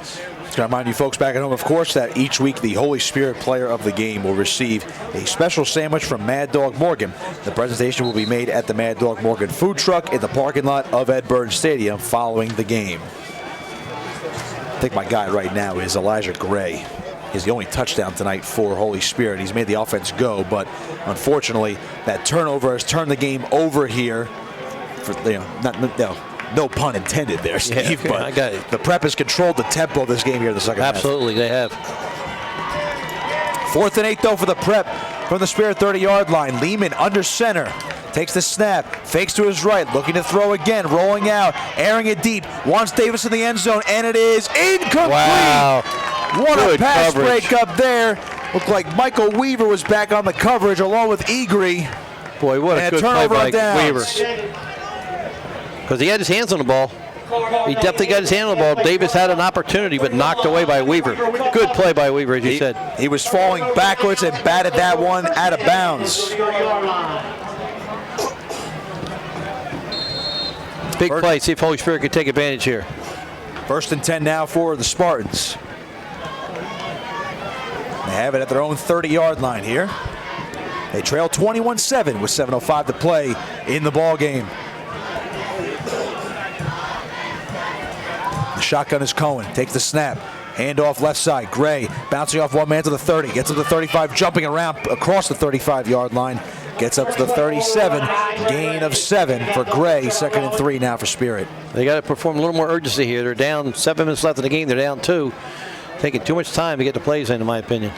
To remind you folks back at home, of course, that each week the Holy Spirit player of the game will receive a special sandwich from Mad Dog Morgan. The presentation will be made at the Mad Dog Morgan food truck in the parking lot of Ed Burns Stadium following the game. I think my guy right now is Elijah Gray. He's the only touchdown tonight for Holy Spirit. He's made the offense go, but unfortunately, that turnover has turned the game over here. No pun intended there, Steve, but I got it. The prep has controlled the tempo of this game here in the second half. Absolutely, they have. 4th and 8, though, for the prep from the Spirit 30-yard line. Lehman under center. Takes the snap, fakes to his right, looking to throw again, rolling out, airing it deep, wants Davis in the end zone, and it is incomplete! Wow. What Good a pass coverage. break up there. Looked like Michael Weaver was back on the coverage along with Egri. Boy, what a good play by Weaver. Because he had his hands on the ball. He definitely got his hand on the ball. Davis had an opportunity, but knocked away by Weaver. Good play by Weaver, as you said. He was falling backwards and batted that one out of bounds. Big play. See if Holy Spirit could take advantage here. 1st and 10 now for the Spartans. They have it at their own 30-yard line here. They trail 21-7 with 7:05 to play in the ball game. The shotgun is Cohen. Takes the snap. Handoff left side. Gray bouncing off one man to the 30. Gets to the 35, jumping around across the 35-yard line. Gets up to the 37. Gain of 7 for Gray. 2nd and 3 now for Spirit. They got to perform a little more urgency here. They're down 7 minutes left in the game. They're down 2. taking too much time to get the plays in my opinion.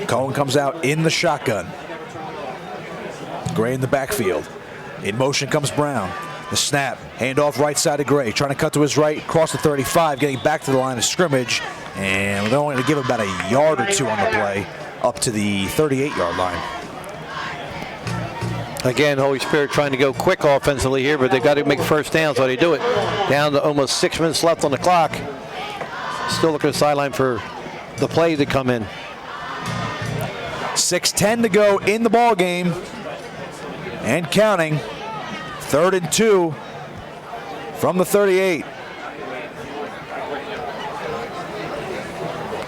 Cohen comes out in the shotgun. Gray in the backfield. In motion comes Brown. The snap, handoff right side of Gray, trying to cut to his right, cross the 35, getting back to the line of scrimmage, and they're only going to give him about a yard or two on the play, up to the 38-yard line. Again, Holy Spirit trying to go quick offensively here, but they got to make first down, so they do it. Down to almost 6 minutes left on the clock. Still looking at the sideline for the play to come in. 6:10 to go in the ball game, and counting. 3rd and 2 from the 38.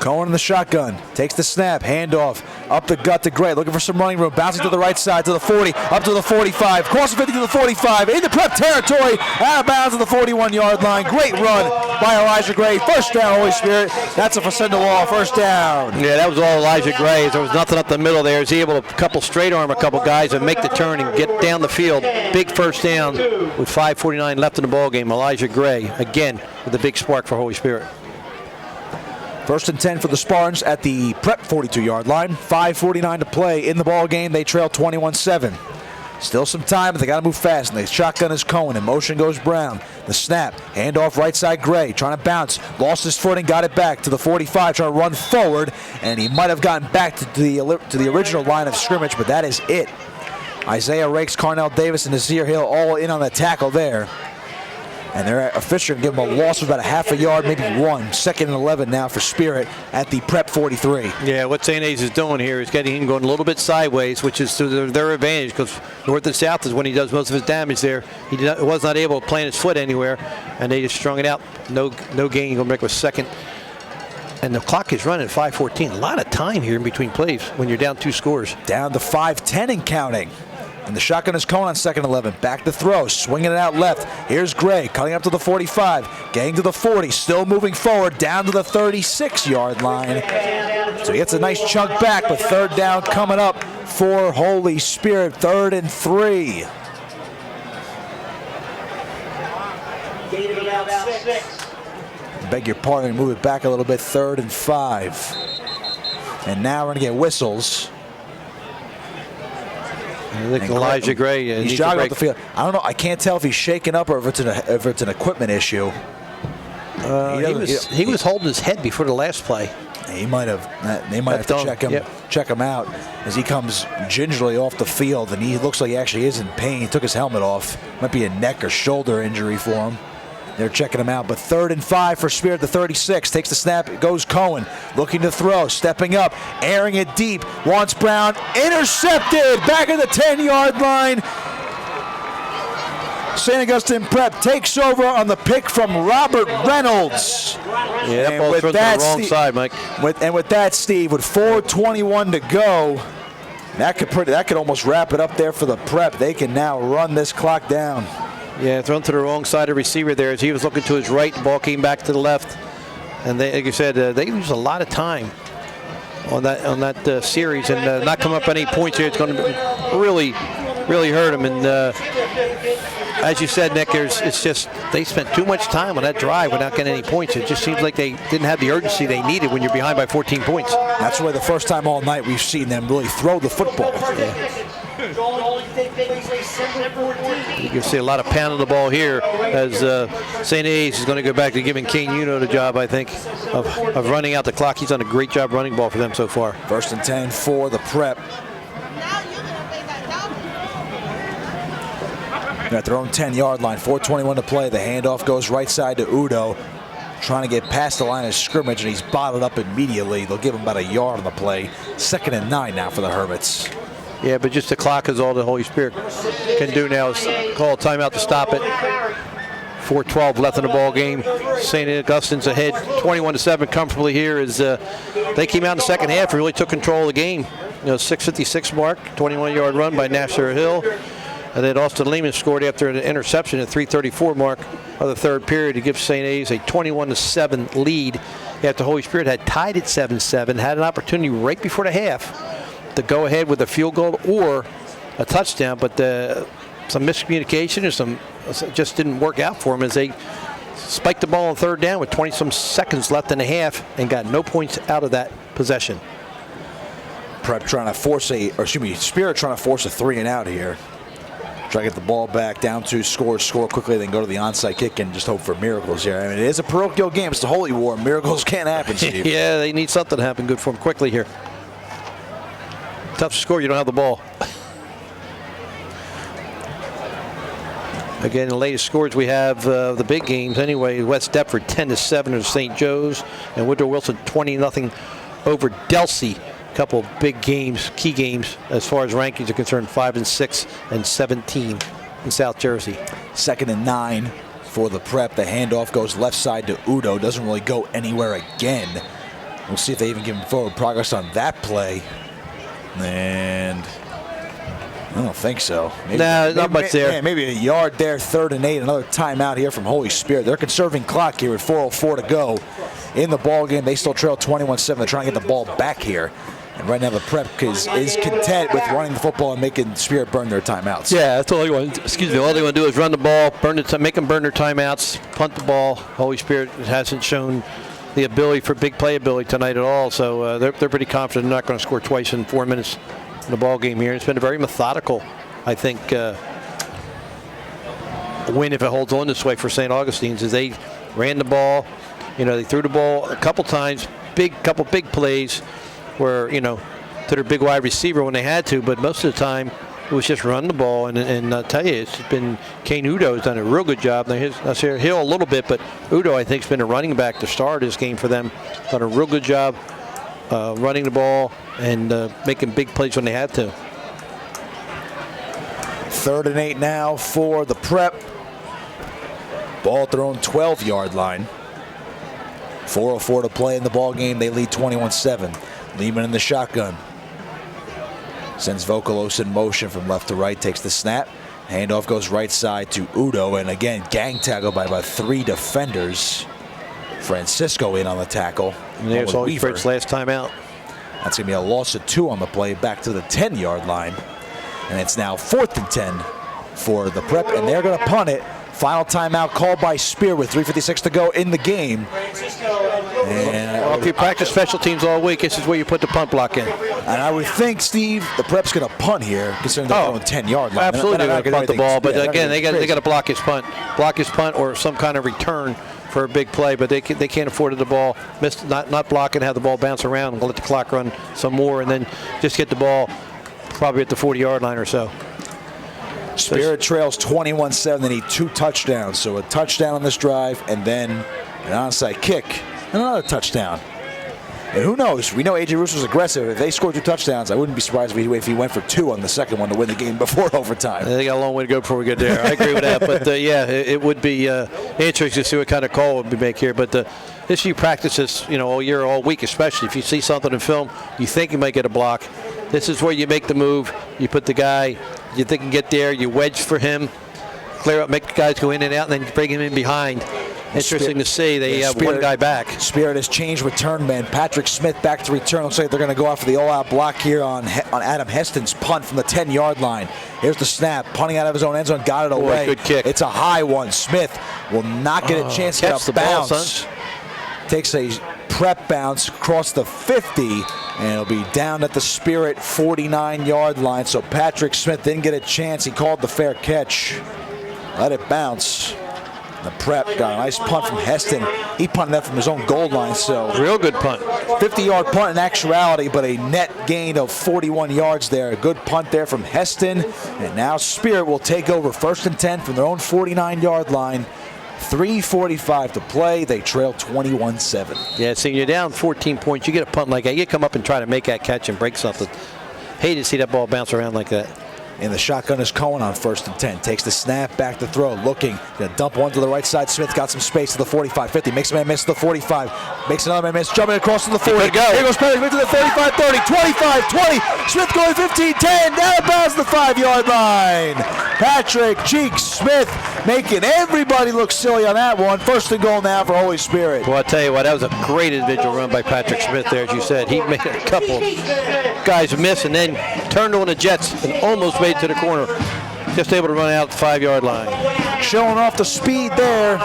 Cohen in the shotgun, takes the snap, handoff, up the gut to Gray, looking for some running room, bouncing to the right side to the 40, up to the 45, cross the 50 to the 45, into prep territory, out of bounds to the 41-yard line. Great run by Elijah Gray. First down, Holy Spirit. That's a Fasenda-Wall first down. Yeah, that was all Elijah Gray. There was nothing up the middle there. He was able to couple straight arm a couple guys and make the turn and get down the field. Big first down with 5:49 left in the ball game. Elijah Gray, again, with a big spark for Holy Spirit. 1st and 10 for the Spartans at the prep 42-yard line. 5:49 to play in the ball game. They trail 21-7. Still some time, but they got to move fast. And the shotgun is Cohen. In motion goes Brown. The snap, handoff right side Gray, trying to bounce. Lost his footing, got it back to the 45, trying to run forward. And he might have gotten back to the original line of scrimmage, but that is it. Isaiah Rakes, Carnell Davis, and Nasir Hill all in on the tackle there. And they're officially give him a loss of about a half a yard, maybe one. 2nd and 11 now for Spirit at the prep 43. Yeah, what St. A's is doing here is getting him going a little bit sideways, which is to their advantage, because north and south is when he does most of his damage there. He was not able to plant his foot anywhere, and they just strung it out. No gain. Going back with 2nd. And the clock is running at 5:14. A lot of time here in between plays when you're down 2 scores. Down to 5:10 and counting. And the shotgun is Cohen on 2nd and 11. Back to throw, swinging it out left. Here's Gray, cutting up to the 45, getting to the 40, still moving forward, down to the 36-yard line. So he gets a nice chunk back, but 3rd down coming up for Holy Spirit, 3rd and 3. Beg your pardon, move it back a little bit, 3rd and 5. And now we're going to get whistles. I think Elijah Gray he's jogging up the field. I don't know. I can't tell if he's shaken up or if it's an equipment issue. He was holding his head before the last play. He might have. They might have to check him out as he comes gingerly off the field, and he looks like he actually is in pain. He took his helmet off. Might be a neck or shoulder injury for him. They're checking him out, but 3rd and 5 for Spirit. The 36 takes the snap. It goes Cohen, looking to throw, stepping up, airing it deep. Wants Brown, intercepted back at the 10-yard line. St. Augustine Prep takes over on the pick from Robert Reynolds. Yeah, that ball's thrown to the wrong side, Mike. With that, Steve, with 4:21 to go, that could almost wrap it up there for the Prep. They can now run this clock down. Yeah, thrown to the wrong side of receiver there as he was looking to his right. The ball came back to the left. And they, like you said, they used a lot of time on that series and not come up any points here. It's going to really hurt them. And as you said, Nick, it's just they spent too much time on that drive without getting any points. It just seems like they didn't have the urgency they needed when you're behind by 14 points. That's why the first time all night we've seen them really throw the football. Yeah. You can see a lot of pounding the ball here as St. A's is going to go back to giving Kane Uno the job, I think, of running out the clock. He's done a great job running ball for them so far. 1st and 10 for the Prep. They're at their own 10-yard line, 4:21 to play. The handoff goes right side to Udo, trying to get past the line of scrimmage, and he's bottled up immediately. They'll give him about a yard on the play. 2nd and 9 now for the Hermits. Yeah, but just the clock is all the Holy Spirit can do now is call a timeout to stop it. 4:12 left in the ball game. St. Augustine's ahead 21-7 comfortably here as they came out in the second half and really took control of the game. 6:56 mark, 21-yard run by Nasser Hill. And then Austin Lehman scored after an interception at 3:34 mark of the 3rd period to give St. A's a 21-7 lead after Holy Spirit had tied at 7-7, had an opportunity right before the half to go ahead with a field goal or a touchdown, but miscommunication or some just didn't work out for them as they spiked the ball on third down with 20-some seconds left in the half and got no points out of that possession. Spirit trying to force a 3-and-out here. Try to get the ball back down to score quickly, then go to the onside kick and just hope for miracles here. I mean, it is a parochial game. It's the Holy War. Miracles can't happen, Steve. Yeah, they need something to happen good for them quickly here. Tough to score. You don't have the ball. Again, the latest scores we have the big games anyway. West Deptford 10-7 over St. Joe's, and Woodrow Wilson 20-0 over Delsey. Couple of big games, key games as far as rankings are concerned. 5-6 and 17 in South Jersey. 2nd and 9 for the Prep. The handoff goes left side to Udo. Doesn't really go anywhere again. We'll see if they even give him forward progress on that play. And I don't think so. Not much there. Yeah, maybe a yard there. 3rd and 8. Another timeout here from Holy Spirit. They're conserving clock here with 4:04 to go in the ball game. They still trail 21-7. They're trying to get the ball back here. And right now the Prep is content with running the football and making Spirit burn their timeouts. Yeah, that's all they want. All they want to do is run the ball, make them burn their timeouts, punt the ball. Holy Spirit hasn't shown the ability for big playability tonight at all. So they're pretty confident they're not going to score twice in 4 minutes in the ball game here. It's been a very methodical, I think, win if it holds on this way for St. Augustine's, as they ran the ball. They threw the ball a couple times, couple big plays where, to their big wide receiver when they had to, but most of the time it was just run the ball. And I'll tell you, it's been Kane Udo has done a real good job. Now, Hill a little bit, but Udo, I think, has been a running back to start this game for them. Done a real good job running the ball and making big plays when they had to. 3rd and 8 now for the Prep. Ball at their own 12-yard line. 4:04 to play in the ball game. They lead 21-7. Lehman in the shotgun. Sends Vokalos in motion from left to right. Takes the snap. Handoff goes right side to Udo. And again, gang tackled by about 3 defenders. Francisco in on the tackle. And there's Holy Spirit's last time out. That's going to be a loss of 2 on the play, back to the 10-yard line. And it's now 4th and 10 for the Prep, and they're going to punt it. Final timeout called by Spear with 3:56 to go in the game. And if you practice special teams all week, this is where you put the punt block in. And I would think, Steve, the Prep's going to punt here, considering they're on 10-yard line. Absolutely, they're going to punt the ball, but again, they got to block his punt, or some kind of return for a big play. But they can't afford the ball, not block and have the ball bounce around and let the clock run some more, and then just get the ball probably at the 40-yard line or so. Spirit trails 21-7. They need 2 touchdowns. So a touchdown on this drive, and then an onside kick, and another touchdown. And who knows? We know A.J. Russo's aggressive. If they score 2 touchdowns, I wouldn't be surprised if he went for 2 on the second one to win the game before overtime. They got a long way to go before we get there. I agree with that. But, it would be interesting to see what kind of call we make here. But this you practice this, all year, all week, especially. If you see something in film, you think you might get a block. This is where you make the move. You put the guy you think can get there. You wedge for him, clear up, make the guys go in and out, and then bring him in behind. Interesting to see. They have one guy back. Spirit has changed return man. Patrick Smith back to return. Looks like they're going to go after the all-out block here on Adam Heston's punt from the 10-yard line. Here's the snap. Punting out of his own end zone. Got it away. Good kick. It's a high one. Smith will not get a chance to get a bounce. Takes a Prep bounce across the 50, and it'll be down at the Spirit 49-yard line. So Patrick Smith didn't get a chance. He called the fair catch. Let it bounce. The Prep got a nice punt from Heston. He punted that from his own goal line. So real good punt. 50-yard punt in actuality, but a net gain of 41 yards there. A good punt there from Heston. And now Spirit will take over 1st and 10 from their own 49-yard line. 3:45 to play. They trail 21-7. Yeah, so you're down 14 points. You get a punt like that. You come up and try to make that catch and break something. Hate to see that ball bounce around like that. And the shotgun is Cohen on 1st and 10. Takes the snap, back to throw, looking. Gonna dump one to the right side. Smith got some space to the 45, 50. Makes a man miss to the 45. Makes another man miss. Jumping across to the 40. Here goes Patrick Smith to the 35, 30, 25, 20. Smith going 15, 10. Down and bounds the 5-yard line. Patrick Cheeks Smith making everybody look silly on that one. 1st and goal now for Holy Spirit. Well, I'll tell you what, that was a great individual run by Patrick Smith there, as you said. He made a couple guys miss and then turned on the Jets and almost made it to the corner. Just able to run out the 5-yard line. Showing off the speed there.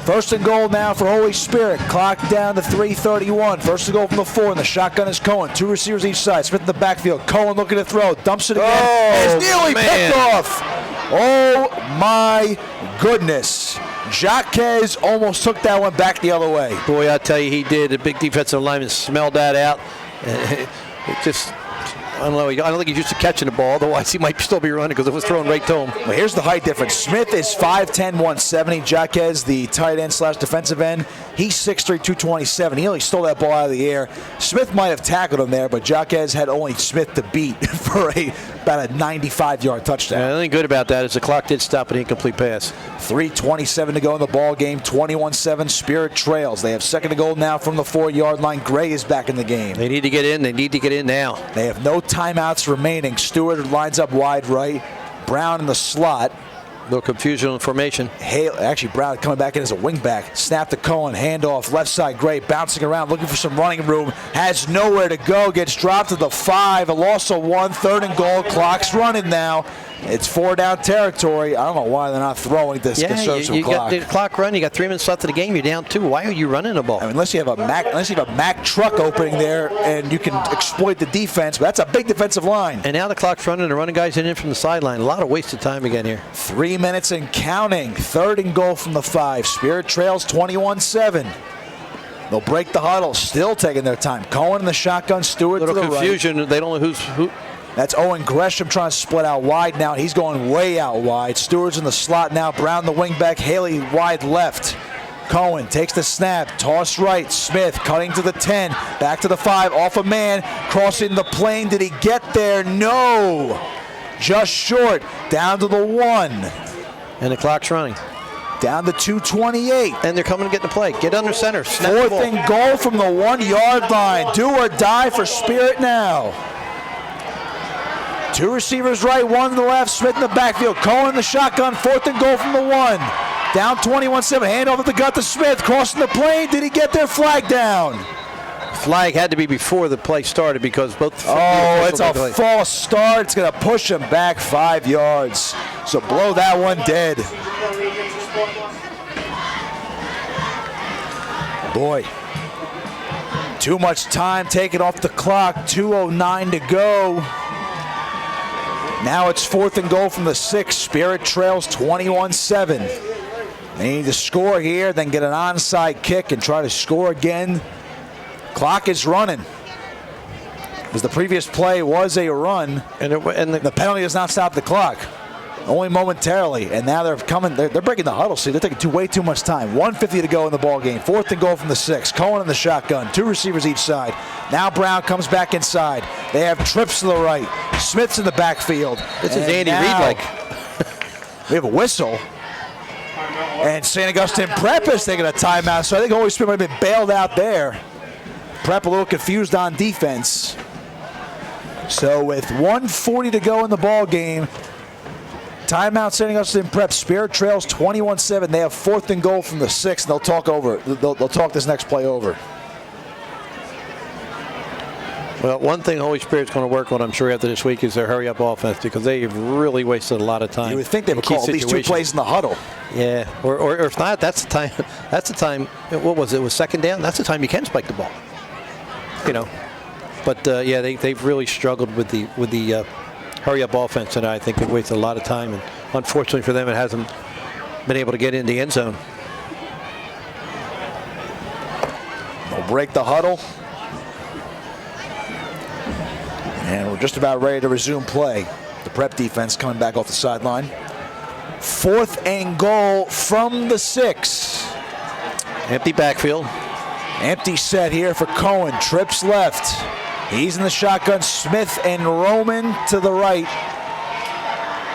First and goal now for Holy Spirit. Clock down to 3:31. First and goal from the 4, and the shotgun is Cohen. 2 receivers each side. Smith in the backfield. Cohen looking to throw. Dumps it again. It's nearly picked off. Oh, my goodness. Jaquez almost took that one back the other way. Boy, I tell you, he did. The big defensive lineman smelled that out. It just... I don't know. I don't think he's used to catching the ball. Otherwise, he might still be running because it was thrown right to him. Well, here's the height difference. Smith is 5'10", 170. Jaquez, the tight end / defensive end, he's 6'3", 227. He only stole that ball out of the air. Smith might have tackled him there, but Jaquez had only Smith to beat for about a 95-yard touchdown. Yeah, the thing good about that is the clock did stop an incomplete pass. 3:27 to go in the ball game. 21-7. Spirit trails. They have second and goal now from the 4-yard line. Gray is back in the game. They need to get in. They need to get in now. They have no timeouts remaining. Stewart lines up wide right. Brown in the slot. No confusion in formation. Actually, Brown coming back in as a wingback. Snap to Cohen. Handoff. Left side. Gray bouncing around. Looking for some running room. Has nowhere to go. Gets dropped to the 5. A loss of 1. Third and goal. Clock's running now. It's 4 down territory. I don't know why they're not throwing this. Yeah, you got the clock running. You got 3 minutes left of the game. You're down 2. Why are you running the ball? I mean, unless you have a Mack truck opening there and you can exploit the defense, but that's a big defensive line. And now the clock's running. The running guys in from the sideline. A lot of wasted time again here. 3 minutes and counting. Third and goal from the 5. Spirit trails 21-7. They'll break the huddle. Still taking their time. Cohen in the shotgun. Stewart to the right. Little confusion. They don't know who's who. That's Owen Gresham trying to split out wide now. He's going way out wide. Stewart's in the slot now. Brown the wingback. Haley wide left. Cohen takes the snap. Toss right. Smith cutting to the 10. Back to the 5. Off a man. Crossing the plane. Did he get there? No. Just short. Down to the 1. And the clock's running. Down to 2:28. And they're coming to get the play. Get under center. Snap Fourth the ball. and goal from the 1-yard line. Do or die for Spirit now. 2 receivers right, 1 to the left. Smith in the backfield. Cohen in the shotgun. 4th and goal from the 1. Down 21-7. Handoff at the gut to Smith. Crossing the plane. Did he get their flag down? Flag had to be before the play started because both. Oh, it's a false start. It's going to push him back 5 yards. So blow that one dead. Boy. Too much time taken off the clock. 2:09 to go. Now it's 4th and goal from the 6. Spirit trails 21-7. They need to score here, then get an onside kick and try to score again. Clock is running. Because the previous play was a run, and the penalty does not stop the clock. Only momentarily, and now they're coming. They're breaking the huddle. See, they're taking way too much time. 1:50 to go in the ball game. 4th and goal from the 6. Cohen in the shotgun. 2 receivers each side. Now Brown comes back inside. They have trips to the right. Smith's in the backfield. This is Andy Reid like. We have a whistle. And St. Augustine Prep is taking a timeout, so I think Holy Spirit might have been bailed out there. Prep a little confused on defense. So with 1:40 to go in the ball game, timeout St. Augustine Prep. Spirit trails 21-7. They have 4th and goal from the 6. And they'll talk this next play over. Well, one thing Holy Spirit's going to work on, I'm sure, after this week is their hurry-up offense because they've really wasted a lot of time. You would think they would call at least 2 plays in the huddle. Yeah, or if not, that's the time. That's the time. What was it? It was 2nd down. That's the time you can spike the ball. You know, but yeah, they've really struggled with the hurry-up offense, and I think they've wasted a lot of time. And unfortunately for them, it hasn't been able to get in the end zone. They'll break the huddle. And we're just about ready to resume play. The Prep defense coming back off the sideline. 4th and goal from the 6. Empty backfield. Empty set here for Cohen. Trips left. He's in the shotgun. Smith and Roman to the right.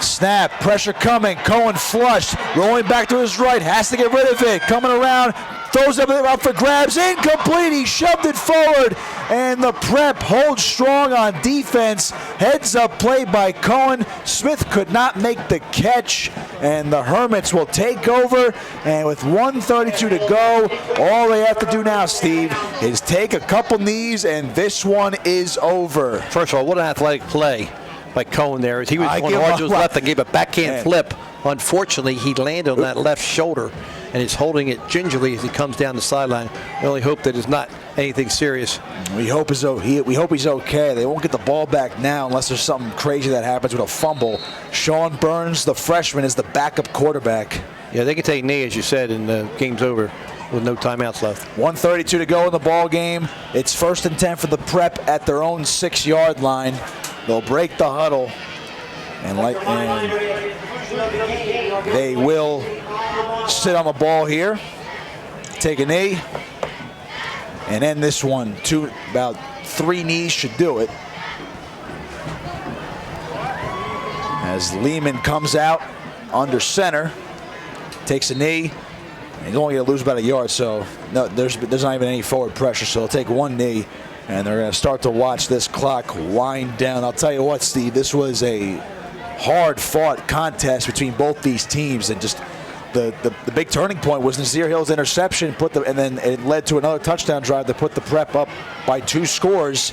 Snap. Pressure coming. Cohen flushed. Rolling back to his right. Has to get rid of it. Coming around. Throws everything up for grabs. Incomplete. He shoved it forward. And the Prep holds strong on defense. Heads up play by Cohen. Smith could not make the catch. And the Hermits will take over. And with 1:32 to go, all they have to do now, Steve, is take a couple knees, and this one is over. First of all, what an athletic play by Cohen there. As he was going hard to his left and gave a backhand flip. Unfortunately, he landed on that left shoulder, and he's holding it gingerly as he comes down the sideline. We only hope that it's not anything serious. We hope he's okay. They won't get the ball back now unless there's something crazy that happens with a fumble. Sean Burns, the freshman, is the backup quarterback. Yeah, they can take a knee, as you said, and the game's over with no timeouts left. 1:32 to go in the ball game. It's 1st and 10 for the Prep at their own 6-yard line. They'll break the huddle, and they will sit on the ball here, take a knee, and end this one. About 3 knees should do it. As Lehman comes out under center, takes a knee. He's only going to lose about a yard, so no, there's not even any forward pressure. So they'll take 1 knee, and they're going to start to watch this clock wind down. I'll tell you what, Steve, this was a hard-fought contest between both these teams, and just the big turning point was Nazir Hill's interception, and then it led to another touchdown drive that put the Prep up by 2 scores.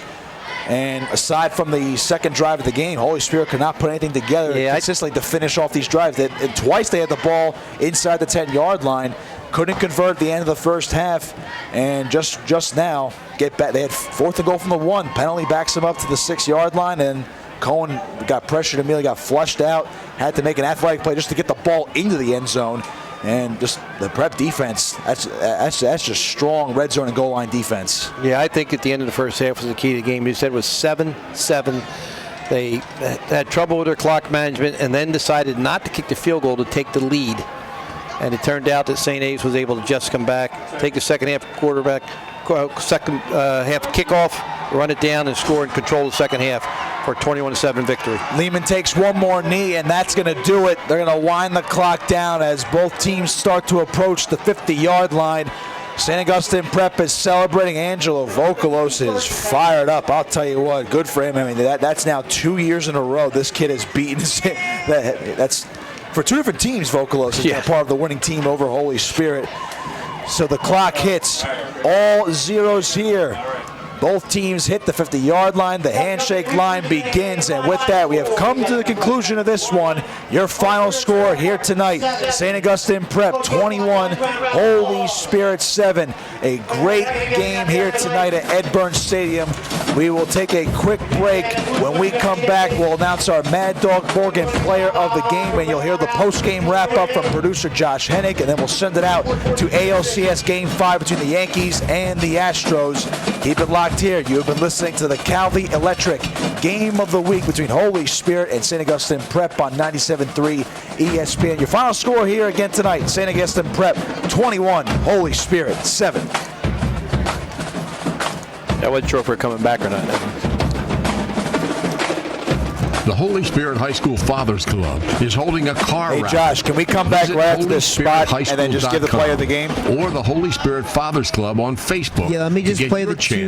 And aside from the second drive of the game, Holy Spirit could not put anything together consistently to finish off these drives. And twice they had the ball inside the 10-yard line, couldn't convert at the end of the first half, and just now get back. They had 4th and goal from the 1. Penalty backs them up to the 6-yard line, and Cohen got pressured immediately, got flushed out, had to make an athletic play just to get the ball into the end zone. And just the Prep defense, that's just strong red zone and goal line defense. Yeah, I think at the end of the first half was the key to the game. You said it was 7-7. They had trouble with their clock management and then decided not to kick the field goal to take the lead. And it turned out that St. A's was able to just come back, take the second half half kickoff, run it down, and score and control the second half for a 21-7 victory. Lehman takes 1 more knee, and that's going to do it. They're going to wind the clock down as both teams start to approach the 50-yard line. St. Augustine Prep is celebrating. Angelo Vokalos is fired up. I'll tell you what, good for him. I mean, that's now 2 years in a row this kid has beaten. That's for 2 different teams. Vokalos has been a part of the winning team over Holy Spirit. So the clock hits. All zeros here. Both teams hit the 50-yard line. The handshake line begins. And with that, we have come to the conclusion of this one. Your final score here tonight, St. Augustine Prep 21, Holy Spirit 7. A great game here tonight at Ed Burns Stadium. We will take a quick break. When we come back, we'll announce our Mad Dog Morgan player of the game, and you'll hear the post-game wrap-up from producer Josh Hennick, and then we'll send it out to ALCS Game 5 between the Yankees and the Astros. Keep it locked here. You have been listening to the Calvi Electric Game of the Week between Holy Spirit and St. Augustine Prep on 97.3 ESPN. Your final score here again tonight, St. Augustine Prep 21, Holy Spirit 7. I wasn't sure if we're coming back or not. The Holy Spirit High School Fathers Club is holding a car Hey, raffle. Josh, can we come back right after this spot and then just give the player of the game? Or the Holy Spirit Fathers Club on Facebook. Yeah, let me just to get play your the chance